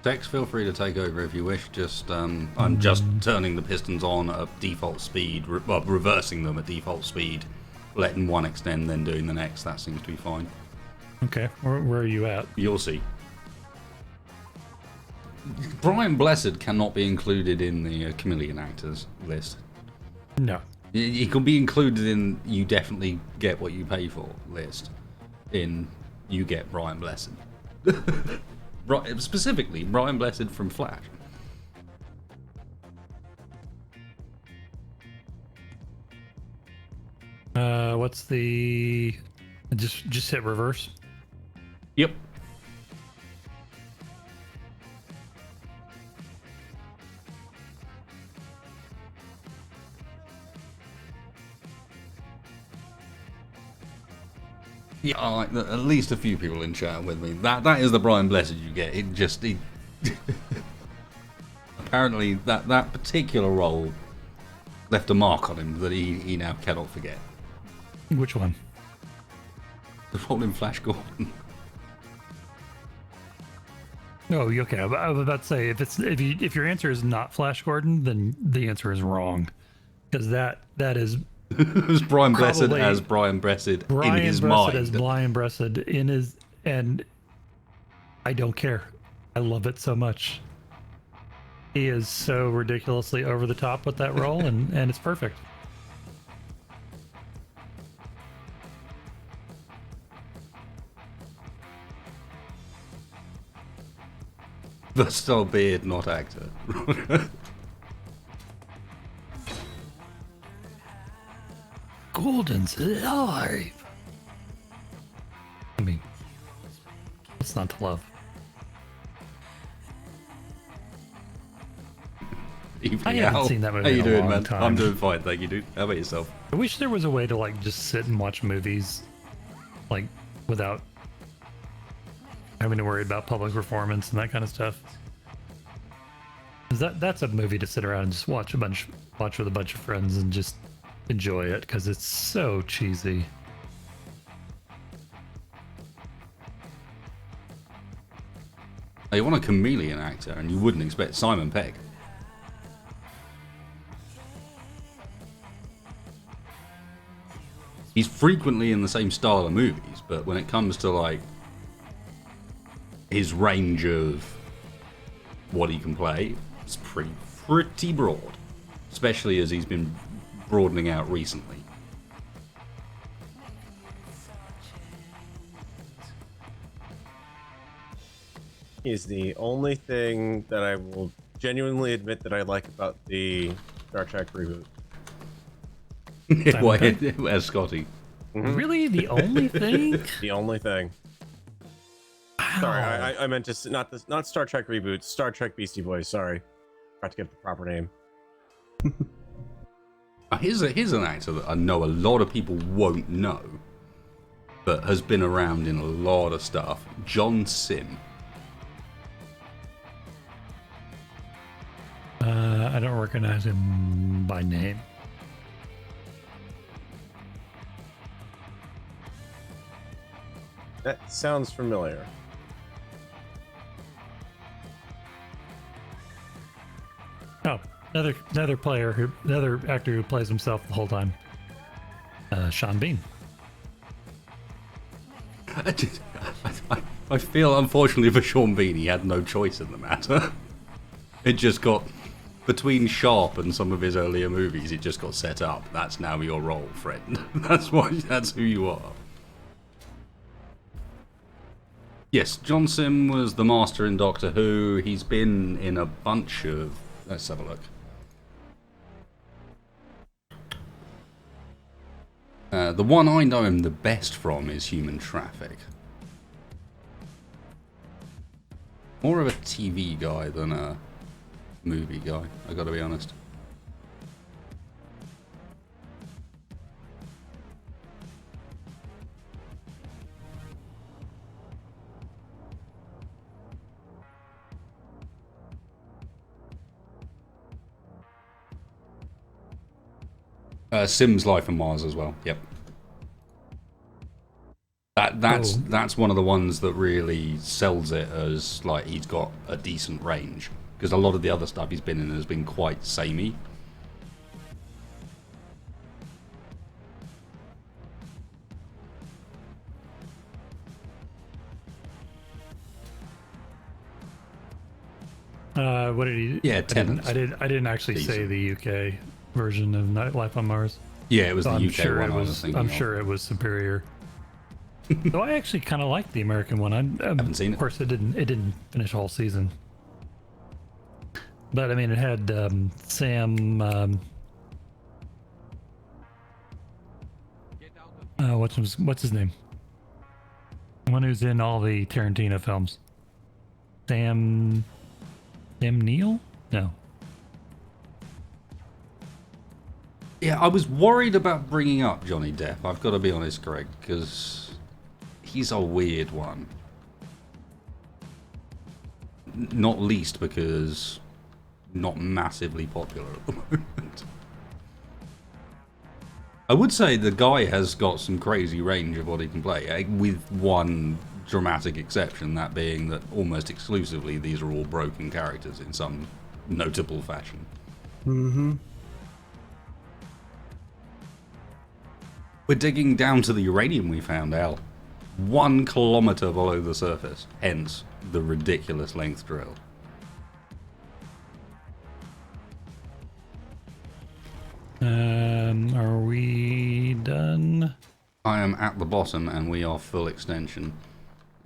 Tex, feel free to take over if you wish. Just I'm just turning the pistons on at default speed, reversing them at default speed, letting one extend, then doing the next. That seems to be fine.
Okay, where are you at?
You'll see. Brian Blessed cannot be included in the chameleon actors list.
No.
He could be included in you definitely get what you pay for list. In you get Brian Blessed. Specifically, Brian Blessed from Flash.
What's the... Just hit reverse?
Yep. Yeah, like at least a few people in chat with me. That is the Brian Blessed you get. Apparently that particular role left a mark on him that he now cannot forget.
Which one?
The role in Flash Gordon.
Oh, okay. I was about to say if your answer is not Flash Gordon, then the answer is wrong, because that is
It was Brian Blessed
probably
as Brian Blessed in his
Blessed
mind.
as Brian Blessed in his, and I don't care. I love it so much. He is so ridiculously over the top with that role, and it's perfect.
Versatile beard, not actor.
Golden's alive. I mean, what's not to love?
Evening,
I haven't
Al.
seen that movie
How you
in a
doing,
long
man?
time.
I'm doing fine, thank you, dude. How about yourself?
I wish there was a way to like just sit and watch movies, like without having to worry about public performance and that kind of stuff. 'Cause that's a movie to sit around and just watch with a bunch of friends and just enjoy it, because it's so cheesy.
Now, you want a chameleon actor, and you wouldn't expect Simon Pegg. He's frequently in the same style of movies, but when it comes to like his range of what he can play, it's pretty broad, especially as he's been broadening out recently.
Is the only thing that I will genuinely admit that I like about the Star Trek reboot.
Why, as Scotty.
Really, the only thing?
The only thing. Sorry, I meant to not Star Trek reboot, Star Trek Beastie Boys. Sorry, forgot to get the proper name.
Here's an actor that I know a lot of people won't know, but has been around in a lot of stuff. John Sim.
I don't recognize him by name.
That sounds familiar.
Oh, another actor who plays himself the whole time. Sean Bean.
I feel, unfortunately for Sean Bean, he had no choice in the matter. It just got, between Sharp and some of his earlier movies, it just got set up. That's now your role, friend. That's who you are. Yes, John Sim was the Master in Doctor Who. He's been in a bunch of... Let's have a look. The one I know him the best from is Human Traffic. More of a TV guy than a movie guy, I gotta be honest. Sims Life on Mars as well. Yep. That's one of the ones that really sells it as like he's got a decent range, because a lot of the other stuff he's been in has been quite samey.
What did he?
Yeah,
I
Tenants.
didn't actually say the UK version of Life on Mars.
Yeah, it was
So
the
I'm
UK
sure
one
it
I was
was.
thinking
I'm
of.
sure it was superior. Though I actually kind of liked the American one. I
Haven't seen it.
Of course, it didn't finish a whole season. But I mean, it had Sam. What's his name? The one who's in all the Tarantino films. Sam Neill? No.
Yeah, I was worried about bringing up Johnny Depp. I've got to be honest, Greg, because he's a weird one. Not least because not massively popular at the moment. I would say the guy has got some crazy range of what he can play, with one dramatic exception, that being that almost exclusively these are all broken characters in some notable fashion.
Mm-hmm.
We're digging down to the uranium we found, Al. 1 kilometer below the surface, hence the ridiculous length drill.
Are we done?
I am at the bottom and we are full extension.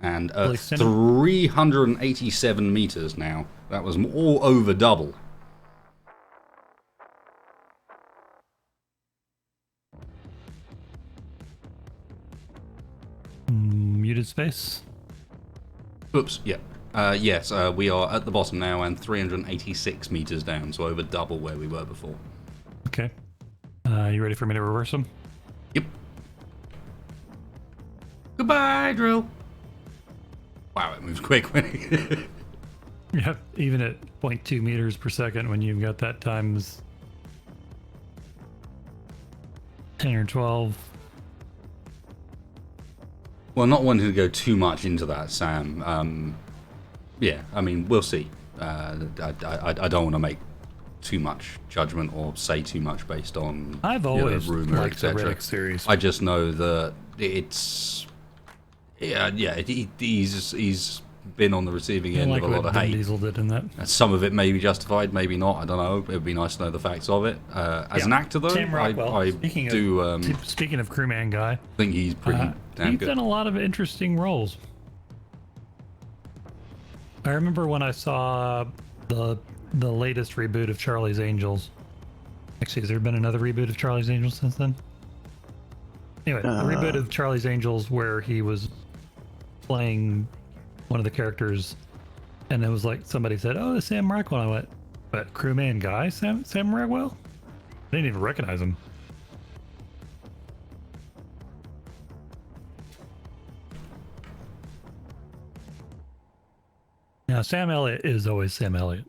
And
Full
at
extension?
387 meters now. That was all over double.
Muted space?
Oops, yeah. Yes, we are at the bottom now and 386 meters down, so over double where we were before.
Okay. You ready for me to reverse them?
Yep. Goodbye, drill. Wow, it moves quick when it...
Yeah, even at 0.2 meters per second when you've got that times 10 or 12.
Well, not wanting to go too much into that, Sam. Yeah, I mean, we'll see. I don't want to make too much judgment or say too much based on
I've always
rumor,
liked the
etc.
Riddick series.
I just know that it's he's been on the receiving end
like
of a lot
what
of
Vin
hate.
Diesel did in that.
And some of it may be justified, maybe not. I don't know. It would be nice to know the facts of it. As an actor, though,
Sam Rockwell.
I
speaking
do
of crewman guy,
think he's pretty damn
he's
good.
done a lot of interesting roles. I remember when I saw the latest reboot of Charlie's Angels. Actually, has there been another reboot of Charlie's Angels since then? Anyway, the reboot of Charlie's Angels where he was playing one of the characters, and it was like somebody said, "Oh, it's Sam Rockwell." I went, "But crewman guy, Sam Rockwell?" I didn't even recognize him. Now, Sam Elliott is always Sam Elliott.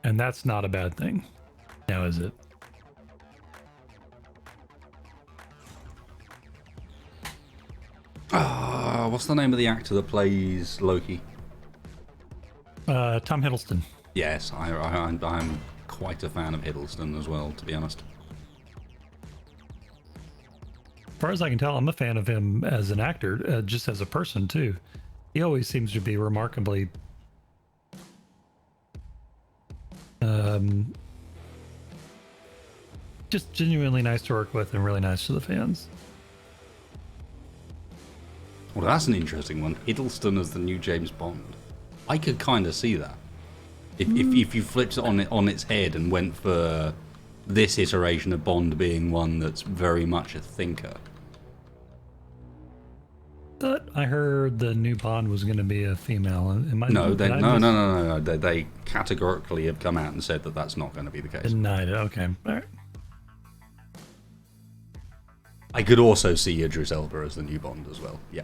And that's not a bad thing. Now, is it?
What's the name of the actor that plays Loki?
Tom Hiddleston.
Yes, I'm quite a fan of Hiddleston as well, to be honest.
As far as I can tell, I'm a fan of him as an actor, just as a person, too. He always seems to be remarkably just genuinely nice to work with and really nice to the fans.
Well, that's an interesting one. Hiddleston as the new James Bond. I could kind of see that. If you flipped it on its head and went for this iteration of Bond being one that's very much a thinker.
But I heard the new Bond was going to be a female.
No, they categorically have come out and said that that's not going to be the case.
Denied it. Okay. All right.
I could also see Idris Elba as the new Bond as well. Yeah.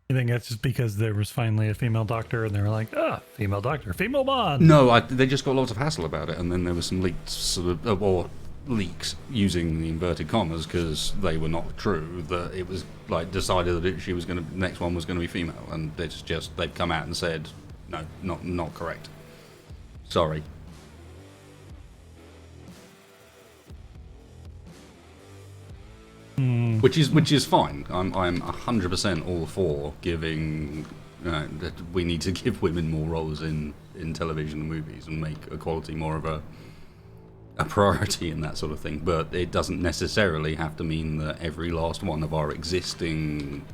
You think that's just because there was finally a female doctor and they were like, ah, female doctor, female Bond?
No, they just got lots of hassle about it, and then there was some leaks, or leaks using the inverted commas because they were not true. That it was like decided that she was going to, next one was going to be female, and it's just they've come out and said no, not correct. Sorry. Which is fine. I'm 100% all for giving. That we need to give women more roles in television and movies and make equality more of a priority and that sort of thing. But it doesn't necessarily have to mean that every last one of our existing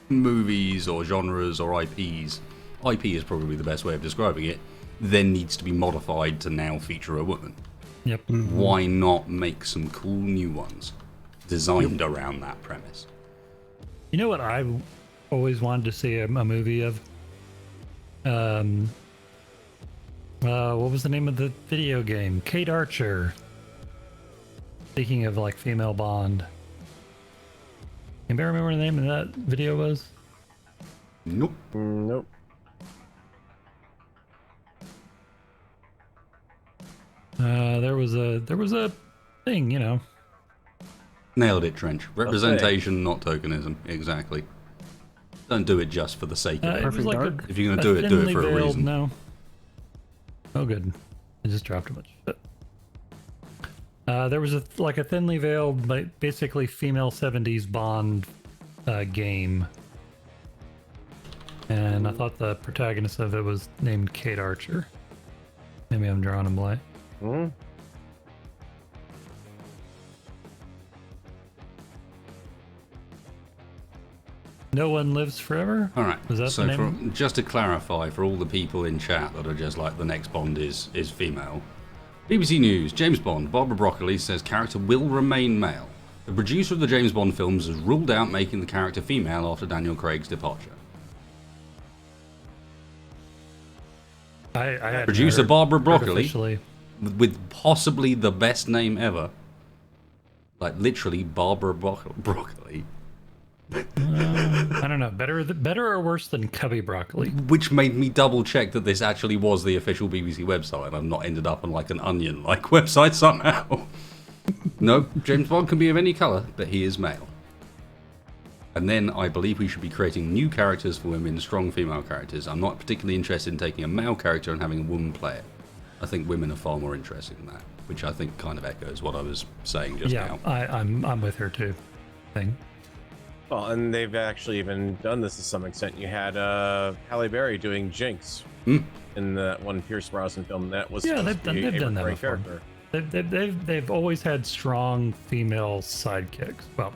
movies or genres or IPs, IP is probably the best way of describing it, then needs to be modified to now feature a woman.
Yep.
Why not make some cool new ones designed around that premise?
You know what I always wanted to see a movie of? What was the name of the video game? Kate Archer. Speaking of like female Bond. Anybody remember the name of that video was?
Nope.
Nope.
There was a thing, you know.
Nailed it, Trench. Representation, not tokenism. Exactly. Don't do it just for the sake of
It
it.
was like
Dark?
If you're going to do it for a
thinly veiled-
reason.
No. Oh, good. I just dropped a bunch of shit. There was a thinly veiled, basically female 70s Bond game. And I thought the protagonist of it was named Kate Archer. Maybe I'm drawing a blank.
Hmm?
No One Lives Forever?
All right.
Was that
so
the name?
just to clarify, for all the people in chat that are just like the next Bond is female, BBC News, James Bond, Barbara Broccoli says character will remain male. The producer of the James Bond films has ruled out making the character female after Daniel Craig's departure.
I had
Producer Barbara Broccoli,
officially.
with possibly the best name ever, like literally Barbara Broccoli,
I don't know. Better or worse than Cubby Broccoli?
which made me double check that this actually was the official BBC website and I've not ended up on like an Onion-like website somehow. No, James Bond can be of any colour, but he is male. And then I believe we should be creating new characters for women, strong female characters. I'm not particularly interested in taking a male character and having a woman play it. I think women are far more interested in that, which I think kind of echoes what I was saying just
Yeah,
now.
I'm with her too. Thing.
Well, and they've actually even done this to some extent. You had Halle Berry doing Jinx in that one Pierce Brosnan film. That was
Yeah,
supposed to be
they've
a
done that
recurring
before.
character.
They've always had strong female sidekicks. Well,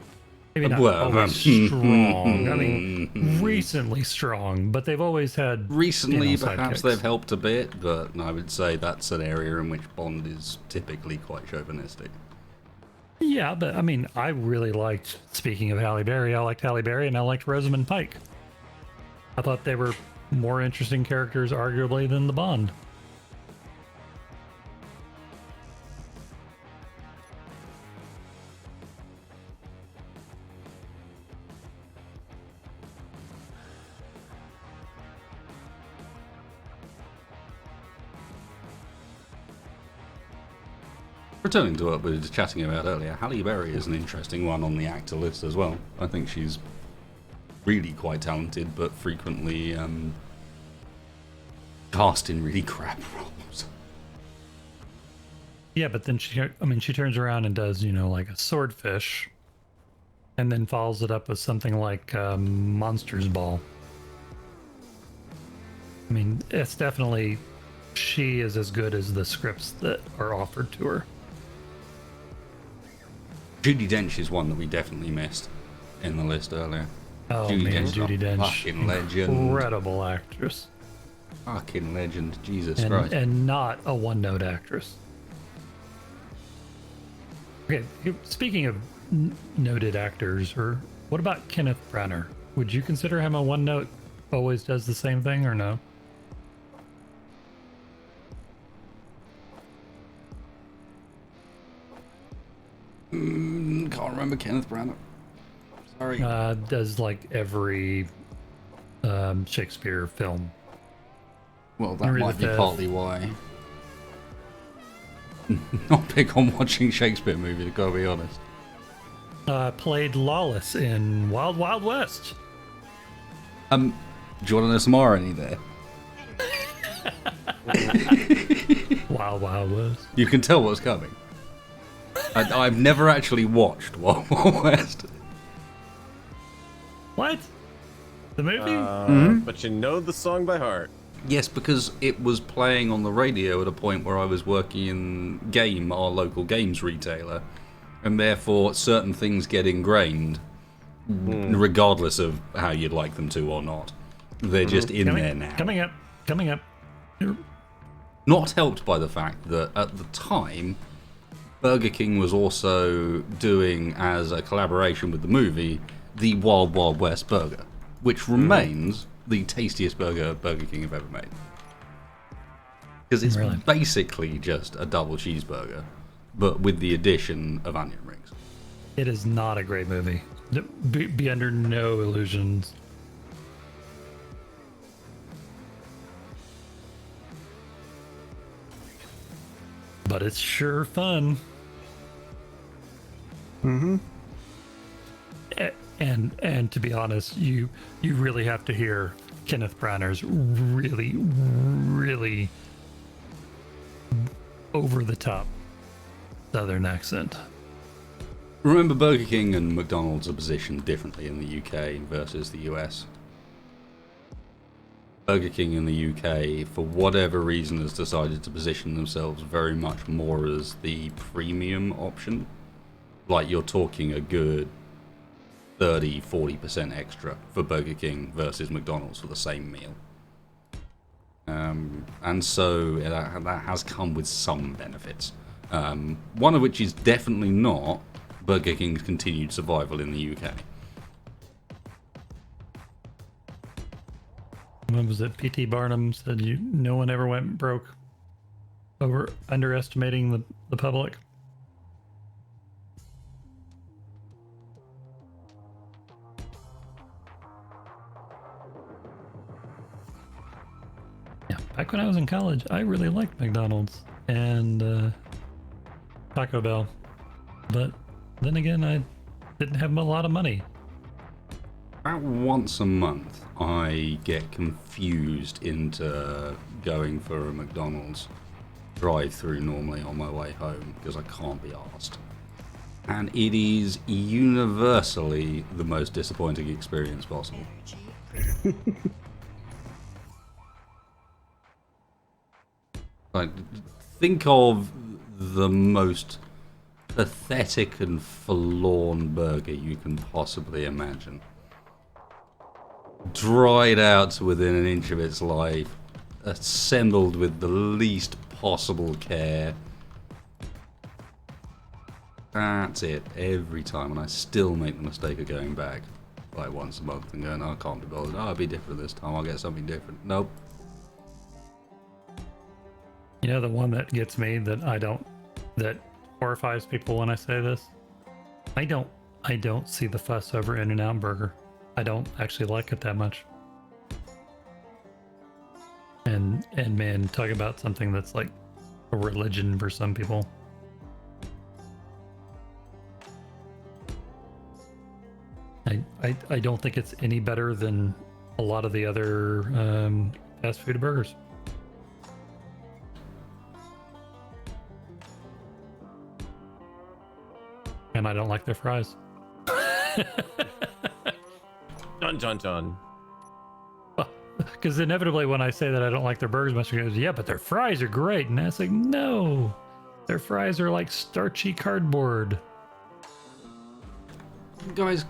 maybe not
Well,
always strong. I mean, recently strong, but they've always had
Recently,
female
perhaps
sidekicks.
they've helped a bit, but I would say that's an area in which Bond is typically quite chauvinistic.
Yeah, but I mean, I really liked. Speaking of Halle Berry, I liked Halle Berry and I liked Rosamund Pike. I thought they were more interesting characters, arguably, than the Bond.
Returning to what we were just chatting about earlier, Halle Berry is an interesting one on the actor list as well. I think she's really quite talented, but frequently cast in really crap roles.
Yeah, but then she turns around and does, like a Swordfish, and then follows it up with something like Monsters Ball. I mean, it's definitely, she is as good as the scripts that are offered to her.
Judi Dench is one that we definitely missed in the list earlier.
Oh
Judi
man,
Dench,
Judi Dench,
fucking legend.
incredible actress,
Fucking legend, Jesus Christ.
and not a one-note actress. Okay, speaking of noted actors, or what about Kenneth Branagh? Would you consider him a one-note, always does the same thing, or no?
Can't remember Kenneth Branagh. Sorry.
Does like every Shakespeare film.
Well, that
Henry
might be
V.
partly why. Not big on watching Shakespeare movies, gotta be honest.
Played Lawless in Wild Wild West.
Do you want to know some irony there?
Wild Wild West.
You can tell what's coming. I've never actually watched Wild Wild West.
What? The movie?
But you know the song by heart.
Yes, because it was playing on the radio at a point where I was working in Game, our local games retailer, and therefore certain things get ingrained, regardless of how you'd like them to or not. They're just in there now.
Coming up.
Not helped by the fact that at the time, Burger King was also doing, as a collaboration with the movie, the Wild Wild West burger, which remains the tastiest burger Burger King have ever made. Because it's
Really?
basically just a double cheeseburger, but with the addition of onion rings.
It is not a great movie. Be under no illusions. But it's sure fun.
Mm-hmm.
And to be honest, you really have to hear Kenneth Branagh's really over the top Southern accent.
Remember, Burger King and McDonald's are positioned differently in the UK versus the US. Burger King in the UK, for whatever reason, has decided to position themselves very much more as the premium option. Like, you're talking a good 30-40% extra for Burger King versus McDonald's for the same meal. And so that has come with some benefits. One of which is definitely not Burger King's continued survival in the UK.
When was it? P.T. Barnum said no one ever went broke over underestimating the public. Yeah, back when I was in college, I really liked McDonald's and Taco Bell, but then again, I didn't have a lot of money.
About once a month, I get confused into going for a McDonald's drive-through normally on my way home because I can't be arsed. And it is universally the most disappointing experience possible. Like, think of the most pathetic and forlorn burger you can possibly imagine. Dried out to within an inch of its life, assembled with the least possible care. That's it, every time, and I still make the mistake of going back like once a month and going, oh, I can't be bothered, I'll be different this time, I'll get something different. Nope.
You know, the one that gets me that horrifies people when I say this? I don't see the fuss over In-N-Out Burger. I don't actually like it that much. And man, talk about something that's like a religion for some people. I don't think it's any better than a lot of the other fast food burgers. And I don't like their fries.
Dun.
Because inevitably when I say that I don't like their burgers much, he goes, yeah, but their fries are great. And I was like, no, their fries are like starchy cardboard.
Guys,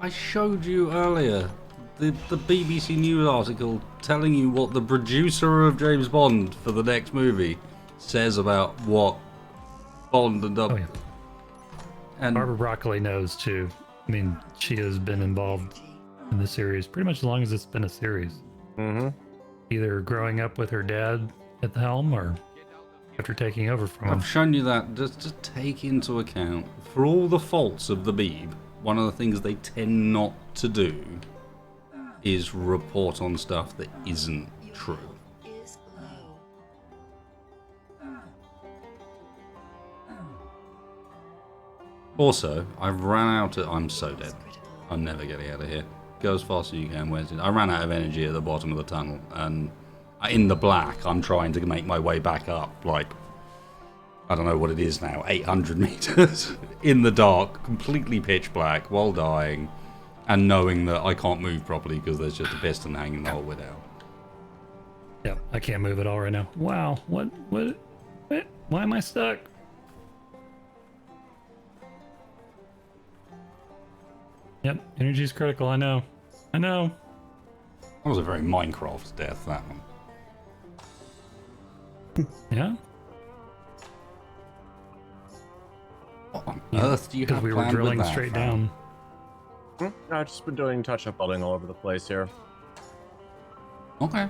I showed you earlier the BBC News article telling you what the producer of James Bond for the next movie says about what Bond and
Oh, yeah.
and
Barbara Broccoli knows too. I mean, she has been involved in the series pretty much as long as it's been a series.
Mm-hmm.
Either growing up with her dad at the helm or after taking over from him.
I've shown you that just to take into account, for all the faults of the Beeb, one of the things they tend not to do is report on stuff that isn't true.
Is low.
Also, I've ran out of... I'm so dead. I'm never getting out of here. Go as fast as you can. I ran out of energy at the bottom of the tunnel, and in the black, I'm trying to make my way back up, like, I don't know what it is now, 800 meters in the dark, completely pitch black, while dying, and knowing that I can't move properly because there's just a piston hanging the whole way down.
Yep, I can't move at all right now. Wow, what, why am I stuck? Yep, energy's critical, I know.
That was a very Minecraft death, that one.
Yeah?
What on earth do you
Because
have
we were
planned with
drilling
that,
straight
fam?
down.
I've just been doing touch-up building all over the place here.
Okay.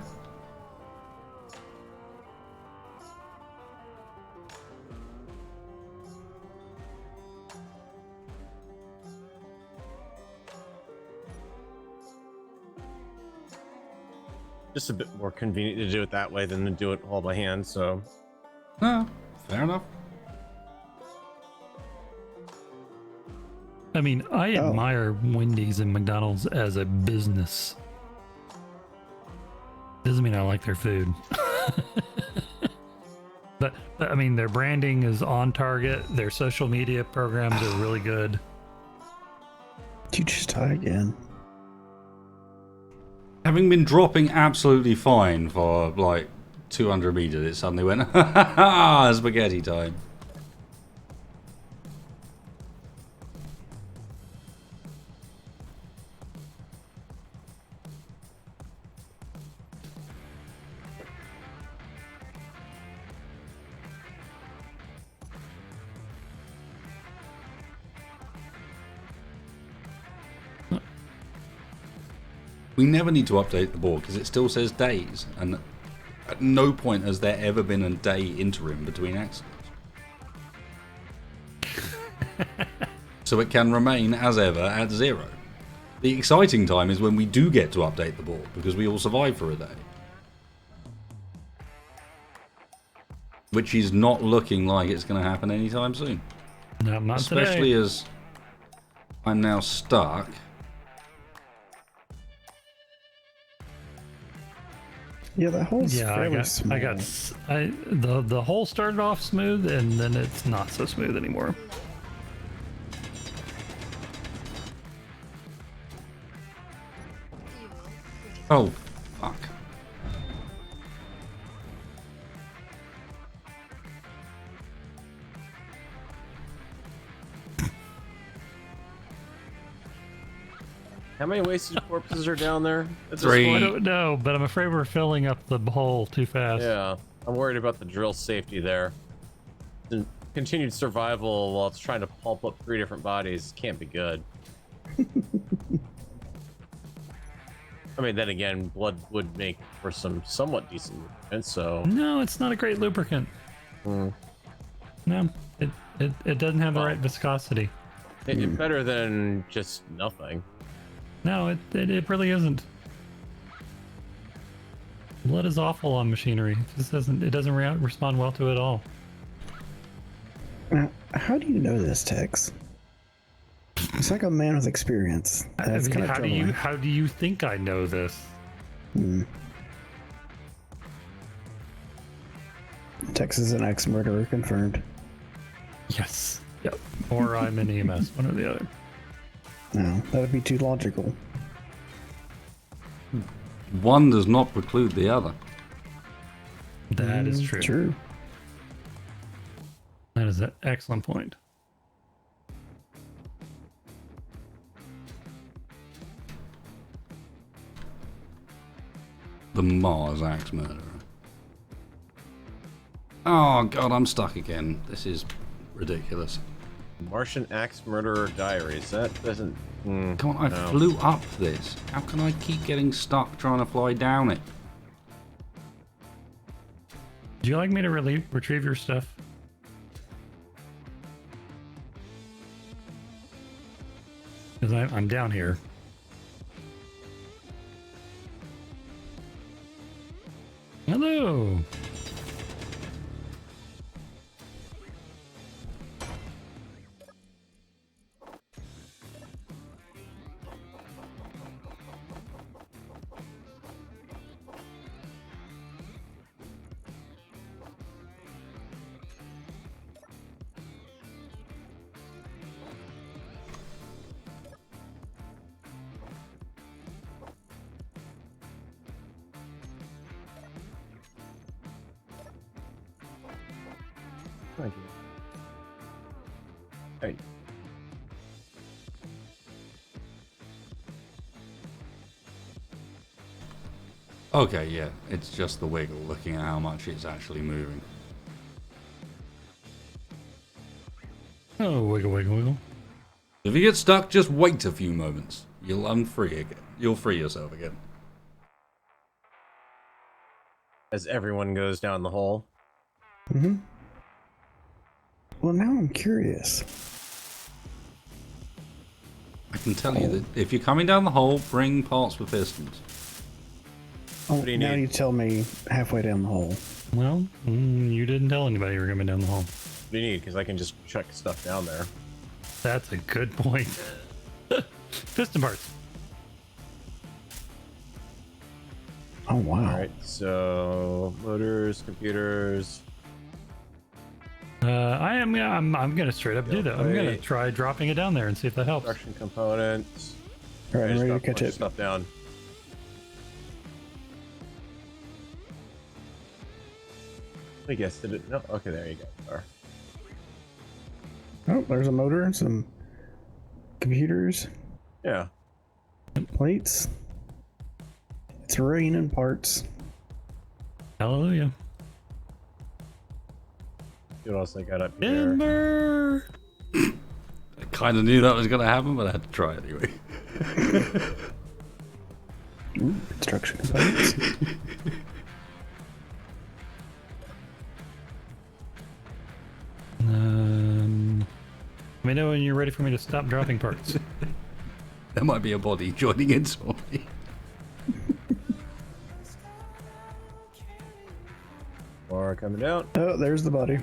Just a bit more convenient to do it that way than to do it all by hand, so...
No, fair enough.
I mean, I
Oh.
admire Wendy's and McDonald's as a business. Doesn't mean I like their food. but I mean, their branding is on target. Their social media programs are really good.
Did you just die again?
Having been dropping absolutely fine for like 200 meters, it suddenly went, ha ha ha, spaghetti time. We never need to update the board because it still says days, and at no point has there ever been a day interim between accidents. So it can remain as ever at 0. The exciting time is when we do get to update the board because we all survive for a day. Which is not looking like it's going to happen anytime soon.
No, not
Especially
today.
as I'm now stuck.
Yeah, that hole's
Yeah,
fairly small.
the hole started off smooth and then it's not so smooth anymore.
Fuel critical.
Oh, fuck.
How many wasted corpses are down there at this
3.
I
point?
don't know, but I'm afraid we're filling up the hole too fast.
Yeah, I'm worried about the drill safety there. The continued survival while it's trying to pulp up 3 different bodies can't be good. I mean, then again, blood would make for some somewhat decent movement, so...
No, it's not a great lubricant.
Mm.
No, it doesn't have the right viscosity.
It's better than just nothing.
No, it really isn't. Blood is awful on machinery. It doesn't respond well to it at all.
Now, how do you know this, Tex? It's like a man with experience. That's kind of troubling.
how do you think I know this?
Tex is an ex-murderer confirmed.
Yes. Yep. Or I'm an EMS, one or the other.
No, that would be too logical.
One does not preclude the other.
That is true.
True.
That is an excellent point.
The Mars axe murderer. Oh god, I'm stuck again. This is ridiculous.
Martian Axe Murderer Diaries. That doesn't...
Come on, I
no.
flew up this. How can I keep getting stuck trying to fly down it?
Would you like me to retrieve your stuff? Because I'm down here. Hello.
Thank you. Hey.
Okay, yeah, it's just the wiggle, looking at how much it's actually moving.
Oh, wiggle, wiggle, wiggle.
If you get stuck, just wait a few moments. You'll unfree again. You'll free yourself again.
As everyone goes down the hole.
Mm-hmm. Well, now I'm curious.
I can tell you that if you're coming down the hole, bring parts for pistons.
Oh,
do you
now
need?
you tell me halfway down the hole.
Well, you didn't tell anybody you were coming down the hall.
What do you need? Because I can just chuck stuff down there.
That's a good point. Piston parts.
Oh, wow.
All right, so motors, computers.
I'm gonna straight up do that. I'm gonna
Okay.
try dropping it down there and see if that helps.
Production components.
All right,
I
I'm
just
ready to
dropped a
catch
bunch of
it.
stuff down. I guess did it? No. Okay, there you go. There.
Oh, there's a motor and some computers,
Yeah.
plates. It's raining parts.
Hallelujah.
See what else I got up here?
Timber.
I kind of knew that was going to happen, but I had to try anyway.
Ooh, construction components.
Let me know when you're ready for me to stop dropping parts.
There might be a body joining in shortly.
More coming down.
Oh, there's the body.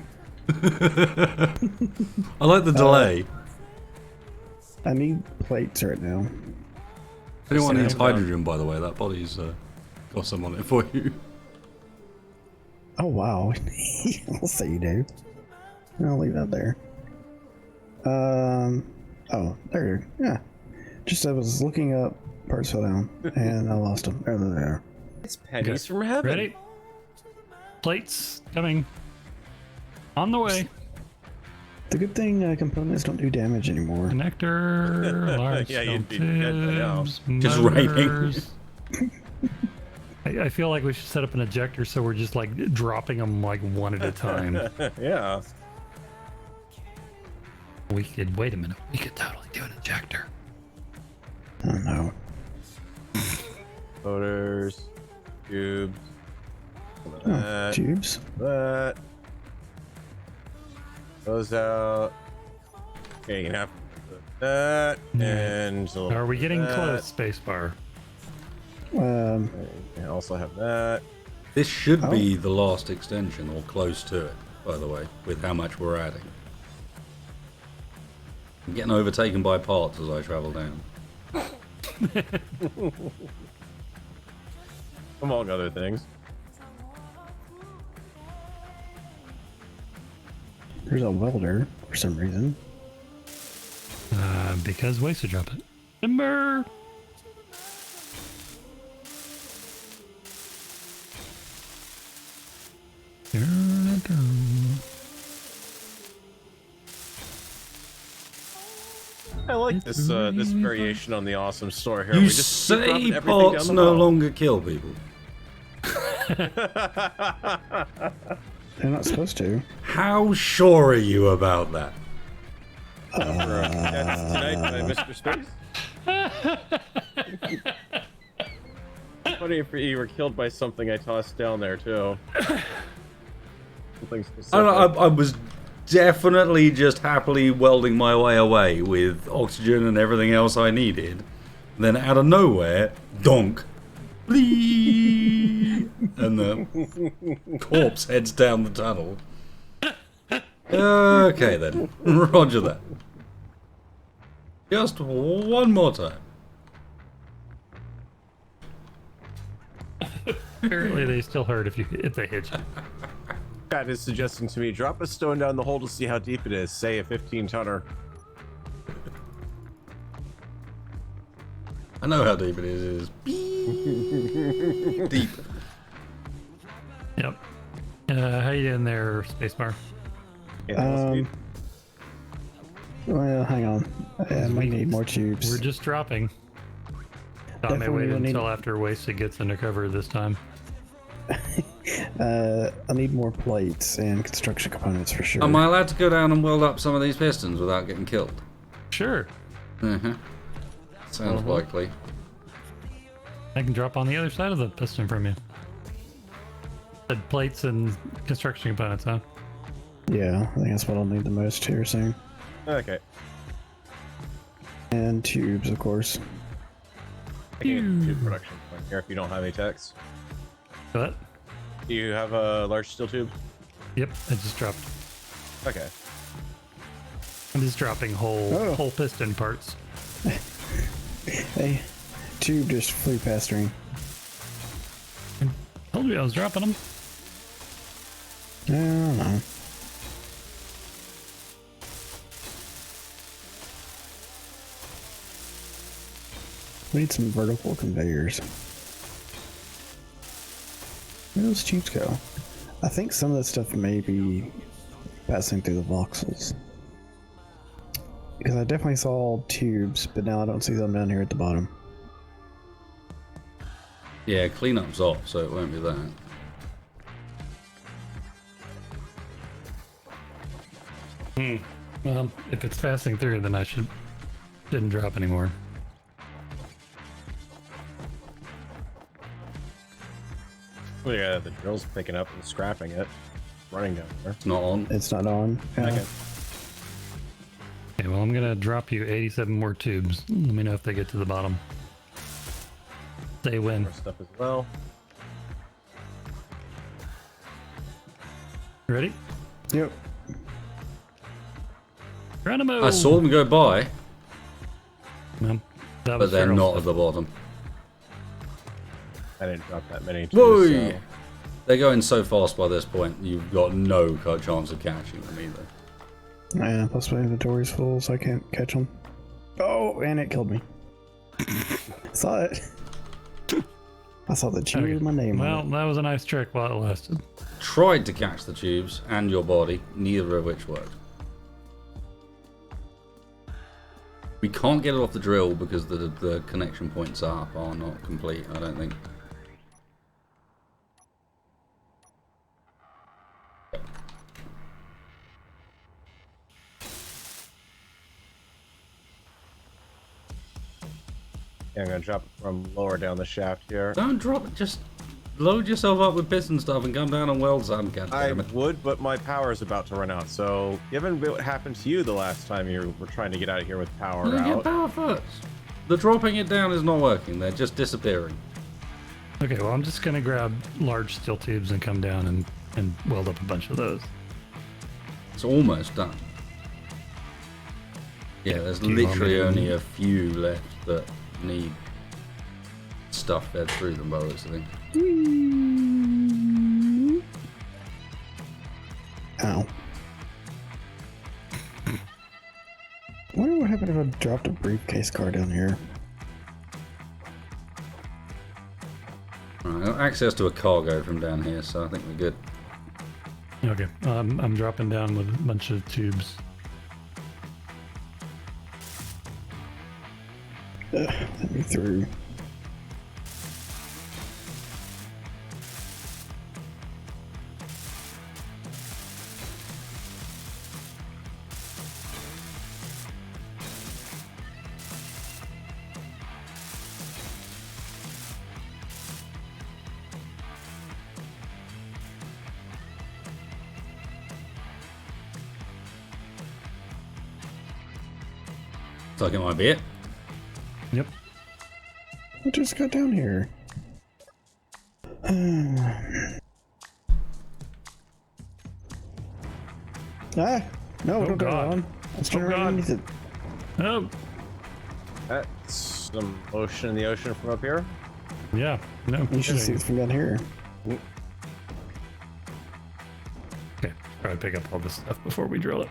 I like the delay.
I need plates right now.
If anyone
Same
needs
down.
hydrogen, by the way, that body's got some on it for you.
Oh, wow. I'll say you do. I'll leave that there. Oh, there. Yeah. Just I was looking up, parts fell down, and I lost them. There they are.
It's pennies
Okay.
from heaven.
Ready? Plates coming. On the way.
The good thing components don't do damage anymore.
Connector, large
Yeah, you'd
steel
be dead by now.
tubes,
Just raining.
motors. I feel like we should set up an ejector so we're just like dropping them like one at a time.
Yeah.
We could, wait a minute, we could totally do an ejector.
Oh no.
Motors, tubes. Some of
Oh,
that.
tubes.
That. Goes out. Okay, you can have that. And a little
Are we
bit
getting
of that.
close, spacebar?
Um,
You can also have that.
This should
Oh.
be the last extension, or close to it, by the way, with how much we're adding. I'm getting overtaken by parts as I travel down.
Among other things.
there's a welder for some reason.
Because ways to drop it. Timber!
I like this this variation on the awesome store here.
You
we just keep dropping
say
everything
parts
down the
no
hall.
longer kill people.
They're not supposed to.
How sure are you about that?
That's tonight by Mr. Space. Funny if you were killed by something I tossed down there too. Something specific.
I was definitely just happily welding my way away with oxygen and everything else I needed. Then out of nowhere, donk, blee, and the corpse heads down the tunnel. Okay then, roger that. Just one more time.
Apparently, they still hurt if they hit you.
Cat is suggesting to me, drop a stone down the hole to see how deep it is. Say a 15-tonner.
I know how deep it is. Deep.
Yep. How you doing there, Spacebar?
Well, hang on. I might need more tubes.
We're just dropping. Thought I may
Definitely
wait
will need-
until after Wasted gets under cover this time.
I need more plates and construction components for sure.
Am I allowed to go down and weld up some of these pistons without getting killed?
Sure.
Sounds likely.
I can drop on the other side of the piston from you. Said plates and construction components, huh?
Yeah, I think that's what I'll need the most here soon.
Okay.
And tubes, of course.
I can get 2 production point here if you don't have any techs.
What?
Do you have a large steel tube?
Yep, I just dropped.
Okay.
I'm just dropping whole piston parts.
Hey, tube just flew past me.
Told you I was dropping them.
I don't know. We need some vertical conveyors. Where do those tubes go? I think some of that stuff may be passing through the voxels. Because I definitely saw tubes, but now I don't see them down here at the bottom.
Yeah, cleanup's off, so it won't be that.
Well, if it's passing through, then I shouldn't drop anymore.
Well, yeah, the drill's picking up and scrapping it. Running down there.
It's not on.
It's not on. Yeah.
Okay.
Okay, well, I'm gonna drop you 87 more tubes. Let me know if they get to the bottom. They win.
More stuff as well.
Ready?
Yep.
Geronimo!
I saw them go by,
Well, that
but
was
they're
Farrell's
not
stuff.
at the bottom.
I didn't drop that many
Whoa!
tubes, so...
They're going so fast by this point, you've got no chance of catching them either.
Yeah, plus my inventory's full, so I can't catch them. Oh, and it killed me. Saw it. I saw the tube with my name
Well,
on it.
that was a nice trick while it lasted.
Tried to catch the tubes and your body, neither of which worked. We can't get it off the drill because the connection points are not complete, I don't think.
Yeah, I'm gonna drop it from lower down the shaft here.
Don't drop it, just load yourself up with piston stuff and come down and weld some,
I
goddammit.
would, but my power is about to run out. So, given what happened to you the last time you were trying to get out of here with power
Get
out,
power first. The dropping it down is not working, they're just disappearing.
Okay, well, I'm just gonna grab large steel tubes and come down and weld up a bunch of those.
It's almost done. Yeah, there's
Do you want
literally
me to-
only a few left that need stuff fed through them by the looks of things.
Ow. I wonder what happened if I dropped a briefcase car down here.
Right, I've got access to a cargo from down here, so I think we're good.
Okay, I'm dropping down with a bunch of tubes.
Let me through.
Looks like it might be it.
Yep.
I just got down here. Ah! No, don't turn it
God.
on. Let's turn
Oh,
it
God.
underneath it.
Oh,
That's some motion in the ocean from up here.
yeah. No.
You should see
kidding.
it from down here.
Okay. Try to pick up all this stuff before we drill it.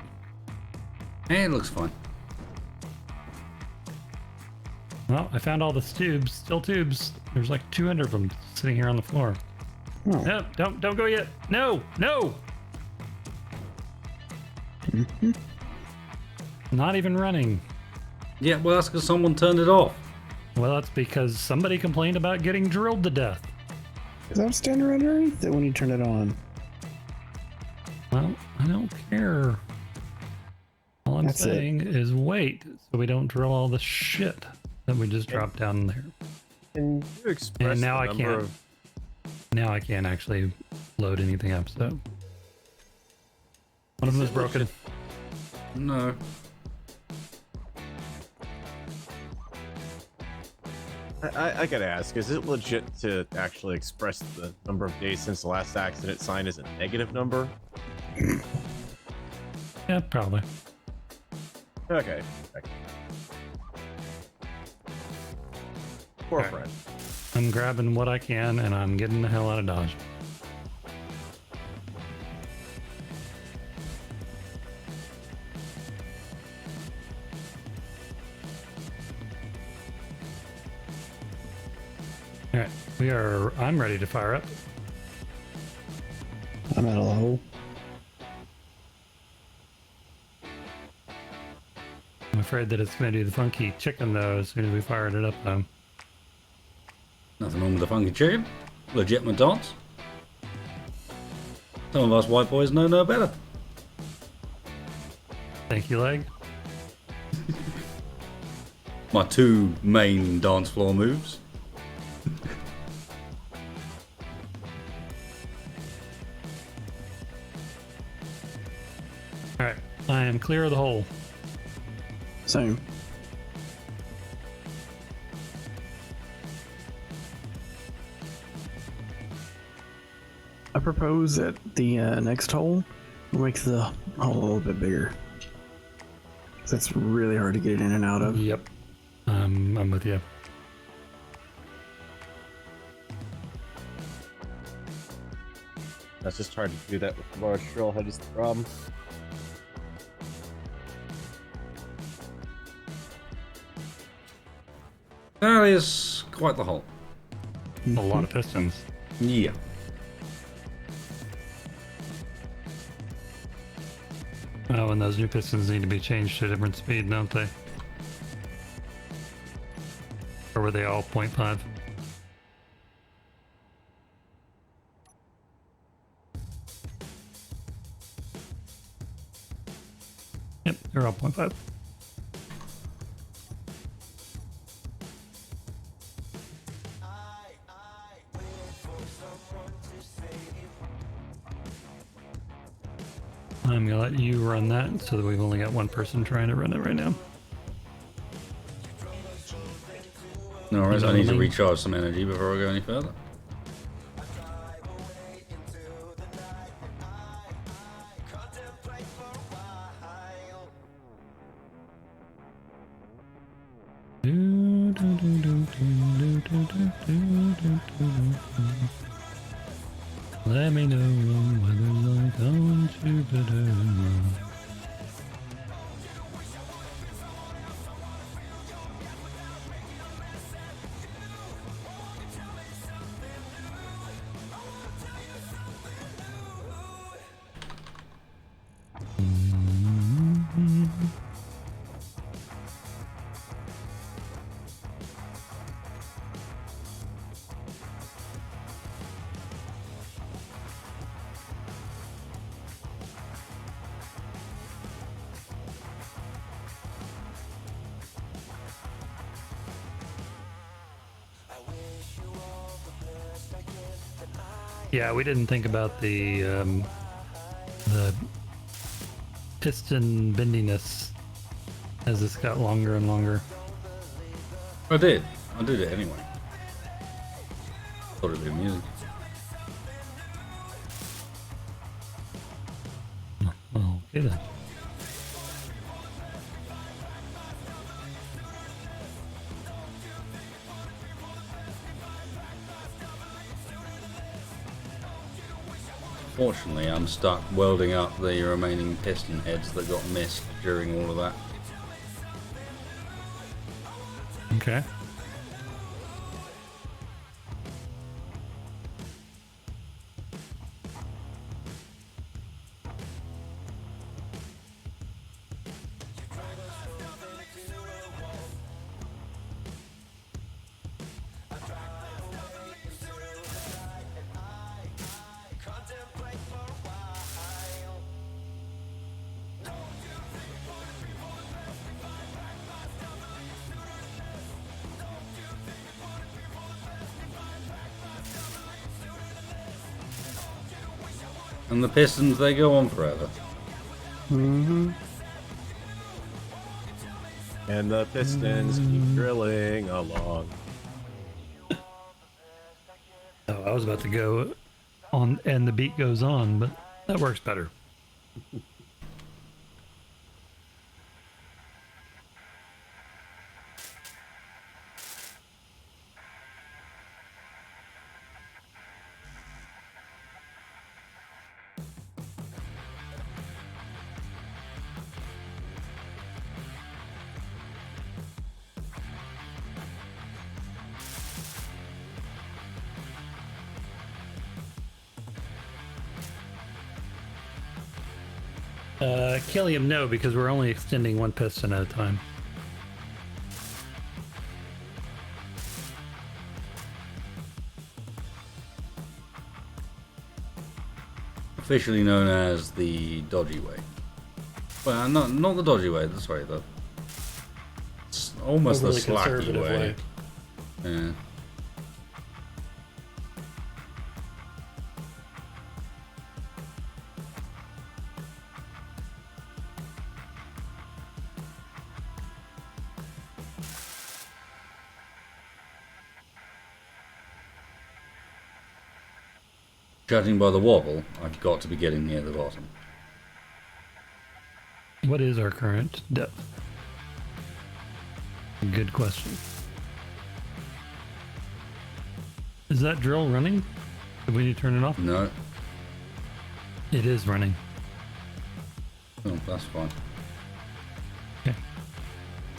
It looks fine.
Well, I found all the tubes. Still tubes. There's like 200 of them sitting here on the floor.
Oh.
No, don't go yet. No, no. Not even running.
Yeah, well, that's because someone turned it off.
Well, that's because somebody complained about getting drilled to death.
Because I was standing right underneath it when you turned it on.
Well, I don't care. All I'm
That's it.
saying is wait, so we don't drill all the shit that we just dropped down there.
Can you express
And now
the
I
number
can't.
of
Now I can't actually load anything up, so. One of them is broken.
No.
I gotta ask, is it legit to actually express the number of days since the last accident sign as a negative number?
Yeah, probably.
Okay. Poor
Alright.
friend.
I'm grabbing what I can and I'm getting the hell out of Dodge. Alright, I'm ready to fire up.
I'm at a low.
I'm afraid that it's going to do the funky chicken though as soon as we fired it up though.
Nothing wrong with the funky chicken. Legit McDonald's. Some of us white boys know no better.
Thank you, leg.
My two main dance floor moves.
Alright, I am clear of the hole.
Same. I propose that the next hole will make the hole a little bit bigger. 'Cause that's really hard to get in and out of.
Yep. I'm with you.
That's just hard to do that with the large drill head is the problem.
That is quite the hole.
A lot of pistons.
Yeah.
Oh, and those new pistons need to be changed to a different speed, don't they? Or were they all 0.5? Yep, they're all 0.5. I'm gonna let you run that so that we've only got one person trying to run it right now.
No worries, I need to
Lovely.
recharge some energy before I go any further.
Let me know whether I'm going to better. Yeah, we didn't think about the piston bendiness as this got longer and longer.
I did. I did it anyway. Thought it'd be amusing.
Oh, okay then.
Fortunately, I'm stuck welding up the remaining piston heads that got missed during all of that.
Okay.
And the pistons, they go on forever.
Mm-hmm.
And the pistons keep drilling along.
Oh, I was about to go on, and the beat goes on, but that works better. Killiam, no, because we're only extending one piston at a time.
Officially known as the dodgy way. Well, not the dodgy way. Sorry, it's almost the
Overly
slacky
conservative
way. Yeah. Judging by the wobble, I've got to be getting near the bottom.
What is our current depth? Good question. Is that drill running? Do we need to turn it off?
No.
It is running.
Oh, that's fine.
Okay.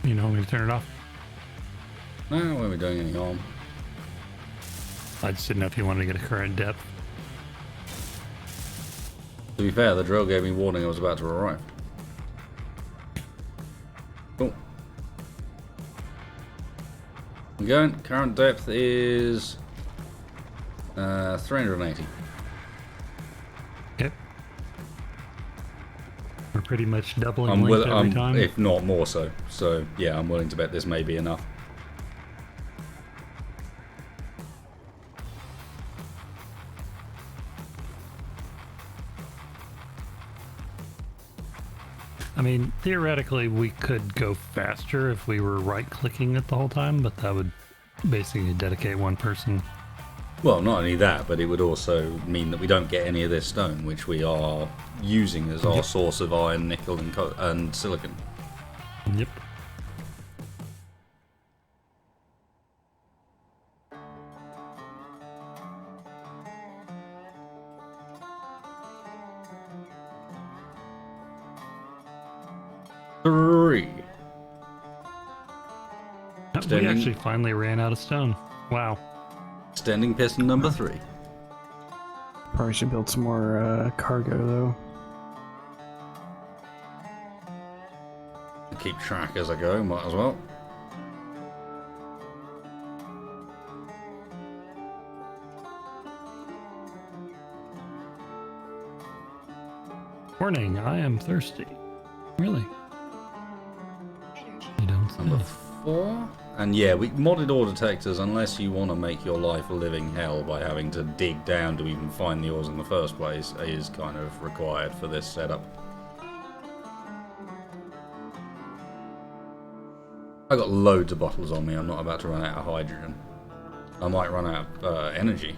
You know when to turn it off?
No, we won't be doing any harm.
I just didn't know if you wanted to get a current depth.
To be fair, the drill gave me warning I was about to arrive. Cool. I'm going. Current depth is 380.
Okay. We're pretty much doubling length every time.
If not more so. So yeah, I'm willing to bet this may be enough.
I mean, theoretically, we could go faster if we were right-clicking it the whole time, but that would basically dedicate one person.
Well, not only that, but it would also mean that we don't get any of this stone, which we are using as our source of iron, nickel, and silicon.
Yep.
Three.
We
Extending-
actually finally ran out of stone. Wow.
Extending piston number 3.
Probably should build some more cargo though.
Keep track as I go, might as well.
Warning, I am thirsty. Really?
Energy.
You don't
Number
say.
4. And yeah, we modded ore detectors unless you want to make your life a living hell by having to dig down to even find the ores in the first place is kind of required for this setup. I got loads of bottles on me. I'm not about to run out of hydrogen. I might run out of energy.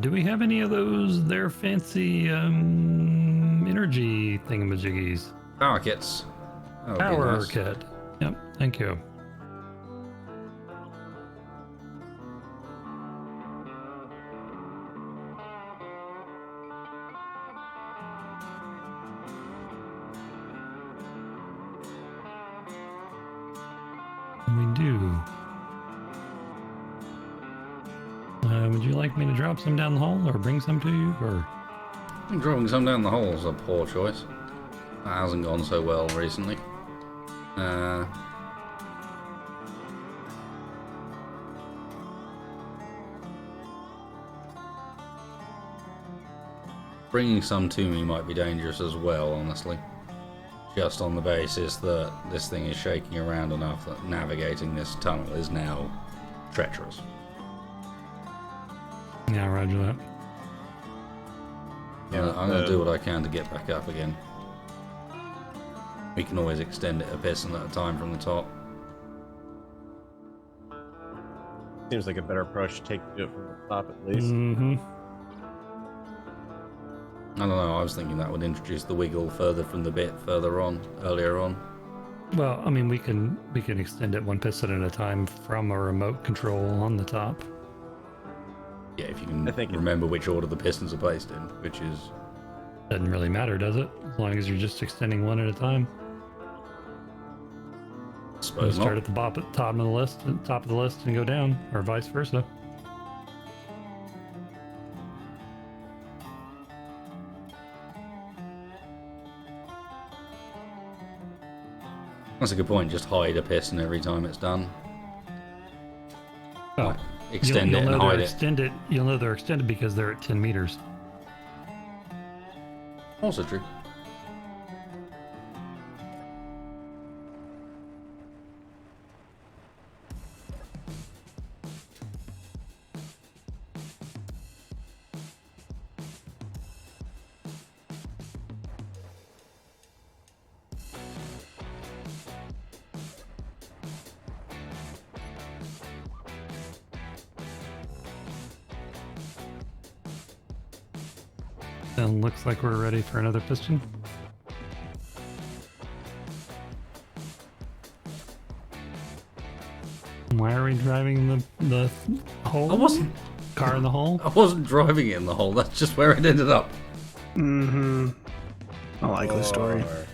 Do we have any of those there fancy energy thingamajiggies?
Power kits. That would be
Power
nice.
kit. Yep, thank you. We do. Would you like me to drop some down the hole or bring some to you? Or
I think dropping some down the hole is a poor choice. That hasn't gone so well recently. Bringing some to me might be dangerous as well, honestly. Just on the basis that this thing is shaking around enough that navigating this tunnel is now treacherous.
yeah, roger that.
Yeah,
I'm going to do what I can to get back up again. We can always extend it a piston at a time from the top.
Seems like a better approach to take it from the top at least.
Mm-hmm.
I don't know, I was thinking that would introduce the wiggle further from the bit further on, earlier on.
Well, I mean, we can extend it one piston at a time from a remote control on the top.
Yeah, if you can
I think
remember which order the pistons are placed in, which is...
Doesn't really matter, does it? As long as you're just extending one at a time.
I
You
suppose
start
not.
at the top of the list, and go down, or vice versa.
That's a good point, just hide a piston every time it's done.
Oh,
Extend
you'll
it and
know
hide
they're
it.
extended. You'll know they're extended because they're at 10 meters.
Also true.
And looks like we're ready for another piston. Why are we driving the hole?
I wasn't.
Car in the hole?
I wasn't driving it in the hole. That's just where it ended up.
Mm-hmm. I like the story.
Or-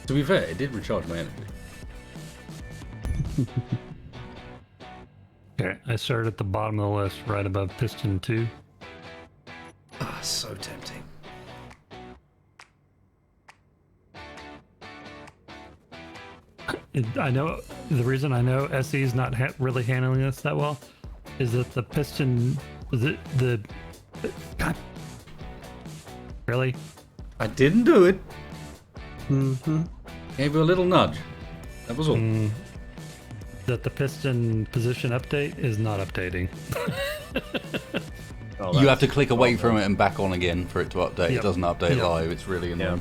To be fair, it did recharge my energy.
Okay, I started at the bottom of the list, right above piston 2.
Ah, so tempting.
I know the reason I know SE is not really handling this that well is that the piston, the God, really?
I didn't do it.
Mm-hmm.
Gave you a little nudge. That was all.
That the piston position update is not updating.
Oh,
You have
that's
to click away
awful.
from it and back on again for it to update. It
Yep.
doesn't update
Yep.
live. It's really annoying.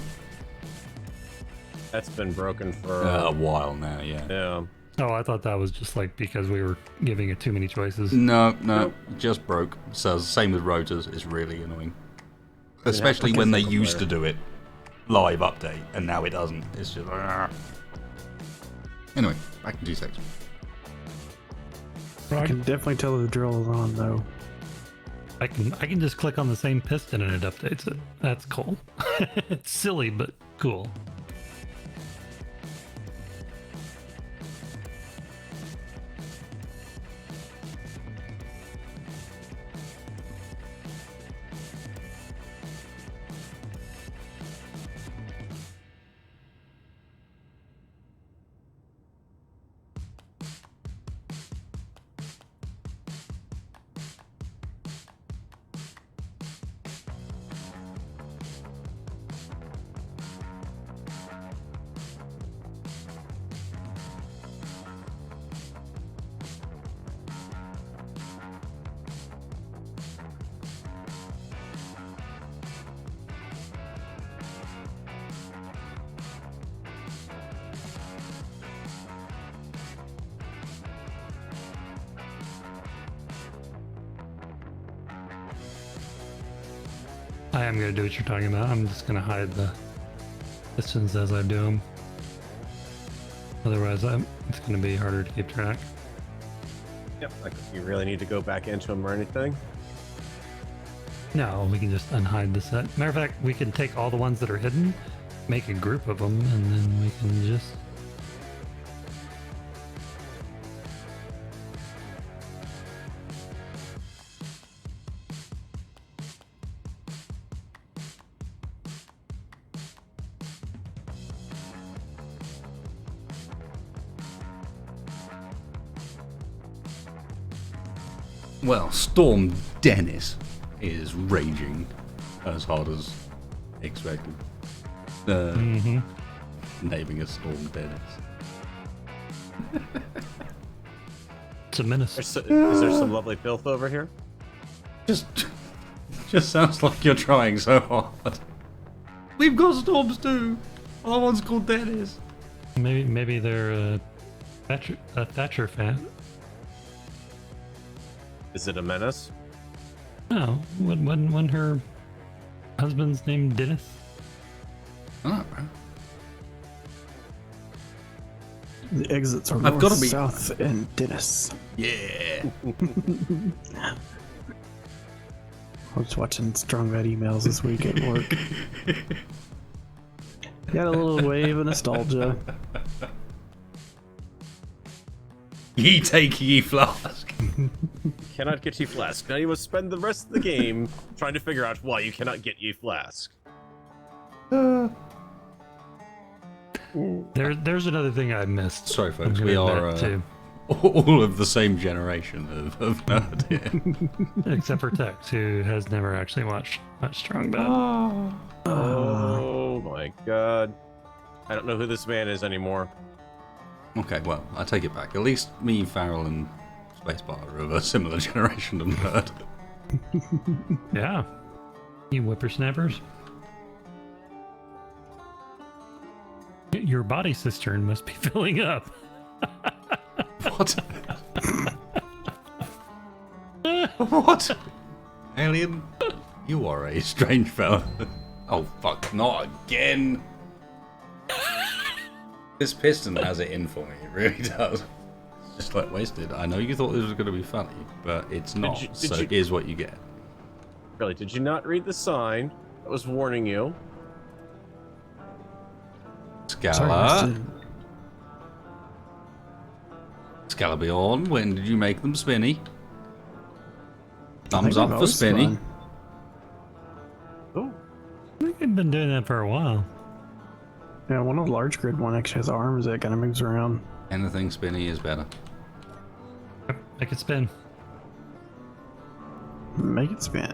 That's been broken for
A while now, yeah.
yeah.
Oh, I thought that was just like because we were giving it too many choices.
No, just broke. So same with rotors. It's really annoying, especially
to
when they
single
used to
player.
do it live update, and now it doesn't. It's just. Anyway, back to G6.
I can definitely tell the drill is on though.
I can just click on the same piston and it updates it. That's cool. It's silly but cool. I am going to do what you're talking about. I'm just going to hide the pistons as I do them. Otherwise, it's going to be harder to keep track.
Yep. Like if you really need to go back into them or anything.
No, we can just unhide the set. Matter of fact, we can take all the ones that are hidden, make a group of them, and then we can just...
Well, Storm Dennis is raging as hard as expected. Naming a Storm Dennis.
It's a menace.
Is there some lovely filth over here?
Just sounds like you're trying so hard. We've got storms too. Our one's called Dennis.
Maybe they're a Thatcher fan.
Is it a menace?
No, when her husband's named Dennis.
Oh,
The exits are
I've
north,
gotta be-
south, and Dennis.
yeah.
I was watching Strong Bad emails this week at work. Got a little wave of nostalgia.
Ye take ye flask.
Cannot get you flask. Now you must spend the rest of the game trying to figure out why you cannot get you flask.
There's another thing I missed.
Sorry,
I'm
folks.
gonna
We
admit
are
too.
all of the same generation of nerd here.
Except for Tex, who has never actually watched Strong Bad.
Oh my god. I don't know who this man is anymore.
Okay, well, I take it back. At least me, Farrell, and Spacebar are of a similar generation of nerd.
Yeah. You whippersnappers. Your body cistern must be filling up.
What? What? Alien? You are a strange fella. Oh, fuck, not again. This piston has it in for me, it really does. It's just like wasted. I know you thought this was going to be funny, but it's not. Here's what you get.
Really, did you not read the sign that was warning you?
Scala. Scalabion, when did you make them spinny? Thumbs up for spinny.
Oh,
I think I've been doing that for a while.
Yeah, one of the large grid one actually has arms that kind of moves around.
Anything spinny is better.
Make it spin.
Make it spin.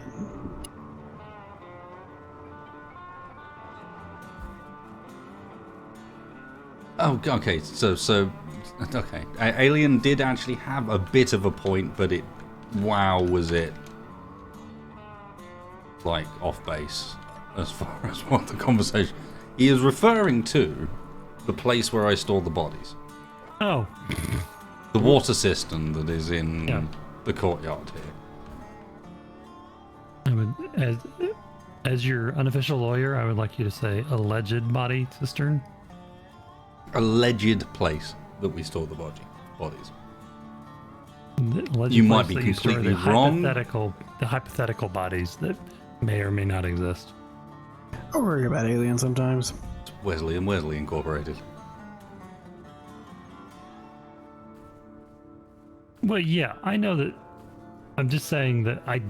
Oh, okay. So, okay. Alien did actually have a bit of a point, but it, wow, was it like off base as far as what the conversation. He is referring to the place where I store the bodies,
Oh,
the water system that is in
Yeah.
the courtyard here.
I would, as your unofficial lawyer, I would like you to say alleged body cistern.
Alleged place that we store the bodies.
The alleged
You might
place
be
that you store
completely
the
wrong.
the hypothetical bodies that may or may not exist.
I worry about aliens sometimes.
It's Wesley and Wesley Incorporated.
Well, yeah, I know that. I'm just saying that I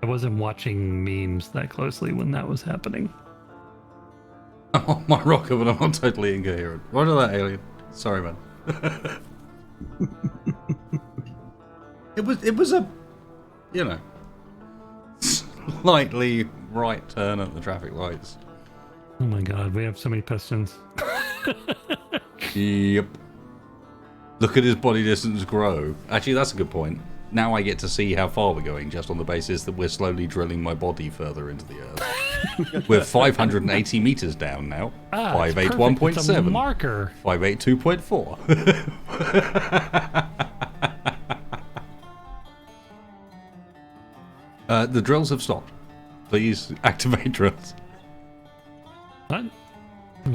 wasn't watching memes that closely when that was happening.
Oh, my rocker, but I'm not totally incoherent. Roger that, Alien. Sorry, man. It was a, you know, slightly right turn at the traffic lights.
Oh my god, we have so many pistons.
Yep. Look at his body distance grow. Actually, that's a good point. Now I get to see how far we're going, just on the basis that we're slowly drilling my body further into the earth. We're 580 meters down now.
It's perfect. It's a
581.7.
marker.
582.4. The drills have stopped. Please activate drills.
What?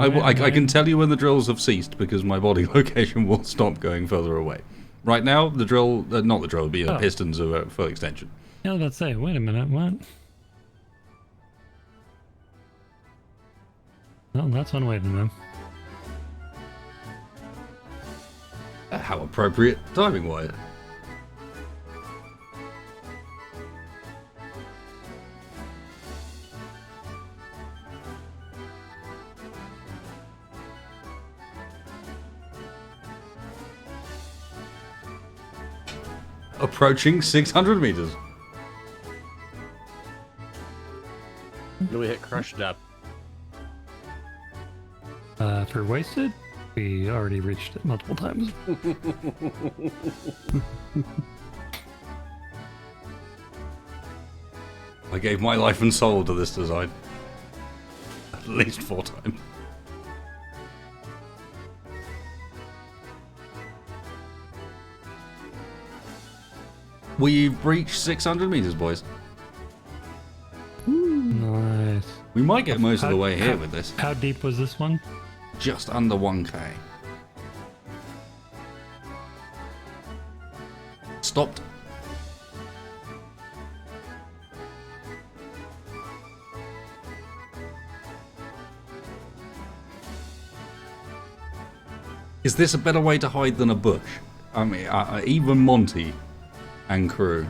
I can tell you when the drills have ceased because my body location will stop going further away. Right now, the drill, not the drill, the pistons are at full extension.
Yeah, let's say. Wait a minute. What? Well, that's one way to know.
How appropriate timing-wise. Approaching 600 meters.
We hit crushed up.
For wasted, we already reached it multiple times.
I gave my life and soul to this design. At least 4 times. We've breached 600 meters, boys.
Nice.
We might get most of the way here with this.
How deep was this one?
Just under 1k. Stopped. Is this a better way to hide than a bush? I mean, even Monty and crew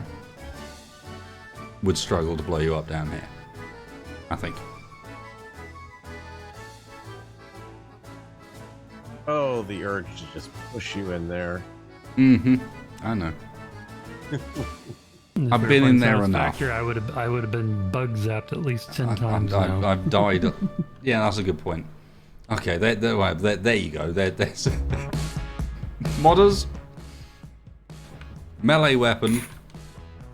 would struggle to blow you up down here, I think.
Oh, the urge to just push you in there.
Mm-hmm. I know. I've been in there enough.
I would have been bug zapped at least 10 times now.
I've died. Yeah, that's a good point. Okay, there you go. There's modders. Melee weapon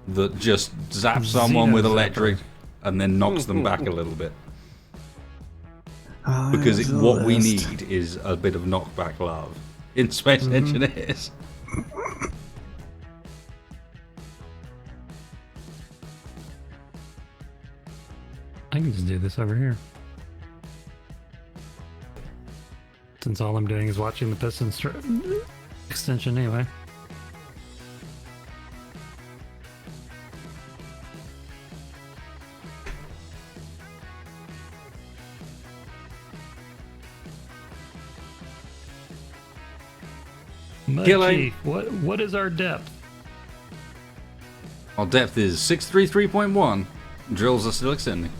that just zaps someone with electric and then knocks them back a little bit. Because what we need is a bit of knockback love in Space Engineers.
I can just do this over here. Since all I'm doing is watching the piston extension anyway.
Killing.
What is our depth?
Our depth is 633.1. Drills are still extending.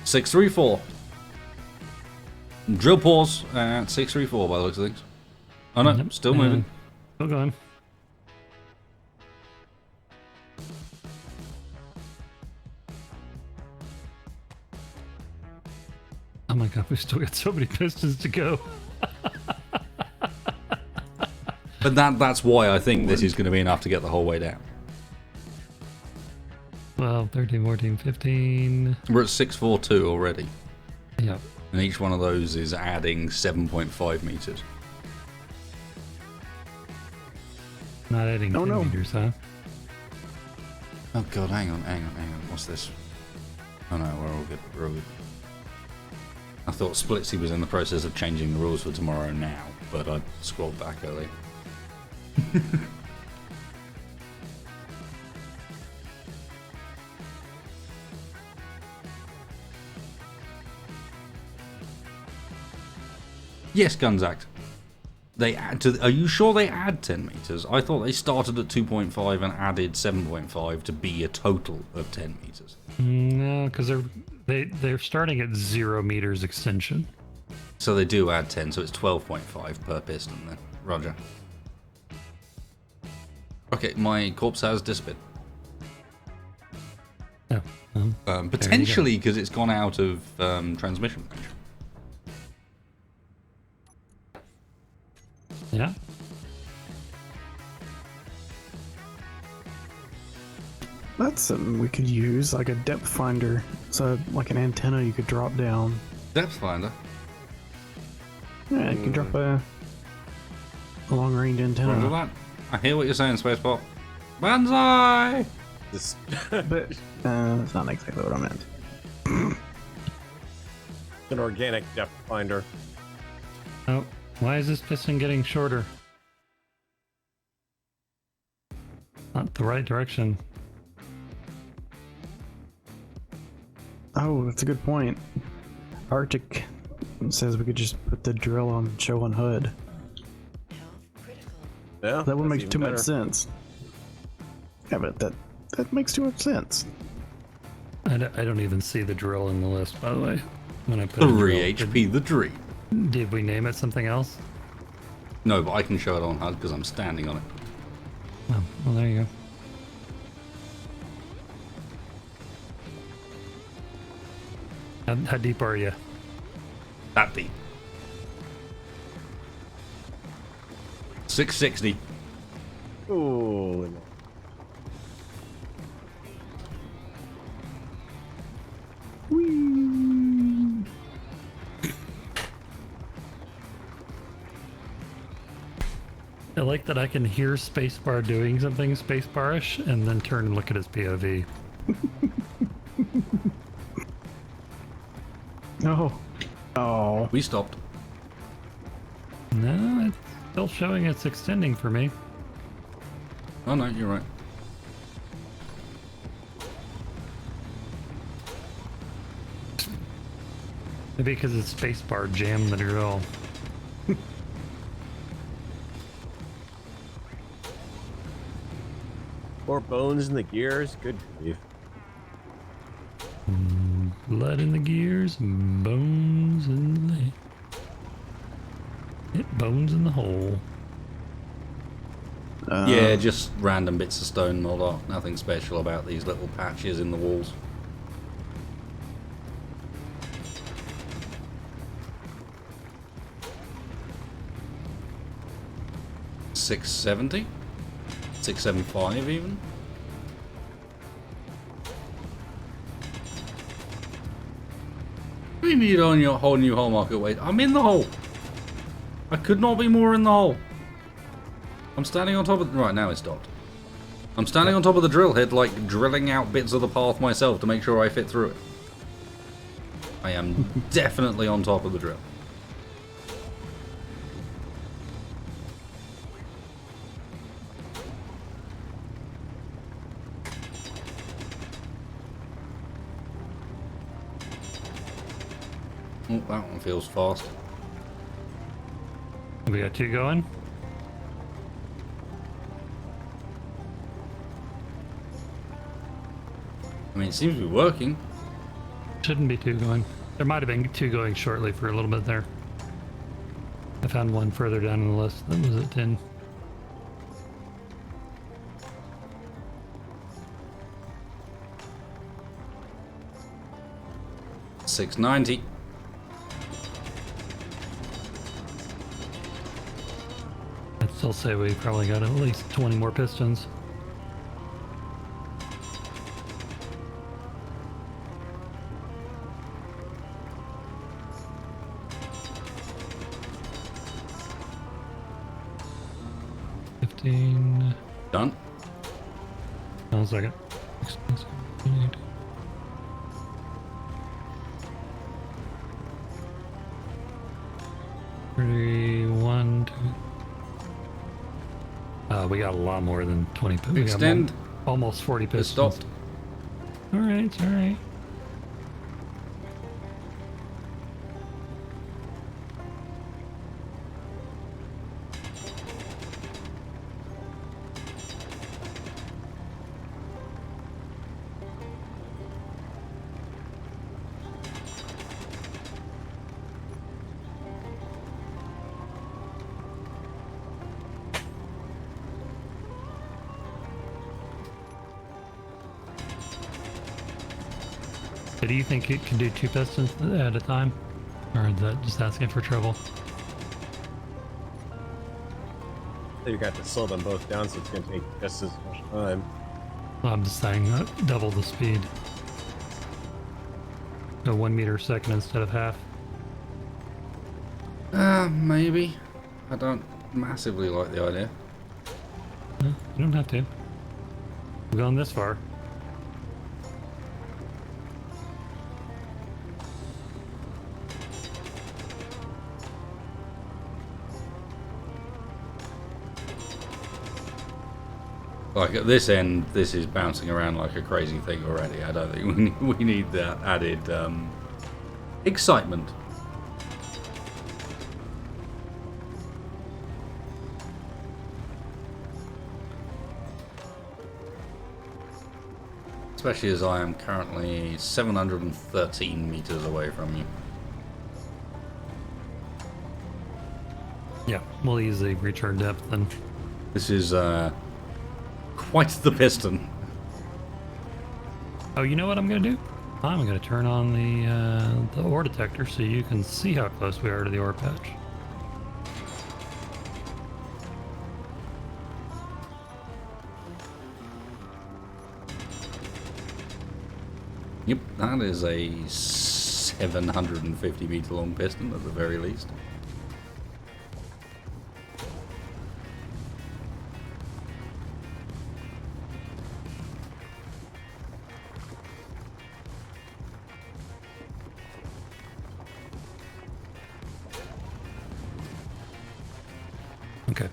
634. Drill pause at 634 by the looks of things. Oh no,
Yep,
still moving.
Still going. Oh my god, we've still got so many pistons to go.
But that's why I think this is going to be enough to get the whole way down.
12, 13, 14, 15.
We're at 642 already.
Yep.
And each one of those is adding 7.5 meters.
Not adding 10 meters, huh?
Oh god, hang on. What's this? Oh no, we're all good. I thought Splitsy was in the process of changing the rules for tomorrow now, but I scrolled back early. Yes, Guns Act. They add to. Are you sure they add 10 meters? I thought they started at 2.5 and added 7.5 to be a total of 10 meters.
No, because they're starting at 0 meters extension.
So they do add 10, so it's 12.5 per piston then. Roger. Okay, my corpse has disappeared.
Oh,
potentially because it's gone out of transmission range.
yeah.
That's something we could use, like a depth finder. So, like an antenna you could drop down.
Depth finder.
Yeah, you can drop a long-range antenna.
Roger that. I hear what you're saying, Spaceport. Banzai!
This
But that's not exactly what I meant.
An organic depth finder.
Oh, why is this piston getting shorter? Not the right direction.
Oh, that's a good point. Arctic says we could just put the drill on show on hood.
Health critical.
Yeah,
That wouldn't
that's
make too
even
much
better.
sense. Yeah, but that makes too much sense.
I don't even see the drill in the list, by the way. When I put
3
in drill,
HP the dream.
did we name it something else?
No, but I can show it on HUD because I'm standing on it.
Oh, well, there you go. How deep are you?
That deep. 660.
Ooh.
I like that I can hear spacebar doing something spacebarish and then turn and look at his POV.
Oh. Oh.
We stopped.
No, it's still showing it's extending for me.
Oh no, you're right.
Maybe because it's spacebar jammed the drill.
More bones in the gears. Good grief.
Blood in the gears, bones in the... Hit bones in the hole.
Yeah, just random bits of stone mod art. Nothing special about these little patches in the walls. $670? $675 even? We need on your whole new hole market weight. I'm in the hole. I could not be more in the hole. I'm standing on top of... Right, now it stopped. I'm standing on top of the drill head, like, drilling out bits of the path myself to make sure I fit through it. I am definitely on top of the drill. Oh, that one feels fast.
We got two going.
I mean, it seems to be working.
Shouldn't be two going. There might have been two going shortly for a little bit there. I found one further down in the list that was at 10.
$690.
I'd still say we probably got at least 20 more pistons.
Done.
Hold on a second. 31, 2. We got a lot more than 20. We got
Extend.
almost 40
It
pistons.
stopped.
All right, it's all right. So do you think it can do two pistons at a time? Or is that just asking for trouble?
You got to slow them both down, so it's going to take just as much time.
Well, I'm just saying double the speed. Go 1 meter a second instead of half.
Maybe. I don't massively like the idea.
No, you don't have to. We've gone this far.
Like at this end, this is bouncing around like a crazy thing already. I don't think we need that added excitement. Especially as I am currently 713 meters away from you.
Yeah, we'll easily reach our depth then.
This is quite the piston.
Oh, you know what I'm gonna do? I'm gonna turn on the ore detector so you can see how close we are to the ore patch.
Yep, that is a 750 meter long piston at the very least.
Okay,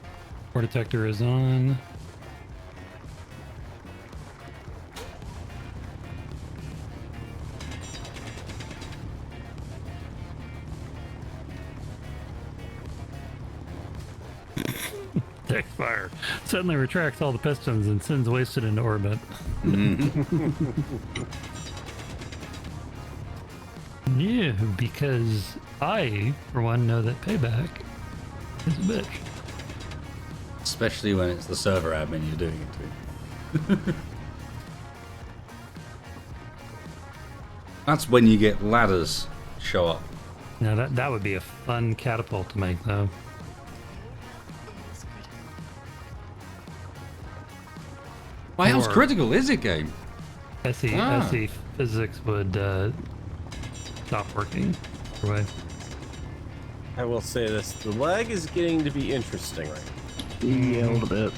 ore detector is on. Deck fire suddenly retracts all the pistons and sends wasted into orbit. Yeah, because I, for one, know that payback is a bitch.
Especially when it's the server admin you're doing it to. That's when you get ladders show up.
Now that would be a fun catapult to make, though.
Is critical.
Why else
Or-
critical is it, game?
SE physics would stop working. Right.
I will say this: the lag is getting to be interesting right now.
Yeah, a little bit.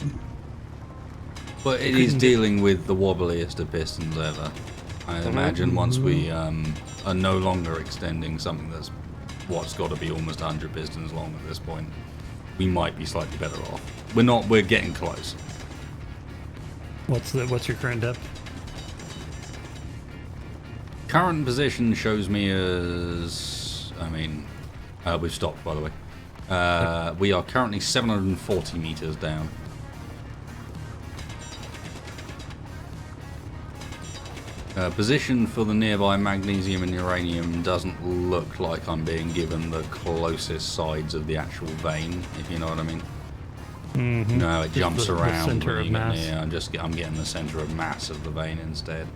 But it is dealing with the wobbliest of pistons ever. I imagine once we are no longer extending something that's what's got to be almost 100 pistons long at this point, we might be slightly better off. We're not. We're getting close.
What's your current depth?
Current position shows me as. I mean, we've stopped by the way. We are currently 740 meters down. Position for the nearby magnesium and uranium doesn't look like I'm being given the closest sides of the actual vein, if you know what I mean.
Mm-hmm.
No, it jumps
the
around.
center
when
of
you get
mass.
near. I'm getting the center of mass of the vein instead.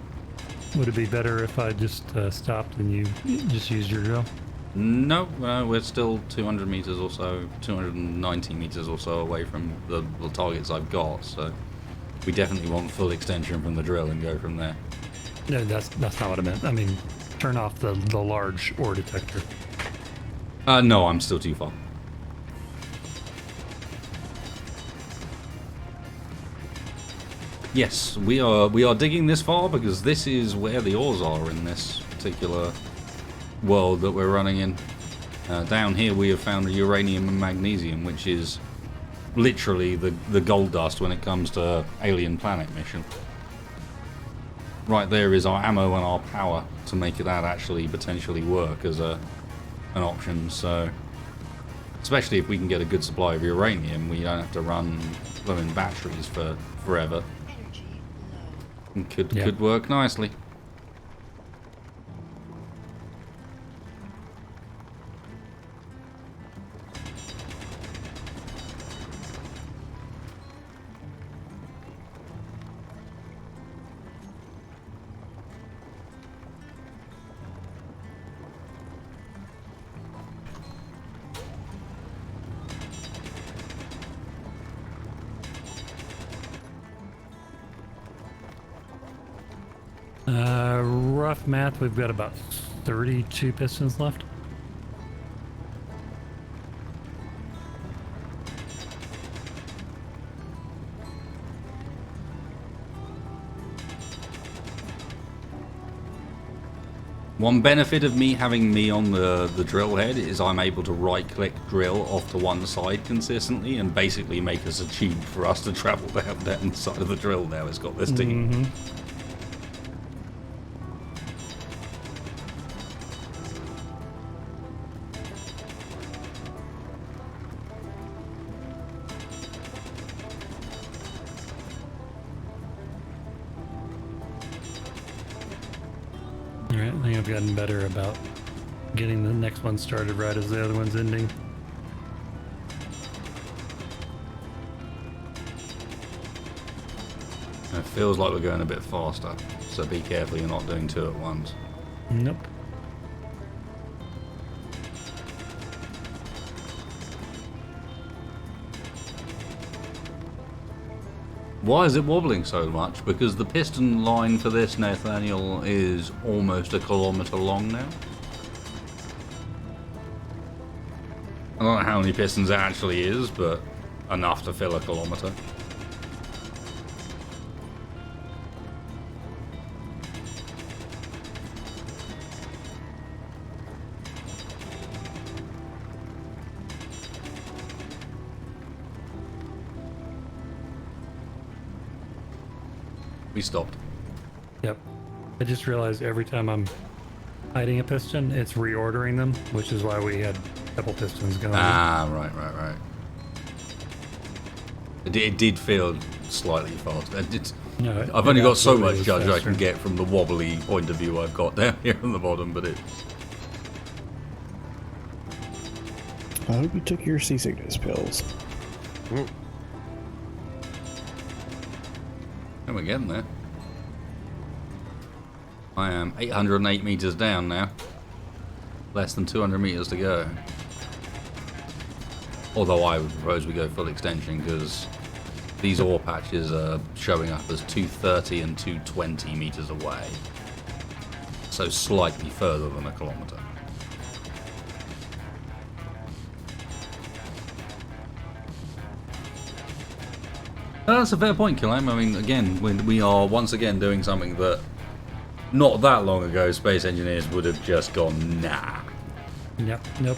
Would it be better if I just stopped and you just used your drill?
No, we're still 200 meters or so, 290 meters or so away from the targets I've got, so we definitely want full extension from the drill and go from there.
No, that's not what I meant. I mean, turn off the large ore detector.
No, I'm still too far. Yes, we are digging this far because this is where the ores are in this particular world that we're running in. Down here we have found uranium and magnesium, which is literally the gold dust when it comes to alien planet mission. Right there is our ammo and our power to make that actually potentially work as an option. So, especially if we can get a good supply of uranium, we don't have to run them in batteries for forever.
Energy low.
Could work nicely.
Rough math, we've got about 32 pistons left.
One benefit of having me on the drill head is I'm able to right-click drill off to one side consistently and basically make us a tube for us to travel down the side of the drill now it's got this team.
Mm-hmm. Alright, I think I've gotten better about getting the next one started right as the other one's ending.
It feels like we're going a bit faster, so be careful you're not doing two at once.
Nope.
Why is it wobbling so much? Because the piston line for this, Nathaniel, is almost a kilometre long now. I don't know how many pistons it actually is, but enough to fill a kilometre. We stopped.
Yep. I just realized every time I'm hiding a piston, it's reordering them, which is why we had a couple pistons going.
Ah, right. It did feel slightly fast.
No,
I've only got so
absolutely
much
was
judge I
faster.
can get from the wobbly point of view I've got down here on the bottom, but it...
I hope you took your seasickness pills.
And we're getting there. I am 808 meters down now. Less than 200 meters to go. Although I would propose we go full extension because these ore patches are showing up as 230 and 220 meters away. So slightly further than a kilometer. That's a fair point, Killam. I mean, again, we are once again doing something that not that long ago space engineers would have just gone, nah.
Yep. Nope.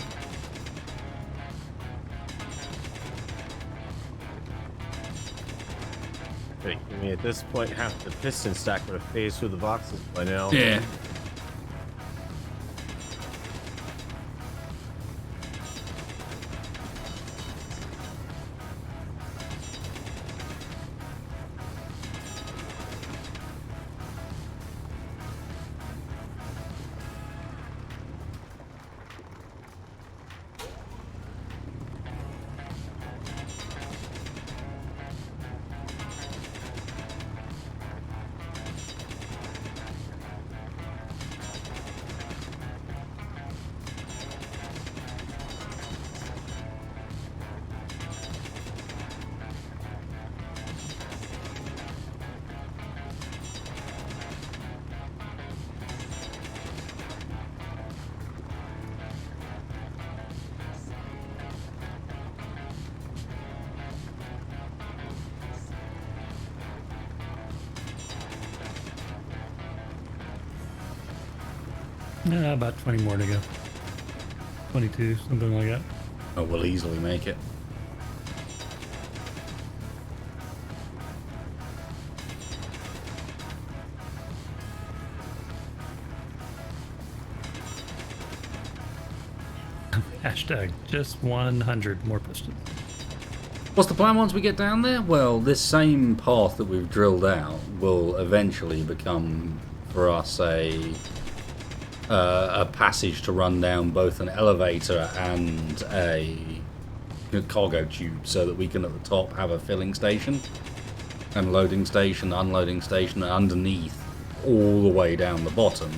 I mean, at this point, half the piston stack would have phased through the boxes by now.
Yeah.
Yeah, about 20 more to go. 22, something like that.
Oh, we'll easily make it.
Hashtag just 100 more pistons.
What's the plan once we get down there? Well, this same path that we've drilled out will eventually become, for us, a passage to run down both an elevator and a cargo tube, so that we can at the top have a filling station and loading station, unloading station, and underneath, all the way down the bottom,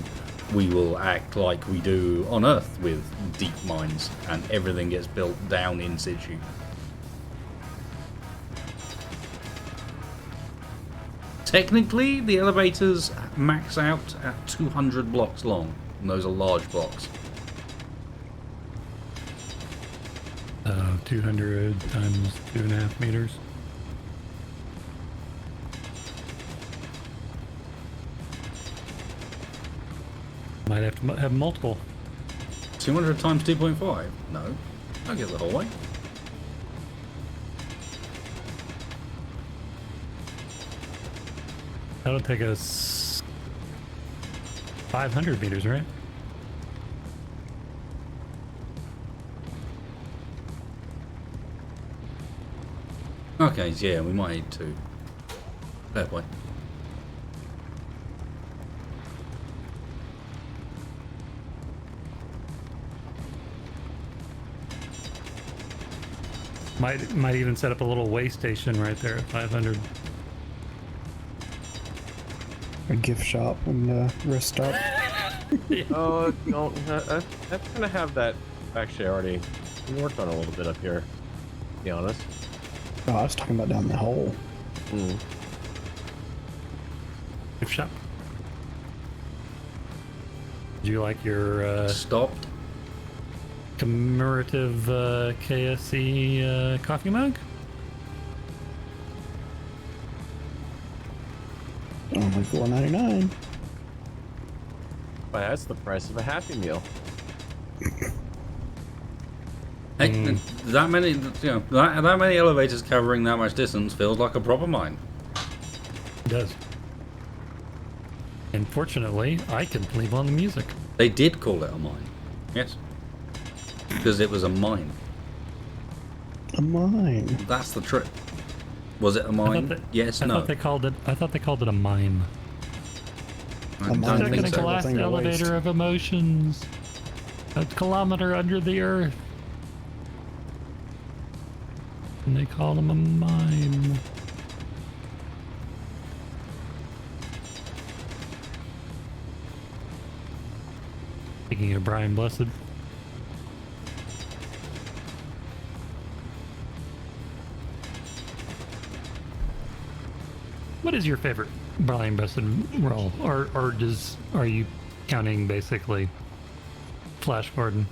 we will act like we do on Earth with deep mines, and everything gets built down in situ. Technically, the elevators max out at 200 blocks long, and those are large blocks.
200 times 2.5 meters. Might have to have multiple.
200 times 2.5? No. I'll get the whole way.
That'll take us 500 meters, right?
Okay, so yeah, we might need to. Fair play.
Might even set up a little way station right there at 500.
A gift shop and rest stop.
Oh, no, that's gonna have that. Actually, I already worked on a little bit up here. To be honest.
Oh, I was talking about down the hole.
Gift shop. Do you like your
Stopped.
commemorative KSE coffee mug?
Only $4.99.
But that's the price of a Happy Meal.
Hey, that many, that many elevators covering that much distance feels like a proper mine.
It does. And fortunately, I can leave on the music.
They did call it a mine. Yes. Because it was a mine.
A mine.
That's the trick. Was it a mine? Yes,
I
no.
thought they called it a mime.
I
mine
don't
means
think
Stuck in a
so.
glass
Thing to waste.
elevator of emotions. A kilometer under the earth. And they called him a mime. Speaking of Brian Blessed. What is your favorite Brian Blessed role? Or are you counting basically Flash Gordon?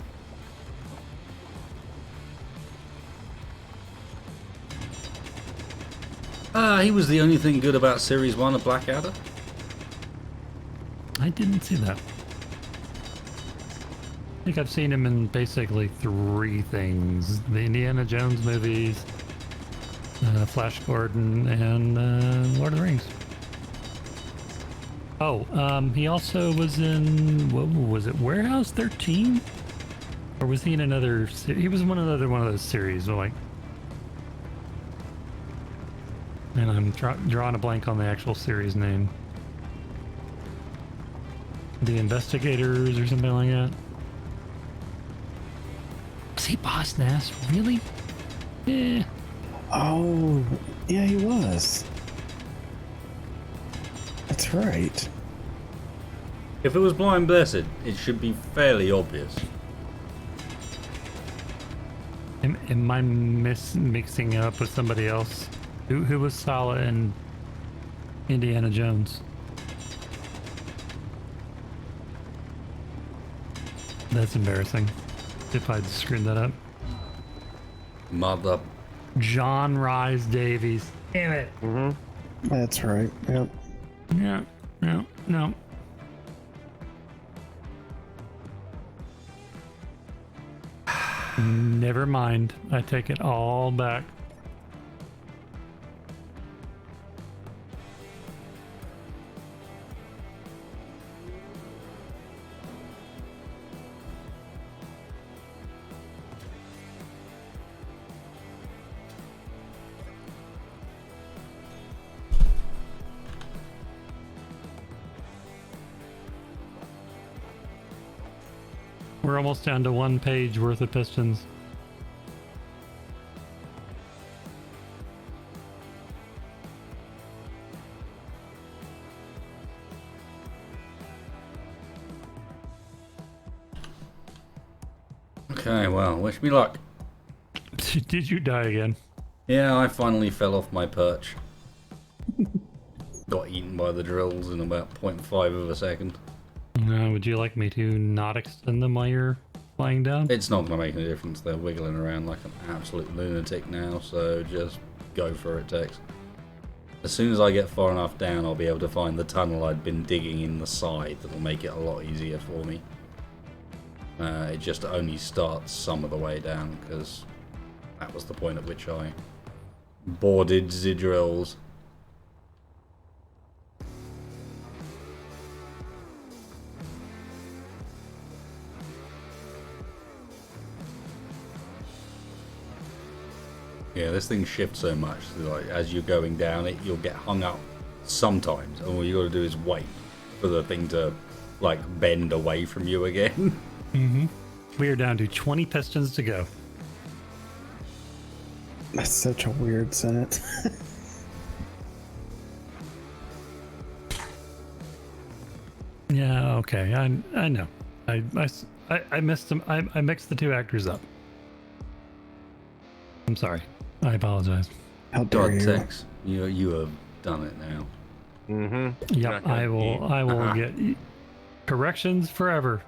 He was the only thing good about Series 1 of Blackadder.
I didn't see that. I think I've seen him in basically 3 things: the Indiana Jones movies, Flash Gordon, and Lord of the Rings. Oh, he also was in, what was it, Warehouse 13? Or was he in another? He was in one of those series, like. And I'm drawing a blank on the actual series name. The Investigators or something like that. Was he Boss Nass? Really? Yeah.
Oh, yeah, he was. That's right.
If it was Blind Blessed, it should be fairly obvious.
Am I mixing up with somebody else? Who was Sala in Indiana Jones? That's embarrassing. If I'd screwed that up.
Mother.
John Rhys Davies. Damn it.
That's right. Yep.
Yeah. No. Never mind. I take it all back. We're almost down to 1 page worth of pistons.
Okay, well, wish me luck.
Did you die again?
Yeah, I finally fell off my perch. Got eaten by the drills in about 0.5 of a second.
Would you like me to not extend them while you're flying down?
It's not going to make any difference. They're wiggling around like an absolute lunatic now, so just go for it, Tex. As soon as I get far enough down, I'll be able to find the tunnel I'd been digging in the side that'll make it a lot easier for me. It just only starts some of the way down, because that was the point at which I boarded the drills. Yeah, this thing shifts so much, so like as you're going down it, you'll get hung up sometimes, and all you gotta do is wait for the thing to like bend away from you again.
We are down to 20 pistons to go.
That's such a weird sentence.
Yeah, okay. I know. I missed them. I mixed the two actors up. I'm sorry. I apologize.
How dare
God,
you?
Tex, you have done it now.
Mm-hmm.
Yep, I will get corrections forever.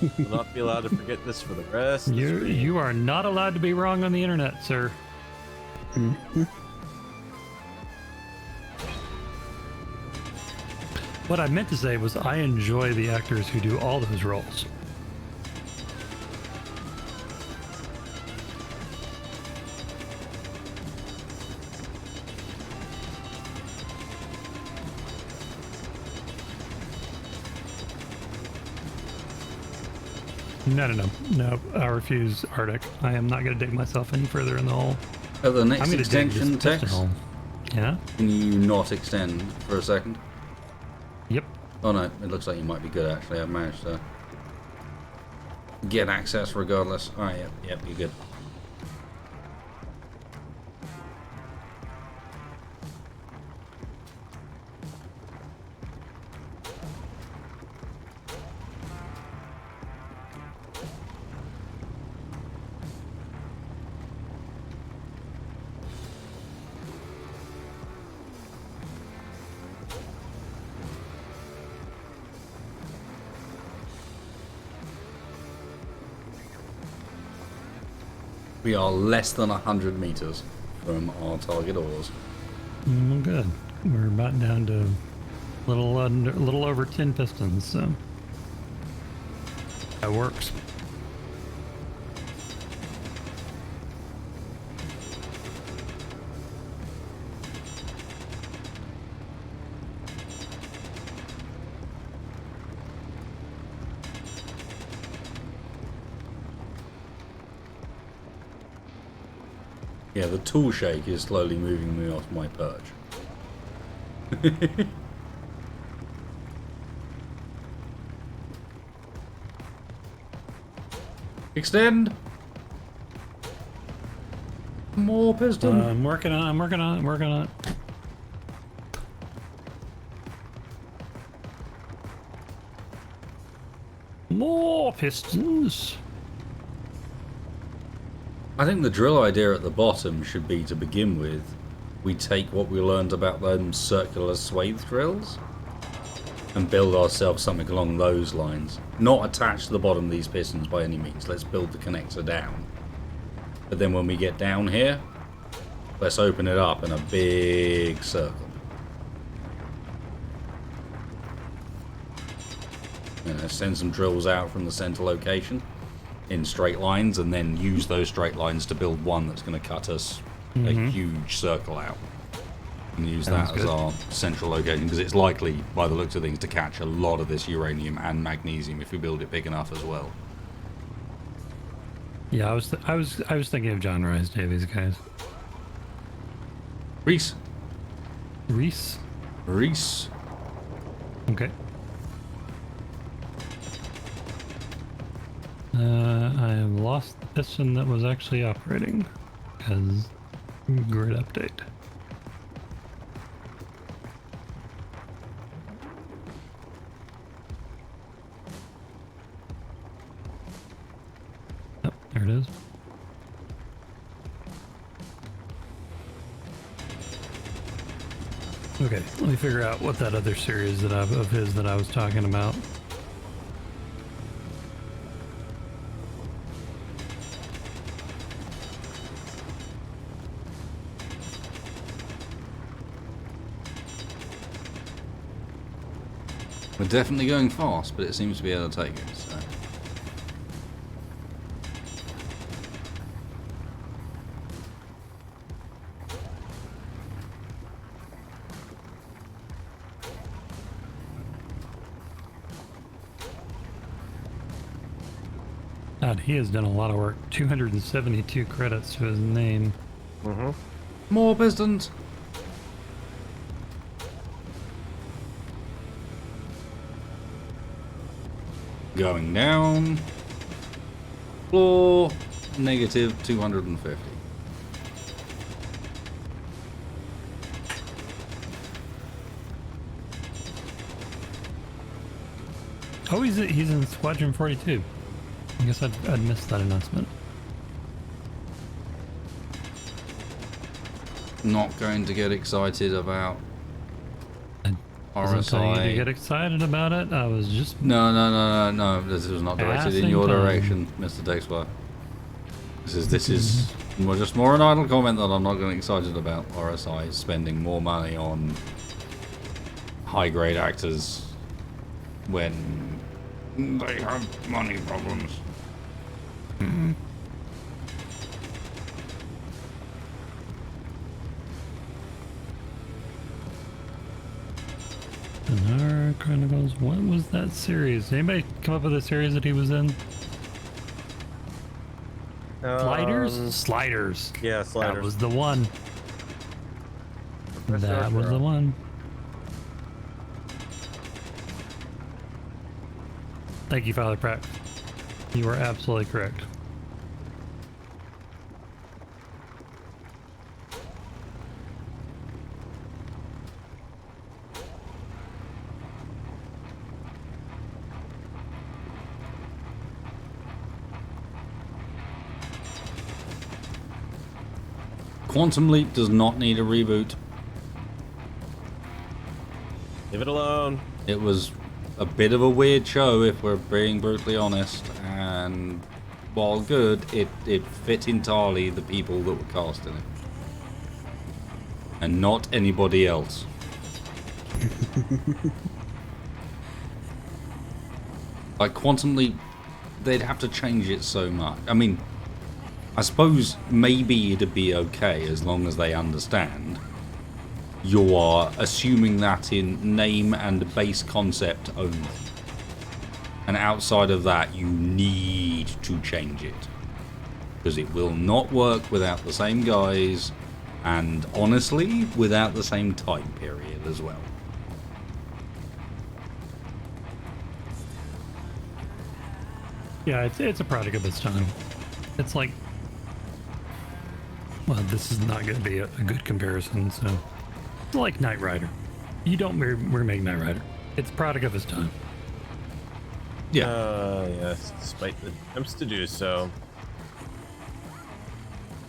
Will not be allowed to forget this for the rest of the stream.
You are not allowed to be wrong on the internet, sir. What I meant to say was I enjoy the actors who do all those roles. No. I refuse, Arctic. I am not going to dig myself any further in the hole.
At the
I'm
next
going to dig
extension,
this piston
Tex,
hole. Yeah.
can you not extend for a second?
Yep.
Oh no, it looks like you might be good actually. I've managed to get access regardless. Alright, yep, you're good. We are less than 100 meters from our target ores.
Good. We're about down to a little over 10 pistons, so that works.
Yeah, the tool shake is slowly moving me off my perch. Extend! More piston!
I'm working on it. More pistons.
I think the drill idea at the bottom should be, to begin with, we take what we learned about those circular swathe drills and build ourselves something along those lines. Not attach to the bottom of these pistons by any means. Let's build the connector down. But then when we get down here, let's open it up in a big circle. Send some drills out from the center location in straight lines, and then use those straight lines to build one that's going to cut us a huge circle out, and use
Sounds
that as
good.
our central location, because it's likely, by the looks of things, to catch a lot of this uranium and magnesium if we build it big enough as well.
Yeah, I was thinking of John Rice Davies, guys.
Reese.
Reese. Okay. I have lost the piston that was actually operating because grid update. Oh, there it is. Okay, let me figure out what that other series of his that I was talking about.
We're definitely going fast, but it seems to be able to take it, so.
God, he has done a lot of work. 272 credits to his name.
Mm-hmm.
More pistons! Going down. Floor. Negative 250.
Oh, he's in Squadron 42. I guess I'd missed that announcement.
Not going to get excited about
Wasn't telling you to
RSI.
get excited about it. I was just
No. This was not directed in
Passing
your
time.
direction, Mr. Dexter. This is just more an idle comment that I'm not getting excited about RSI spending more money on high grade actors when they have money problems.
Sonara Chronicles. What was that series? Anybody come up with a series that he was in? Sliders? Sliders.
Yeah,
That
sliders.
was the one.
Professor
That was the
Arturo.
one. Thank you, Father Pratt. You are absolutely correct.
Quantum Leap does not need a reboot.
Leave it alone.
It was a bit of a weird show, if we're being brutally honest, and while good, it fit entirely the people that were cast in it. And not anybody else. Like Quantum Leap, they'd have to change it so much. I mean, I suppose maybe it'd be okay as long as they understand. You are assuming that in name and base concept only. And outside of that, you need to change it. Because it will not work without the same guys, and honestly, without the same time period as well.
Yeah, it's a product of its time. It's like, well, this is not going to be a good comparison, so it's like Knight Rider. You don't remake Knight Rider. It's a product of its time.
Yeah.
Yes, despite the attempts to do so.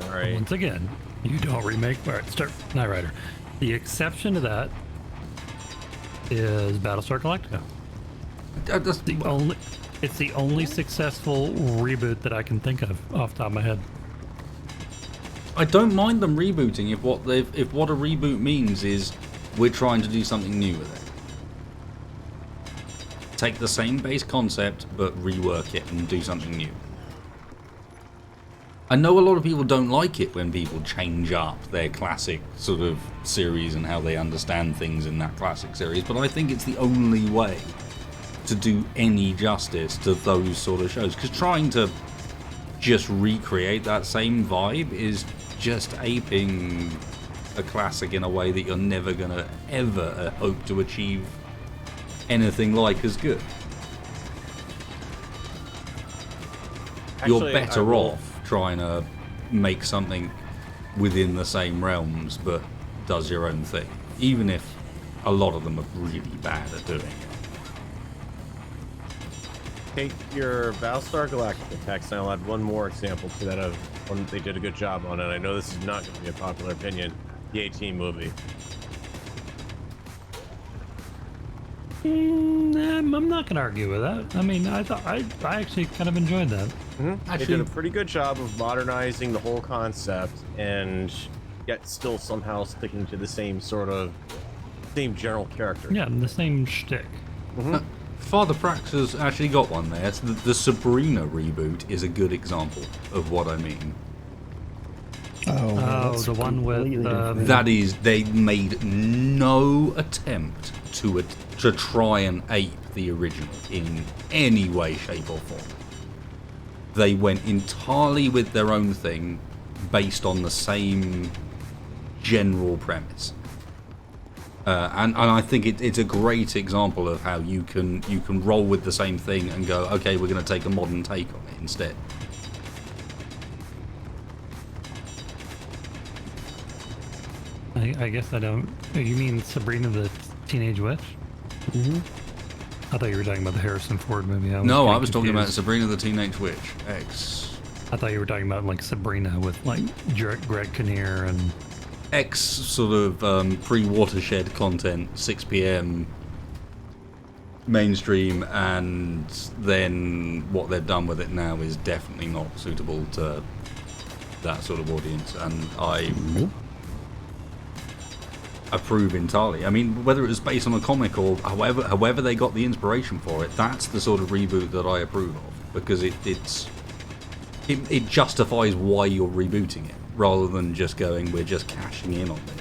All right.
Once again, you don't remake. All right, start Knight Rider. The exception to that is Battlestar Galactica. It's the only successful reboot that I can think of off the top of my head.
I don't mind them rebooting if what a reboot means is we're trying to do something new with it. Take the same base concept but rework it and do something new. I know a lot of people don't like it when people change up their classic sort of series and how they understand things in that classic series, but I think it's the only way to do any justice to those sort of shows, because trying to just recreate that same vibe is just aping a classic in a way that you're never gonna ever hope to achieve anything like as good. You're
Actually, I
better
will-
off trying to make something within the same realms but does your own thing, even if a lot of them are really bad at doing it.
Take your Battlestar Galactica text, and I'll add one more example to that of one that they did a good job on, and I know this is not going to be a popular opinion. The 18 movie.
I'm not gonna argue with that. I mean, I actually kind of enjoyed that.
They did a pretty good job of modernizing the whole concept, and yet still somehow sticking to the same general character.
Yeah, the same shtick.
Father Prax has actually got one there. It's the Sabrina reboot is a good example of what I mean.
Oh,
that's
the one with,
completely different.
That is, they made no attempt to try and ape the original in any way, shape, or form. They went entirely with their own thing, based on the same general premise. And I think it's a great example of how you can roll with the same thing and go, okay, we're going to take a modern take on it instead.
I guess I don't. You mean Sabrina the Teenage Witch?
Mhm.
I thought you were talking about the Harrison Ford movie.
No,
getting
I was talking about
confused.
Sabrina the Teenage Witch X.
I thought you were talking about like Sabrina with like Greg Kinnear and.
X sort of pre-watershed content, 6 p.m. mainstream, and then what they've done with it now is definitely not suitable to that sort of audience, and I approve entirely. I mean, whether it was based on a comic or however they got the inspiration for it, that's the sort of reboot that I approve of, because it justifies why you're rebooting it, rather than just going, we're just cashing in on this.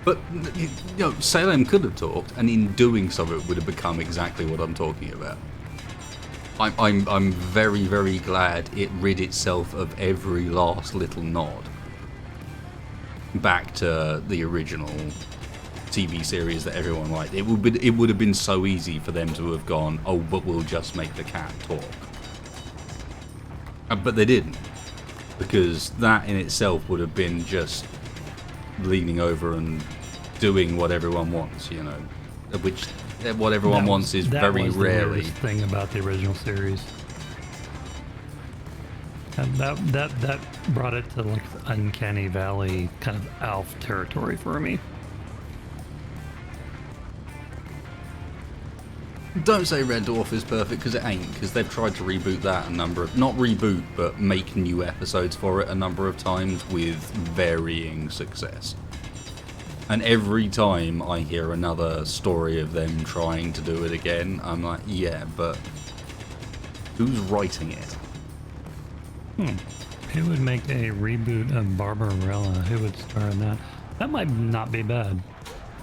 But, you know, Salem could have talked, and in doing so it would have become exactly what I'm talking about. I'm very, very glad it rid itself of every last little nod back to the original TV series that everyone liked. It would have been so easy for them to have gone, oh, but we'll just make the cat talk. But they didn't, because that in itself would have been just leaning over and doing what everyone wants, you know, which what everyone wants is very rarely.
The thing about the original series, and that brought it to like uncanny valley kind of Alf territory for me.
Don't say Red Dwarf is perfect, because it ain't, because they've tried to reboot that not reboot, but make new episodes for it a number of times with varying success. And every time I hear another story of them trying to do it again, I'm like, yeah, but who's writing it?
Who would make a reboot of Barbarella? Who would star in that? That might not be bad,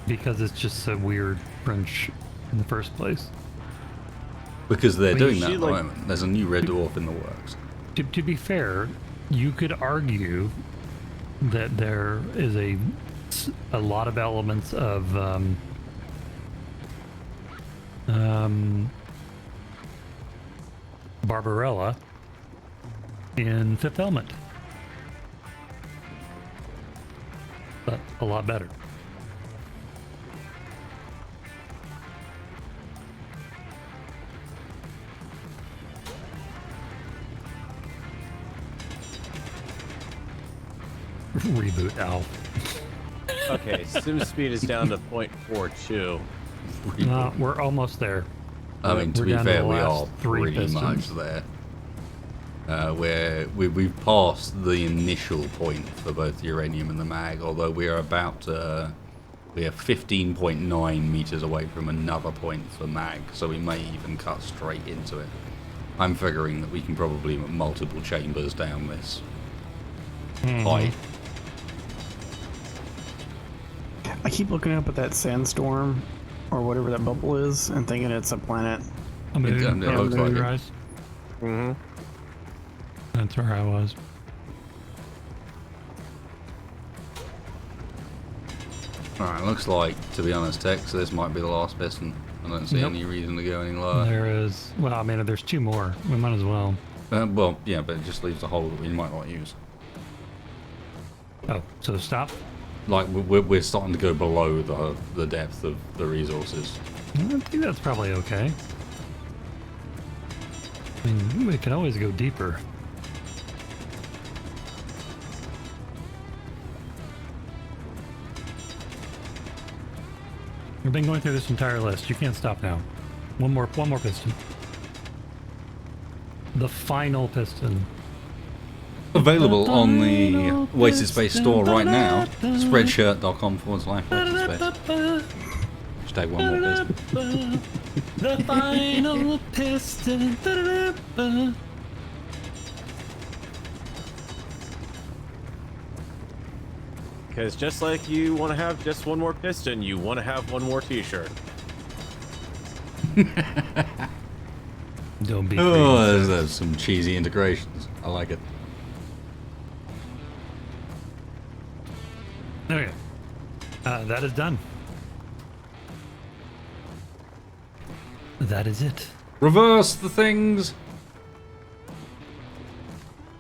because it's just so weird French in the first place.
Because they're
Well,
doing
you
that at
should,
the
like-
moment. There's a new Red Dwarf in the works.
To be fair, you could argue that there is a lot of elements of Barbarella in Fifth Element, but a lot better. Reboot Alf.
Okay, sim speed is down to 0.42.
We're almost there.
I mean, to
We're
be
down to
fair,
the
we are
last three
pretty
pistons.
much there. Where we've passed the initial point for both the uranium and the mag, although we are about we are 15.9 meters away from another point for mag, so we may even cut straight into it. I'm figuring that we can probably multiple chambers down this height.
I keep looking up at that sandstorm, or whatever that bubble is, and thinking it's a planet.
A moon,
it looks like it.
rise.
Mm-hmm.
That's where I was.
Alright, looks like, to be honest, Tex, this might be the last piston. I don't see
Nope.
any reason to go any lower.
There is. Well, I mean, there's two more. We might as well.
Well, yeah, but it just leaves a hole that we might not use.
Oh, so stop.
Like, we're starting to go below the depth of the resources.
I think that's probably okay. I mean, we can always go deeper. We've been going through this entire list. You can't stop now. One more piston. The final piston.
Available on the Wasted Space store right now. Spreadshirt.com/Wasted Space. Hashtag one more piston.
The final piston.
Because just like you want to have just one more piston, you want to have one more t-shirt.
Don't be
Oh,
crazy.
there's some cheesy integrations. I like it.
Okay. That is done. That is it.
Reverse the things.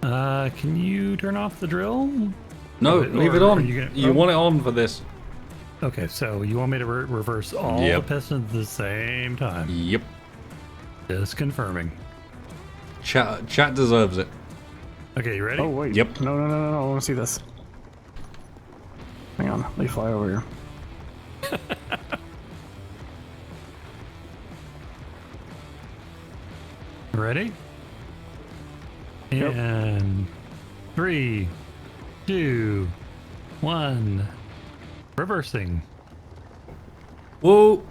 Can you turn off the drill?
No,
Or-
leave it
or
on.
are you gonna-
You want it on for this.
Okay, so you want me to reverse all
Yep.
the pistons at the same time?
Yep.
Just confirming.
Chat deserves it.
Okay, you ready?
Oh wait.
Yep.
No. I want to see this. Hang on. Let me fly over here.
Ready?
Yep.
And 3, 2, 1. Reversing.
Whoa.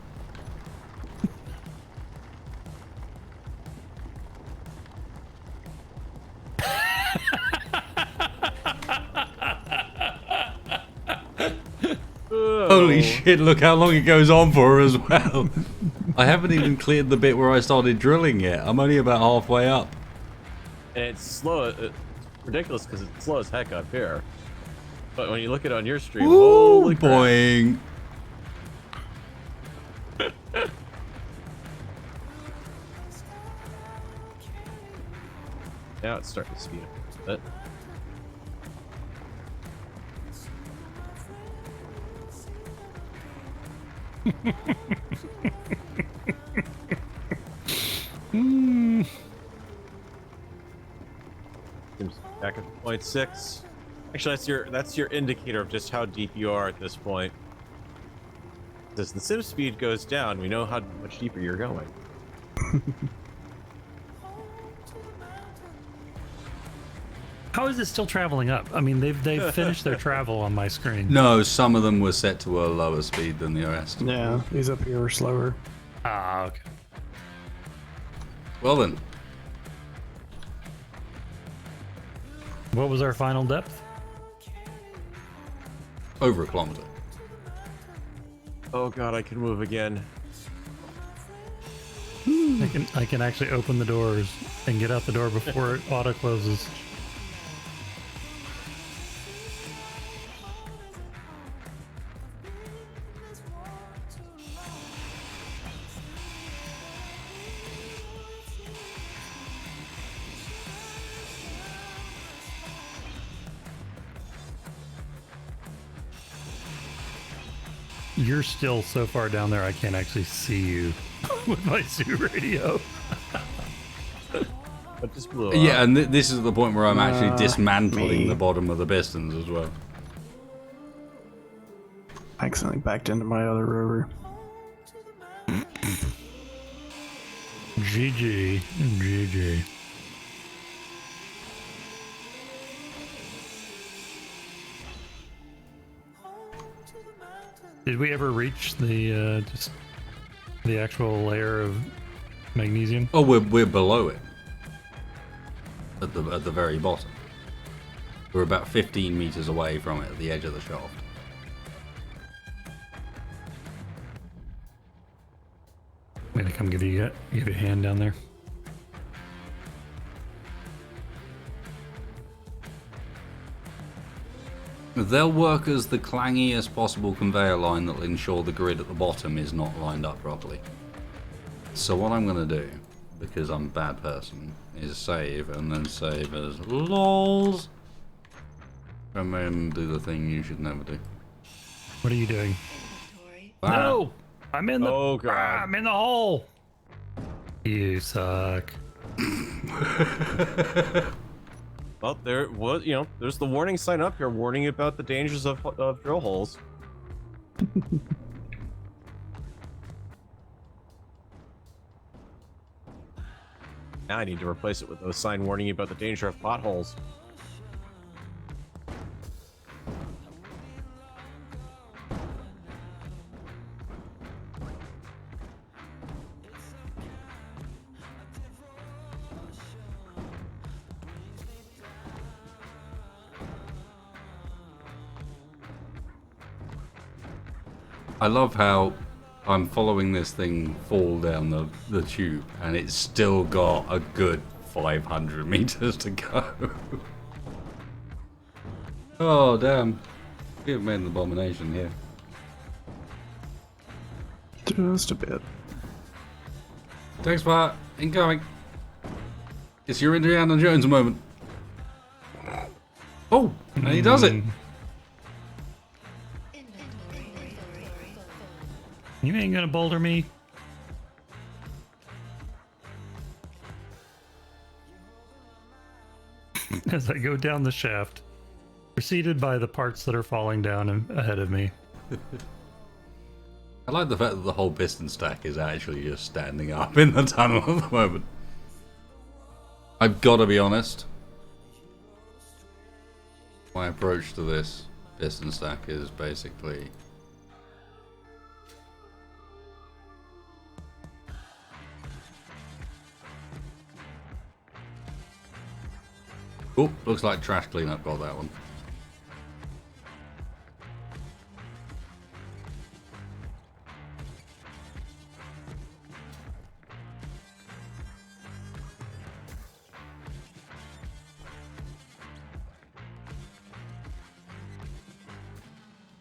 Holy shit, look how long it goes on for as well. I haven't even cleared the bit where I started drilling yet. I'm only about halfway up.
And it's slow. It's ridiculous because it's slow as heck up here. But when you look at it on your stream,
Ooh,
holy crap.
boing.
Now it's starting to speed up a bit. Seems back at 0.6. Actually, that's your indicator of just how deep you are at this point. As the sim speed goes down, we know how much deeper you're going.
How is it still traveling up? I mean, they've finished their travel on my screen.
No, some of them were set to a lower speed than the rest.
Yeah, these up here are slower.
Ah, okay.
Well then,
What was our final depth?
over a kilometer.
Oh god, I can move again.
I can actually open the doors and get out the door before it auto closes. You're still so far down there I can't actually see you with my zoo radio.
But just blew up.
Yeah, and this is the point where I'm actually dismantling
me.
the bottom of the pistons as well.
I accidentally backed into my other rover.
GG. Did we ever reach the just the actual layer of magnesium?
Oh, we're below it. At the very bottom. We're about 15 meters away from it at the edge of the shaft.
I'm gonna come give you a hand down there.
They'll work as the clangiest possible conveyor line that will ensure the grid at the bottom is not lined up properly. So what I'm going to do, because I'm a bad person, is save and then save as LOLs. And then do the thing you should never do.
What are you doing?
Inventory.
No! I'm in the
Oh, God.
I'm in the hole! You suck.
Well, there was, there's the warning sign up here warning you about the dangers of drill holes. Now I need to replace it with those sign warning you about the danger of potholes.
I love how I'm following this thing fall down the tube, and it's still got a good 500 meters to go. Oh, damn. We've made an abomination here.
Just a bit.
Thanks, Bart. Incoming. It's your Indiana Jones moment. Oh, and he does it.
You ain't gonna boulder me. As I go down the shaft, preceded by the parts that are falling down ahead of me.
I like the fact that the whole piston stack is actually just standing up in the tunnel at the moment. I've got to be honest. My approach to this piston stack is basically... Oh, looks like trash cleanup got that one.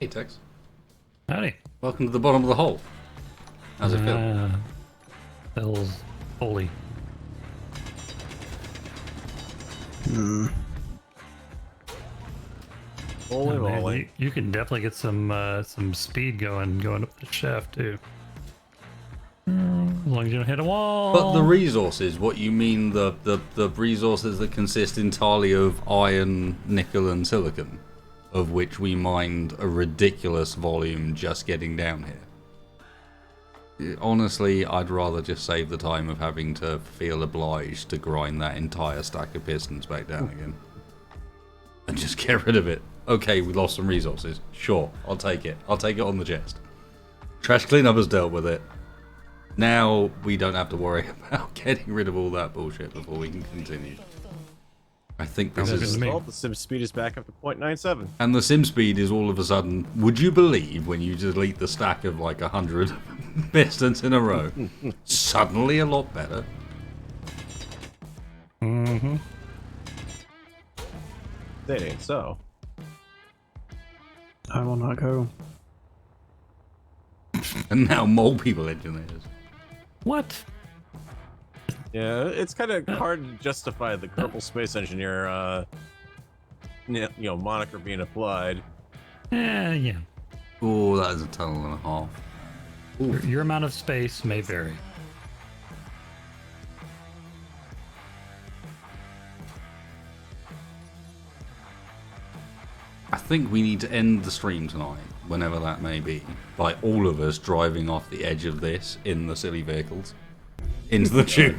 Hey Tex,
Howdy.
welcome to the bottom of the hole. How's it feel?
Feels holy.
Holy
Oh, man,
moly.
you can definitely get some speed going up the shaft too. As long as you don't hit a wall.
But the resources, what you mean the resources that consist entirely of iron, nickel and silicon, of which we mined a ridiculous volume just getting down here. Honestly, I'd rather just save the time of having to feel obliged to grind that entire stack of pistons back down again. And just get rid of it. Okay, we lost some resources. Sure, I'll take it. I'll take it on the chest. Trash cleanup has dealt with it. Now we don't have to worry about getting rid of all that bullshit before we can continue. I think this
Sounds
is...
good to me.
Well, the sim speed is back up to 0.97.
And the sim speed is all of a sudden, would you believe when you delete the stack of like 100 pistons in a row, suddenly a lot better?
Mm-hmm.
That ain't so.
I will not go.
And now mole people engineers.
What?
Yeah, it's kind of hard to justify the Kerbal Space Engineer, moniker being applied.
Yeah.
Oh, that is a tunnel and a half.
Your amount of space may vary.
I think we need to end the stream tonight, whenever that may be, by all of us driving off the edge of this in the silly vehicles into the tube.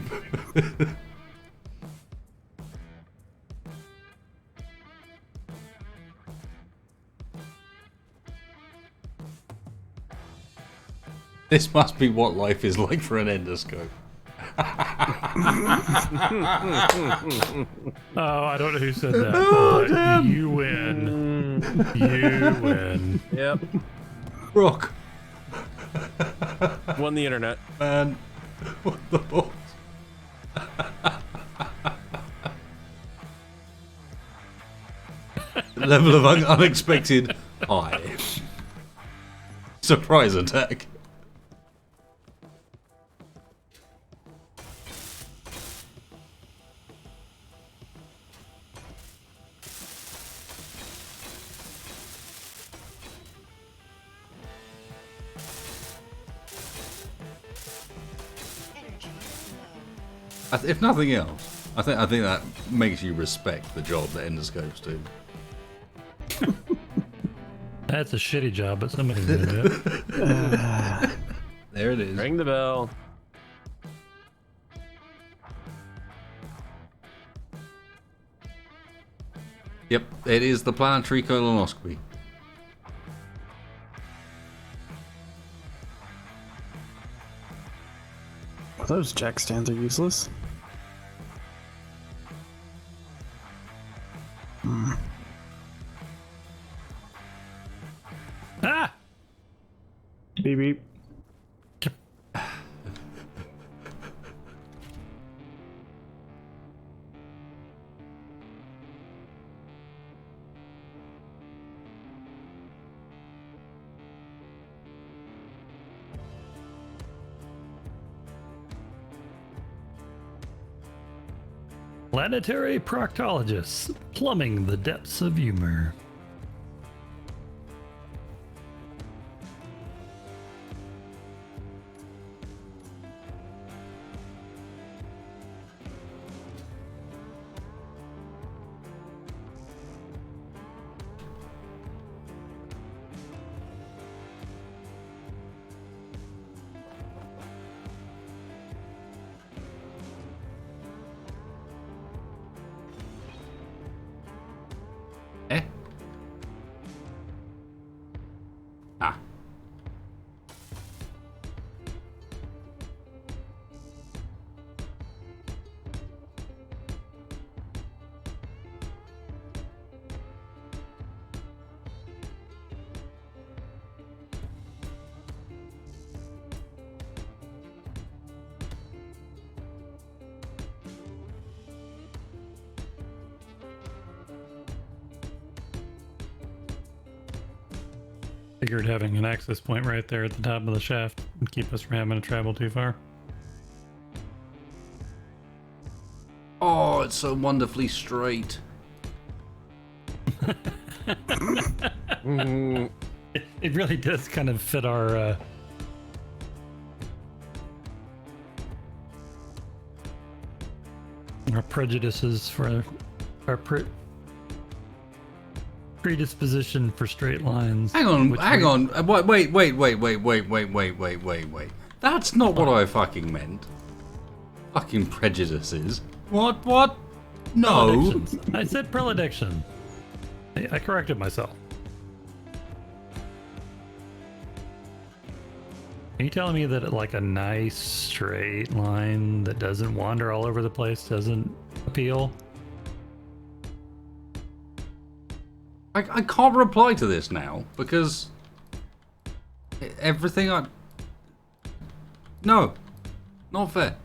This must be what life is like for an endoscope.
Oh, I don't know who said that. Oh, damn. You win. You win.
Yep,
Rock,
won the internet.
man, what the balls? Level of unexpected high. Surprise attack.
Energy low.
If nothing else, I think that makes you respect the job that endoscopes do.
That's a shitty job, but somebody's gonna do it.
There it is.
Ring the bell.
Yep, it is the planetary colonoscopy.
Well, those jack stands are useless.
Ah!
Beep beep.
Planetary proctologists plumbing the depths of humor.
Eh? Ah.
Figured having an access point right there at the top of the shaft would keep us from having to travel too far.
Oh, it's so wonderfully straight.
Mm,
It really does kind of fit our prejudices for our predisposition for straight lines.
Hang on,
which
hang
we-
on. Wait. That's not what I fucking meant. Fucking prejudices. What? No.
Predictions. I said prediction. I corrected myself. Are you telling me that like a nice straight line that doesn't wander all over the place doesn't appeal?
I can't reply to this now because everything I... No. Not fair.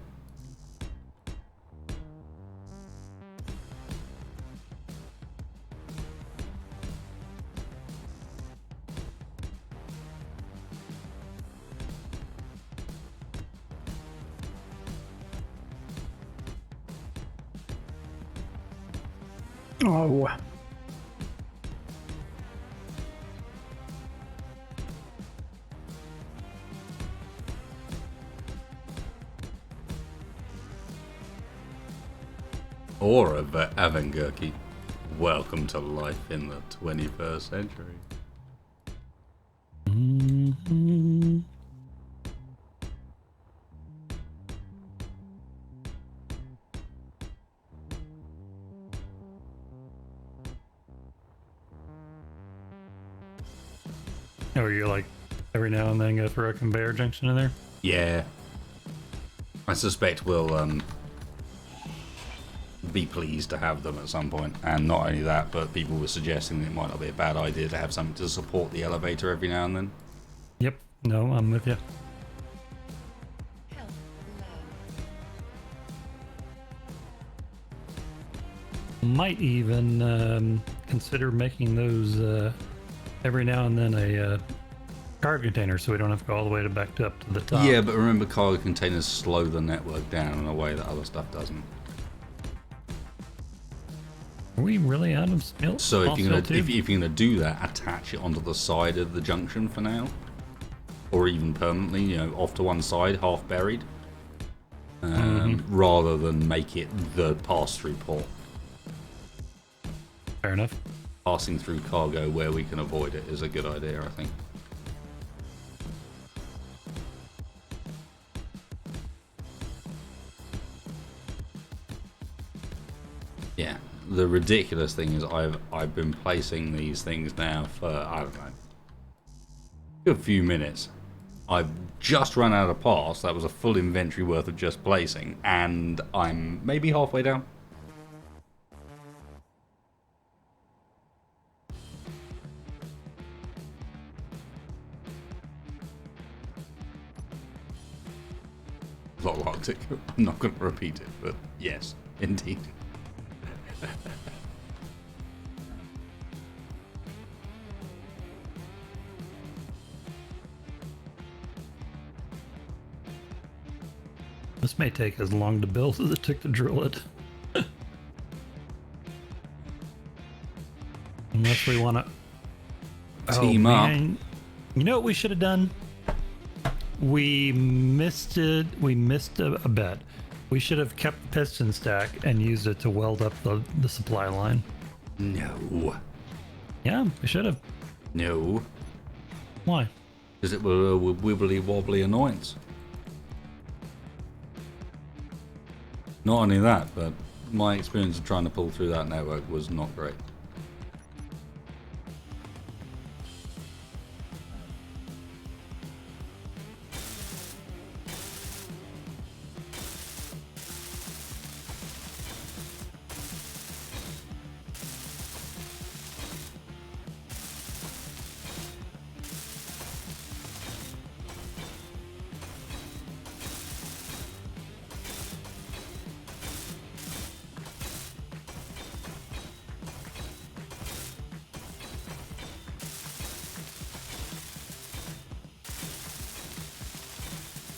Oh.
Or Avangurki. Welcome to life in the 21st century.
Mhm. Oh, you're like every now and then go through a conveyor junction in there?
Yeah. I suspect we'll be pleased to have them at some point. And not only that, but people were suggesting that it might not be a bad idea to have something to support the elevator every now and then.
Yep. No, I'm with you. Might even consider making those every now and then a cargo container so we don't have to go all the way back up to the top.
Yeah, but remember, cargo containers slow the network down in a way that other stuff doesn't.
Are we really out of steel?
So if you're
tube?
gonna do that, attach it onto the side of the junction for now, or even permanently, you know, off to one side, half buried, rather than make it the pass-through port.
Fair enough.
Passing through cargo where we can avoid it is a good idea, I think. Yeah, the ridiculous thing is I've been placing these things now for, I don't know, a good few minutes. I've just run out of parts. That was a full inventory worth of just placing, and I'm maybe halfway down. Lol Arctic. I'm not going to repeat it, but yes, indeed.
This may take as long to build as it took to drill it. Unless we want to
Team up.
You know what we should have done? We missed it. We missed a bet. We should have kept the piston stack and used it to weld up the supply line.
No.
Yeah, we should have.
No.
Why?
Because it was a wibbly wobbly annoyance. Not only that, but my experience of trying to pull through that network was not great.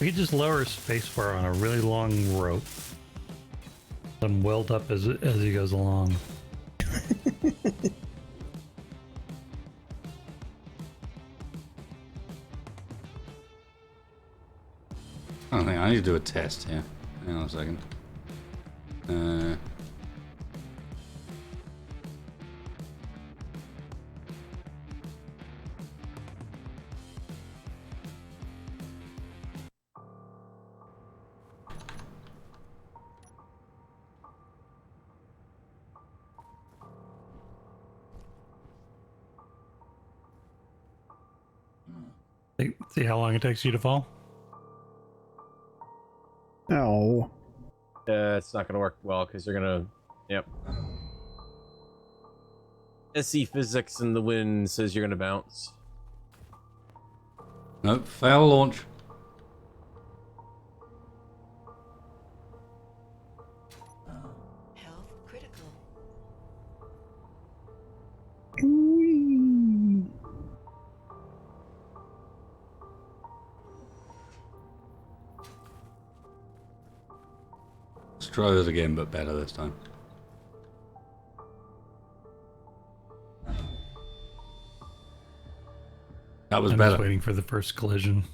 We could just lower spacebar on a really long rope. Let him weld up as he goes along.
I don't think I need to do a test here. Hang on a second.
See how long it takes you to fall?
No.
It's not going to work well because you're going to... Yep. SE physics in the wind says you're going to bounce.
Nope, fail launch.
Health critical.
Whee!
Let's try this again, but better this time. That was
I'm
better.
just waiting for the first collision.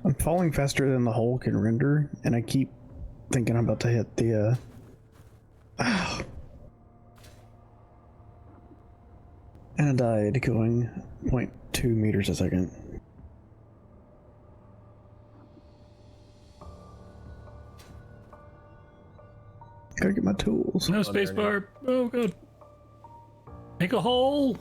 I'm falling faster than the hole can render, and I keep thinking I'm about to hit the, And I died going 0.2 meters a second. Gotta get my tools.
No spacebar. Oh god. Make a hole.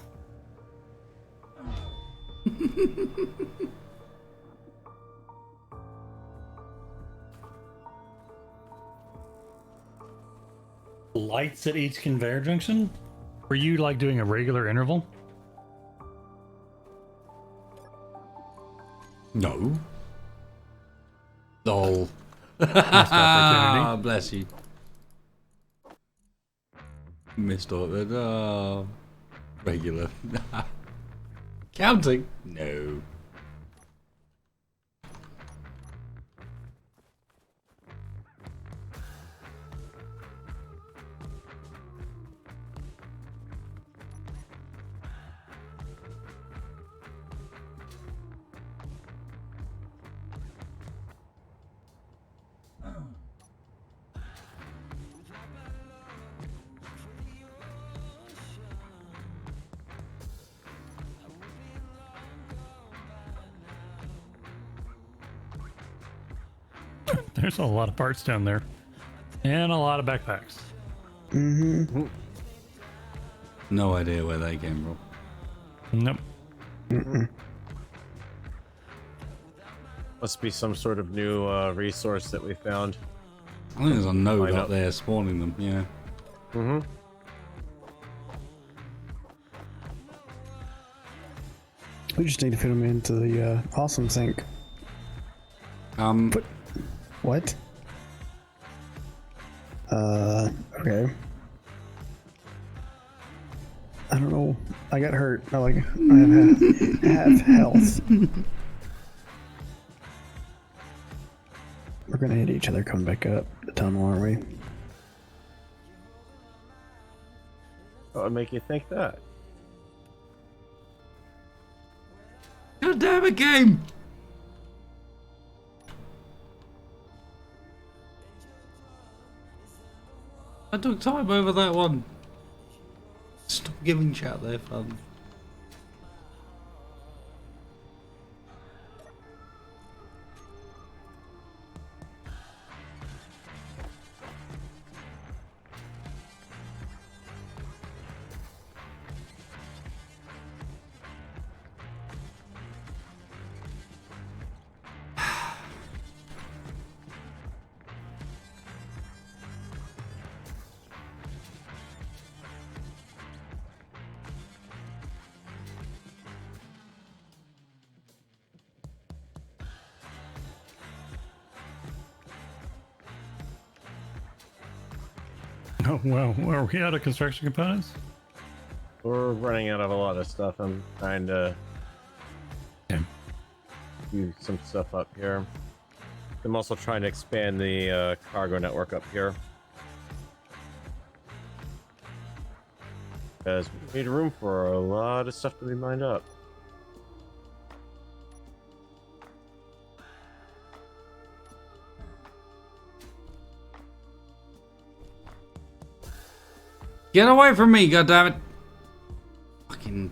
Lights at each conveyor junction? Were you like doing a regular interval?
No. Lol.
Missed opportunity.
Bless you. Missed all of it. Oh. Regular. Counting? No.
There's a lot of parts down there. And a lot of backpacks.
Mm-hmm.
No idea where they came from.
Nope.
Must be some sort of new resource that we found.
I think there's a node
Line
up
up.
there spawning them, yeah.
Mm-hmm.
We just need to fit them into the awesome sink.
Put
What? Okay. I don't know. I got hurt. I have health. We're gonna hit each other coming back up the tunnel, aren't we?
What would make you think that?
God damn it, game! I took time over that one. Stop giving chat their fun.
Oh, well, are we out of construction components?
We're running out of a lot of stuff. I'm trying to do some stuff up here. I'm also trying to expand the cargo network up here. Because we need room for a lot of stuff to be mined up.
Get away from me, goddammit! Fucking...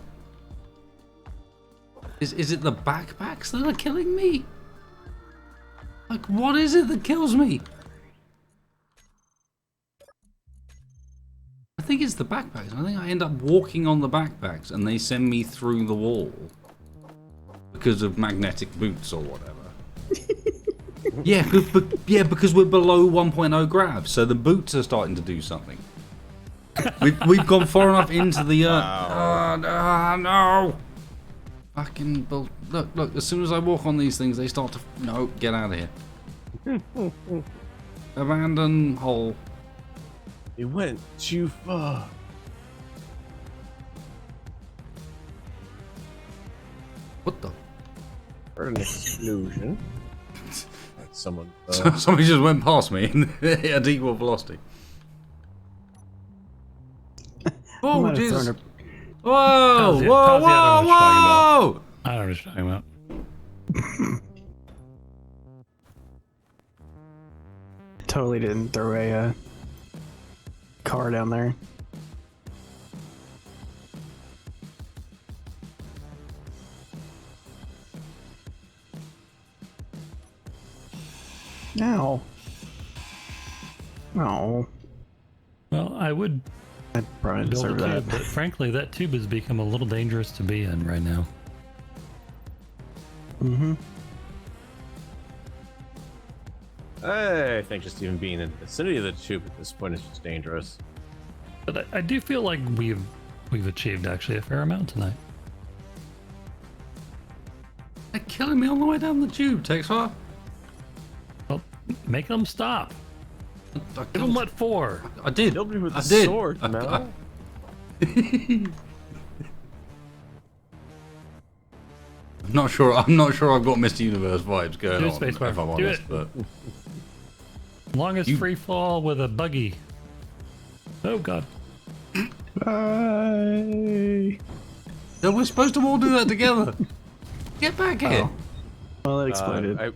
Is it the backpacks that are killing me? Like, what is it that kills me? I think it's the backpacks. I think I end up walking on the backpacks and they send me through the wall. Because of magnetic boots or whatever. Yeah, because we're below 1.0 grav, so the boots are starting to do something. We've gone far enough into the earth. Oh, no! Fucking bull. Look, as soon as I walk on these things, they start to. No, get out of here. Abandon hole.
It went too far.
What the?
Heard an explosion. Like someone.
Somebody just went past me at equal velocity. Oh,
might have
Jesus.
thrown
Whoa,
Pause it,
whoa,
pause it, I don't know what you're talking
whoa!
I don't know what you're talking about.
Totally didn't throw a car down there. No. No.
Well, I would
I probably
build a
deserve
tube,
that.
but frankly, that tube has become a little dangerous to be in right now.
Mm-hmm.
I think just even being in the vicinity of the tube at this point is just dangerous.
But I do feel like we've achieved actually a fair amount tonight.
They're killing me on the way down the tube, Texar.
Well, make them stop.
I
Give them what for?
I did.
Killed me with
I
the
did.
sword,
I-
Mel.
I'm not sure I've got Mr. Universe vibes going
Do
on,
it, spacebar.
if I'm
Do
honest,
it.
but
Long as
You-
free fall with a buggy. Oh god.
Bye.
no, we're supposed to all do that together. Get back here.
Well, it exploded.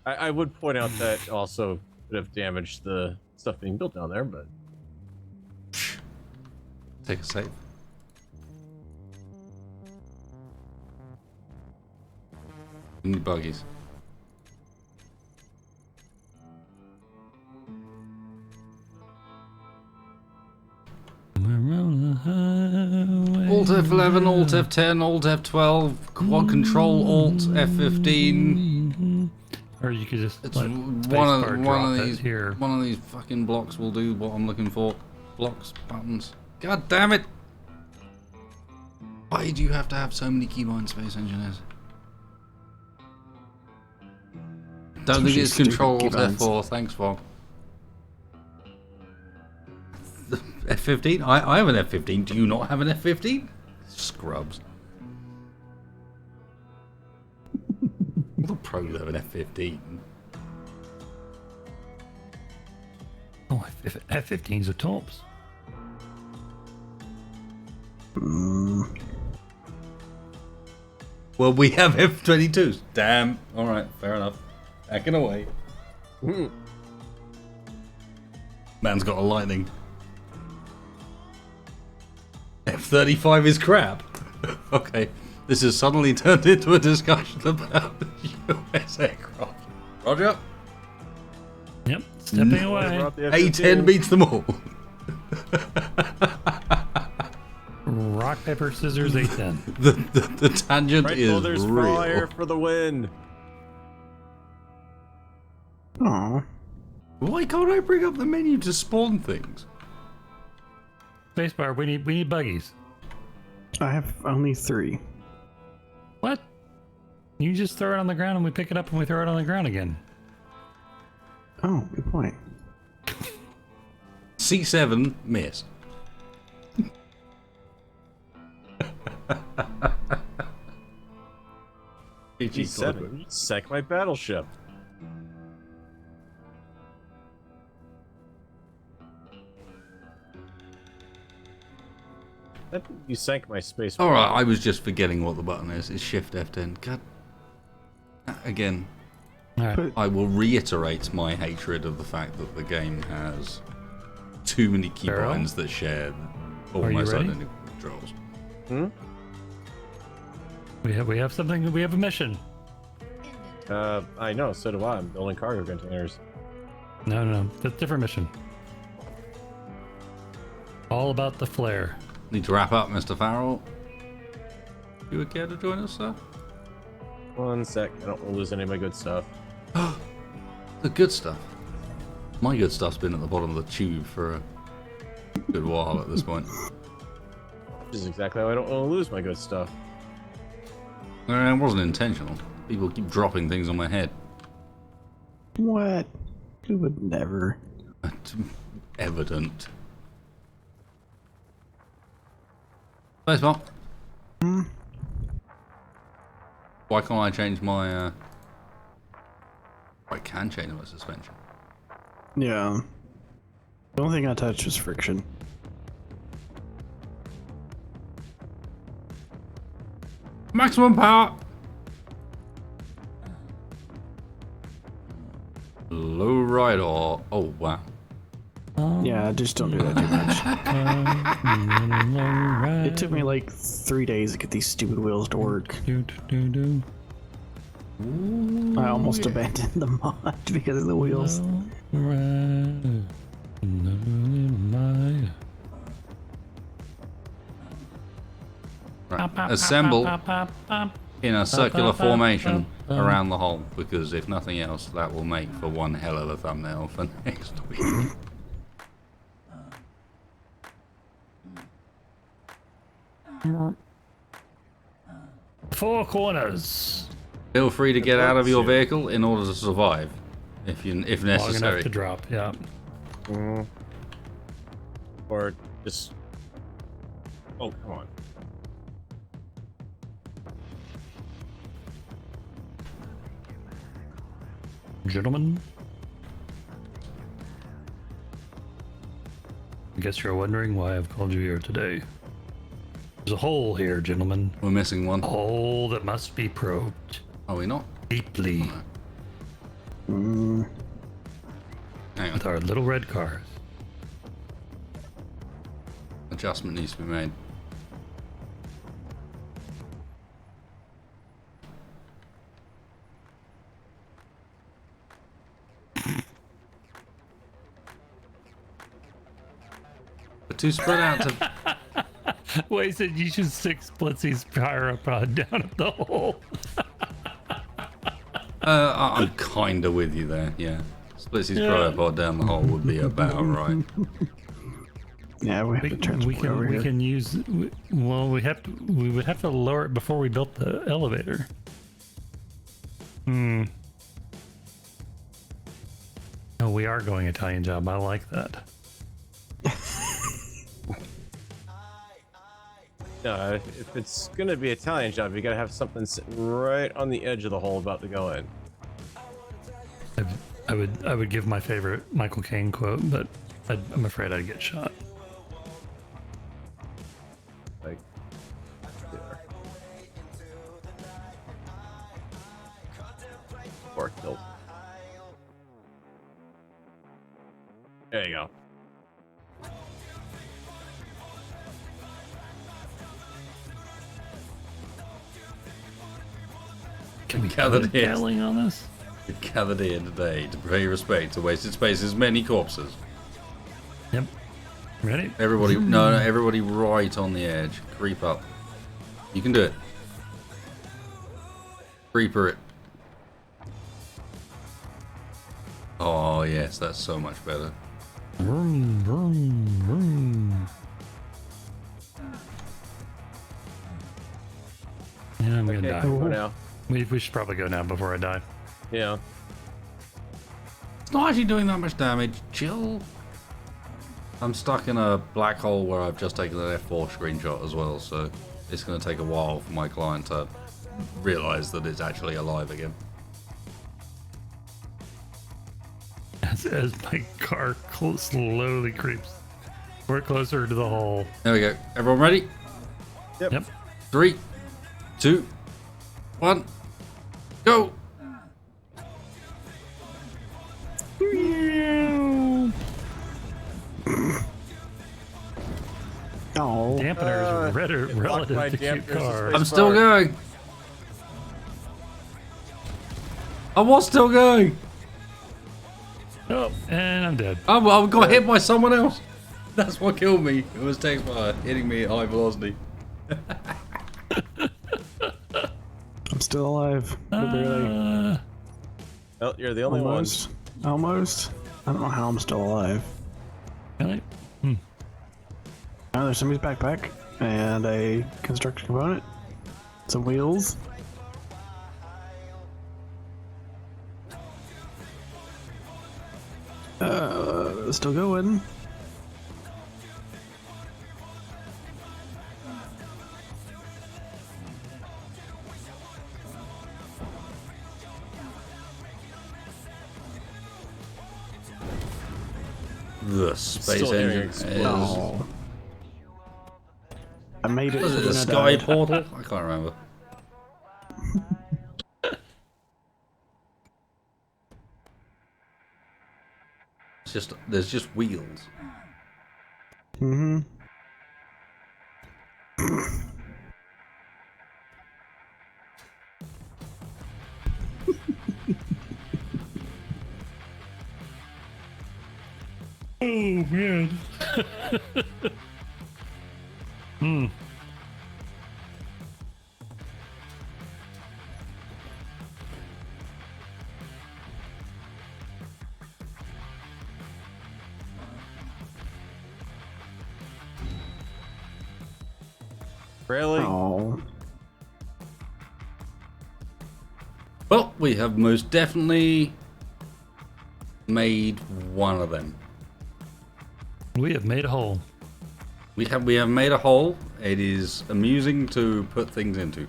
I would point out that also could have damaged the stuff being built down there, but
Take a save. We need buggies. Alt F11, Alt F10, Alt F12, Quad Control, Alt F15.
Or you could just
It's
let
one
spacebar
of
drop
these.
it here.
One of these fucking blocks will do what I'm looking for. Blocks, buttons. God damn it! Why do you have to have so many keybind space engineers? Don't think it's Control Alt F4. Thanks, Fog. F15? I have an F15. Do you not have an F15? Scrubs. All the pros have an F15.
Oh, F-15s are tops.
Well, we have F22s. Damn. Alright, fair enough. Backing away. Man's got a lightning. F-35 is crap. Okay, this has suddenly turned into a discussion about the US aircraft. Roger.
Yep, stepping away.
A-10 beats them all.
Rock, paper, scissors, A10.
the tangent
Right,
is
there's
real.
fire for the win.
Aw.
Why can't I bring up the menu to spawn things?
Spacebar, we need buggies.
I have only 3.
What? You just throw it on the ground and we pick it up and we throw it on the ground again.
Oh, good point.
C7 missed.
G7 sank my battleship. You sank my space.
Alright, I was just forgetting what the button is. It's Shift F10. God. Again,
All right.
I will reiterate my hatred of the fact that the game has too many keybinds that share almost
ready?
identical controls.
We have something. We have a mission.
I know, so do I. I'm building cargo containers.
No. That's a different mission. All about the flare.
Need to wrap up, Mr. Farrell. You would care to join us, sir?
1 sec. I don't want to lose any of my good stuff.
The good stuff. My good stuff's been at the bottom of the tube for a good while at this point.
Which is exactly how I don't want to lose my good stuff.
It wasn't intentional. People keep dropping things on my head.
What? Who would never?
It's evident. Thanks, Mark. Why can't I change my, I can change my suspension.
Yeah. The only thing I touched was friction.
Maximum power! Low ride or... Oh, wow.
Yeah, just don't do that too much. It took me like 3 days to get these stupid wheels to work. I almost abandoned the mod because of the wheels.
Right. Assemble in a circular formation around the hole, because if nothing else, that will make for one hell of a thumbnail for next week.
Four corners.
Feel free to get out of your vehicle in order to survive, if
Long
necessary.
enough to drop. Yeah.
Or just... Oh, come on.
Gentlemen, I guess you're wondering why I've called you here today. There's a hole here, gentlemen.
We're missing one.
A hole that must be probed
Are we not?
deeply
Hang on.
with our little red cars.
Adjustment needs to be made. But to spread out to...
Wait, he said you should stick Splitsy's power pod down at the hole.
I'm kinda with you there, yeah. Splitsy's cryopod down the hole would be about right.
Yeah, we have to transport over
we
here.
can use. Well, we would have to lower it before we built the elevator. Hmm. Oh, we are going Italian job. I like that.
No, if it's gonna be Italian job, you gotta have something right on the edge of the hole about to go in.
I would give my favorite Michael Caine quote, but I'm afraid I'd get shot.
Like, there. Or killed. There you go.
Can we
gathered
put
here.
yelling on this?
We've gathered here today to pay respect to wasted space's many corpses.
Yep. Ready?
Everybody, no, everybody right on the edge. Creep up. You can do it. Creeper it. Oh, yes, that's so much better.
Vroom, vroom, vroom. Yeah, I'm
Okay,
gonna die.
go now.
We should probably go now before I die.
Yeah.
It's not actually doing that much damage. Chill. I'm stuck in a black hole where I've just taken an F4 screenshot as well, so it's going to take a while for my client to realize that it's actually alive again.
As my car slowly creeps. We're closer to the hole.
There we go. Everyone ready?
Yep.
3, 2, 1, go!
Oh,
Dampeners
it blocked my
relative to cute
dampeners to
cars.
space.
I'm still going. I was still going.
Oh, and I'm dead.
I got hit by someone else. That's what killed me. It was text fire hitting me at high velocity.
I'm still alive. But barely.
Well, you're the only one.
Almost. Almost. I don't know how I'm still alive.
Really?
Oh, there's somebody's backpack and a construction component. Some wheels. Still going.
The space
Still hearing
engine
explosions.
is...
Oh. I made it.
Was it
when
the
I
sky
died.
portal? I can't remember. It's just, there's just wheels.
Mm-hmm.
Oh, man.
Really?
Oh.
Well, we have most definitely made one of them.
We have made a hole.
We have made a hole. It is amusing to put things into.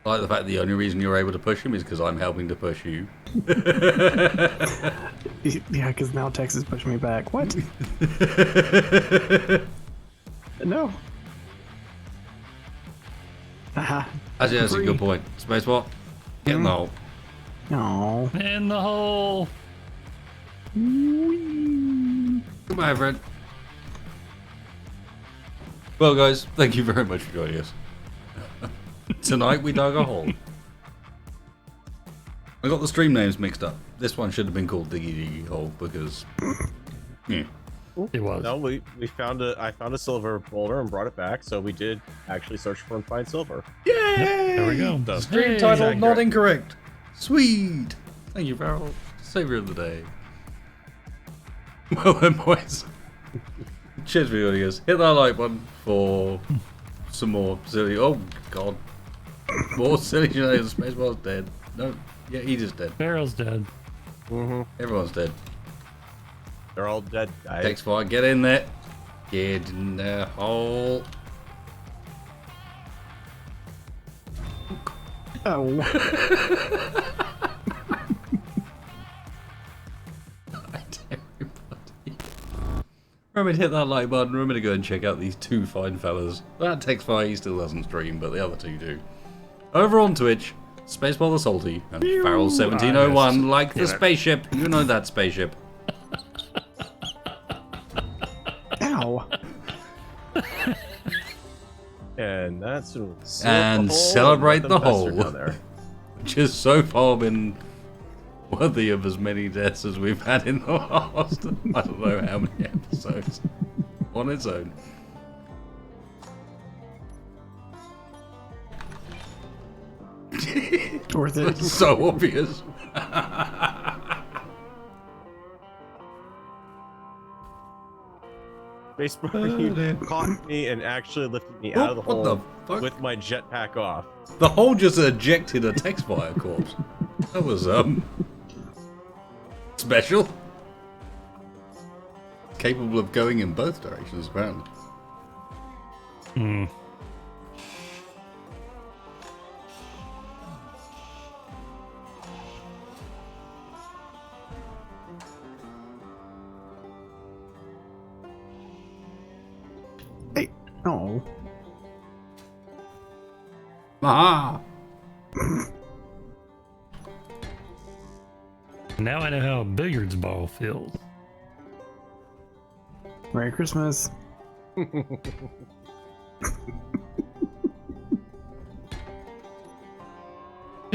I like the fact that the only reason you're able to push him is because I'm helping to push you.
Yeah, because now Texas pushed me back. What? No. Haha.
Actually, that's a good point. Spacebar, get in the hole.
No.
In the hole.
Goodbye, Fred. Well, guys, thank you very much for joining us. Tonight we dug a hole. I got the stream names mixed up. This one should have been called Diggy Diggy Hole because... Yeah.
It was.
No, I found a silver boulder and brought it back, so we did actually search for and find silver.
Yay!
There we go.
So,
Stream
Hey.
title not incorrect. Sweet. Thank you, Farrell. Savior of the day. Well then, boys. Cheers for joining us. Hit that like button for some more silly... Oh, God. More silly shenanigans. Spaceball's dead. No. Yeah, he is dead.
Barrel's dead.
Everyone's dead.
they're all dead, guys.
Thanks for get in there. Get in the hole.
Oh.
Remember to hit that like button. Remember to go and check out these two fine fellas. That Textfire, he still doesn't stream, but the other two do. Over on Twitch, Spaceball the Salty and Farrell1701, like the spaceship. You know that spaceship.
Ow.
And that's
And celebrate the hole.
Down there.
Which has so far been worthy of as many deaths as we've had in the last, I don't know how many episodes, on its own.
Worth it.
So obvious.
Baseball, you caught me and actually lifted me out of the
What
hole
the fuck?
with my jetpack off.
The hole just ejected a Textfire corpse. That was, special. Capable of going in both directions, apparently.
Hmm.
Hey. Oh.
Ah!
Now I know how a billiards ball feels.
Merry Christmas.
You're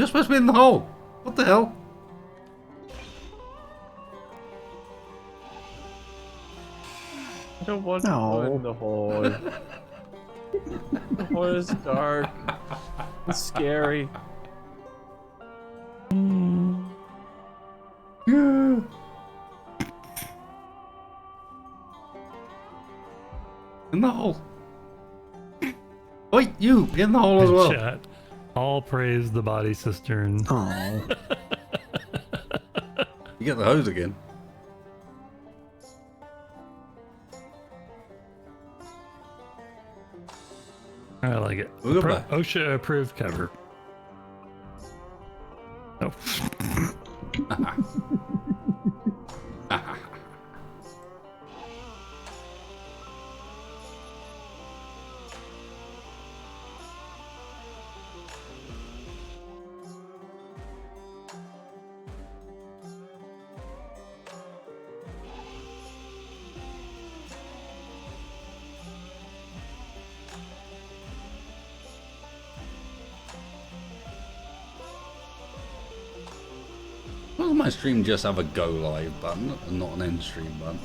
supposed to be in the hole! What the hell?
I don't want to
No.
go in the hole. The hole is dark. It's scary.
In the hole. Wait, you! In the hole as well.
Chat. All praise the body cistern.
Oh.
You get the hose again.
I like it.
We'll go back.
OSHA approved cover. Oh.
Why does my stream just have a go live button and not an end stream button?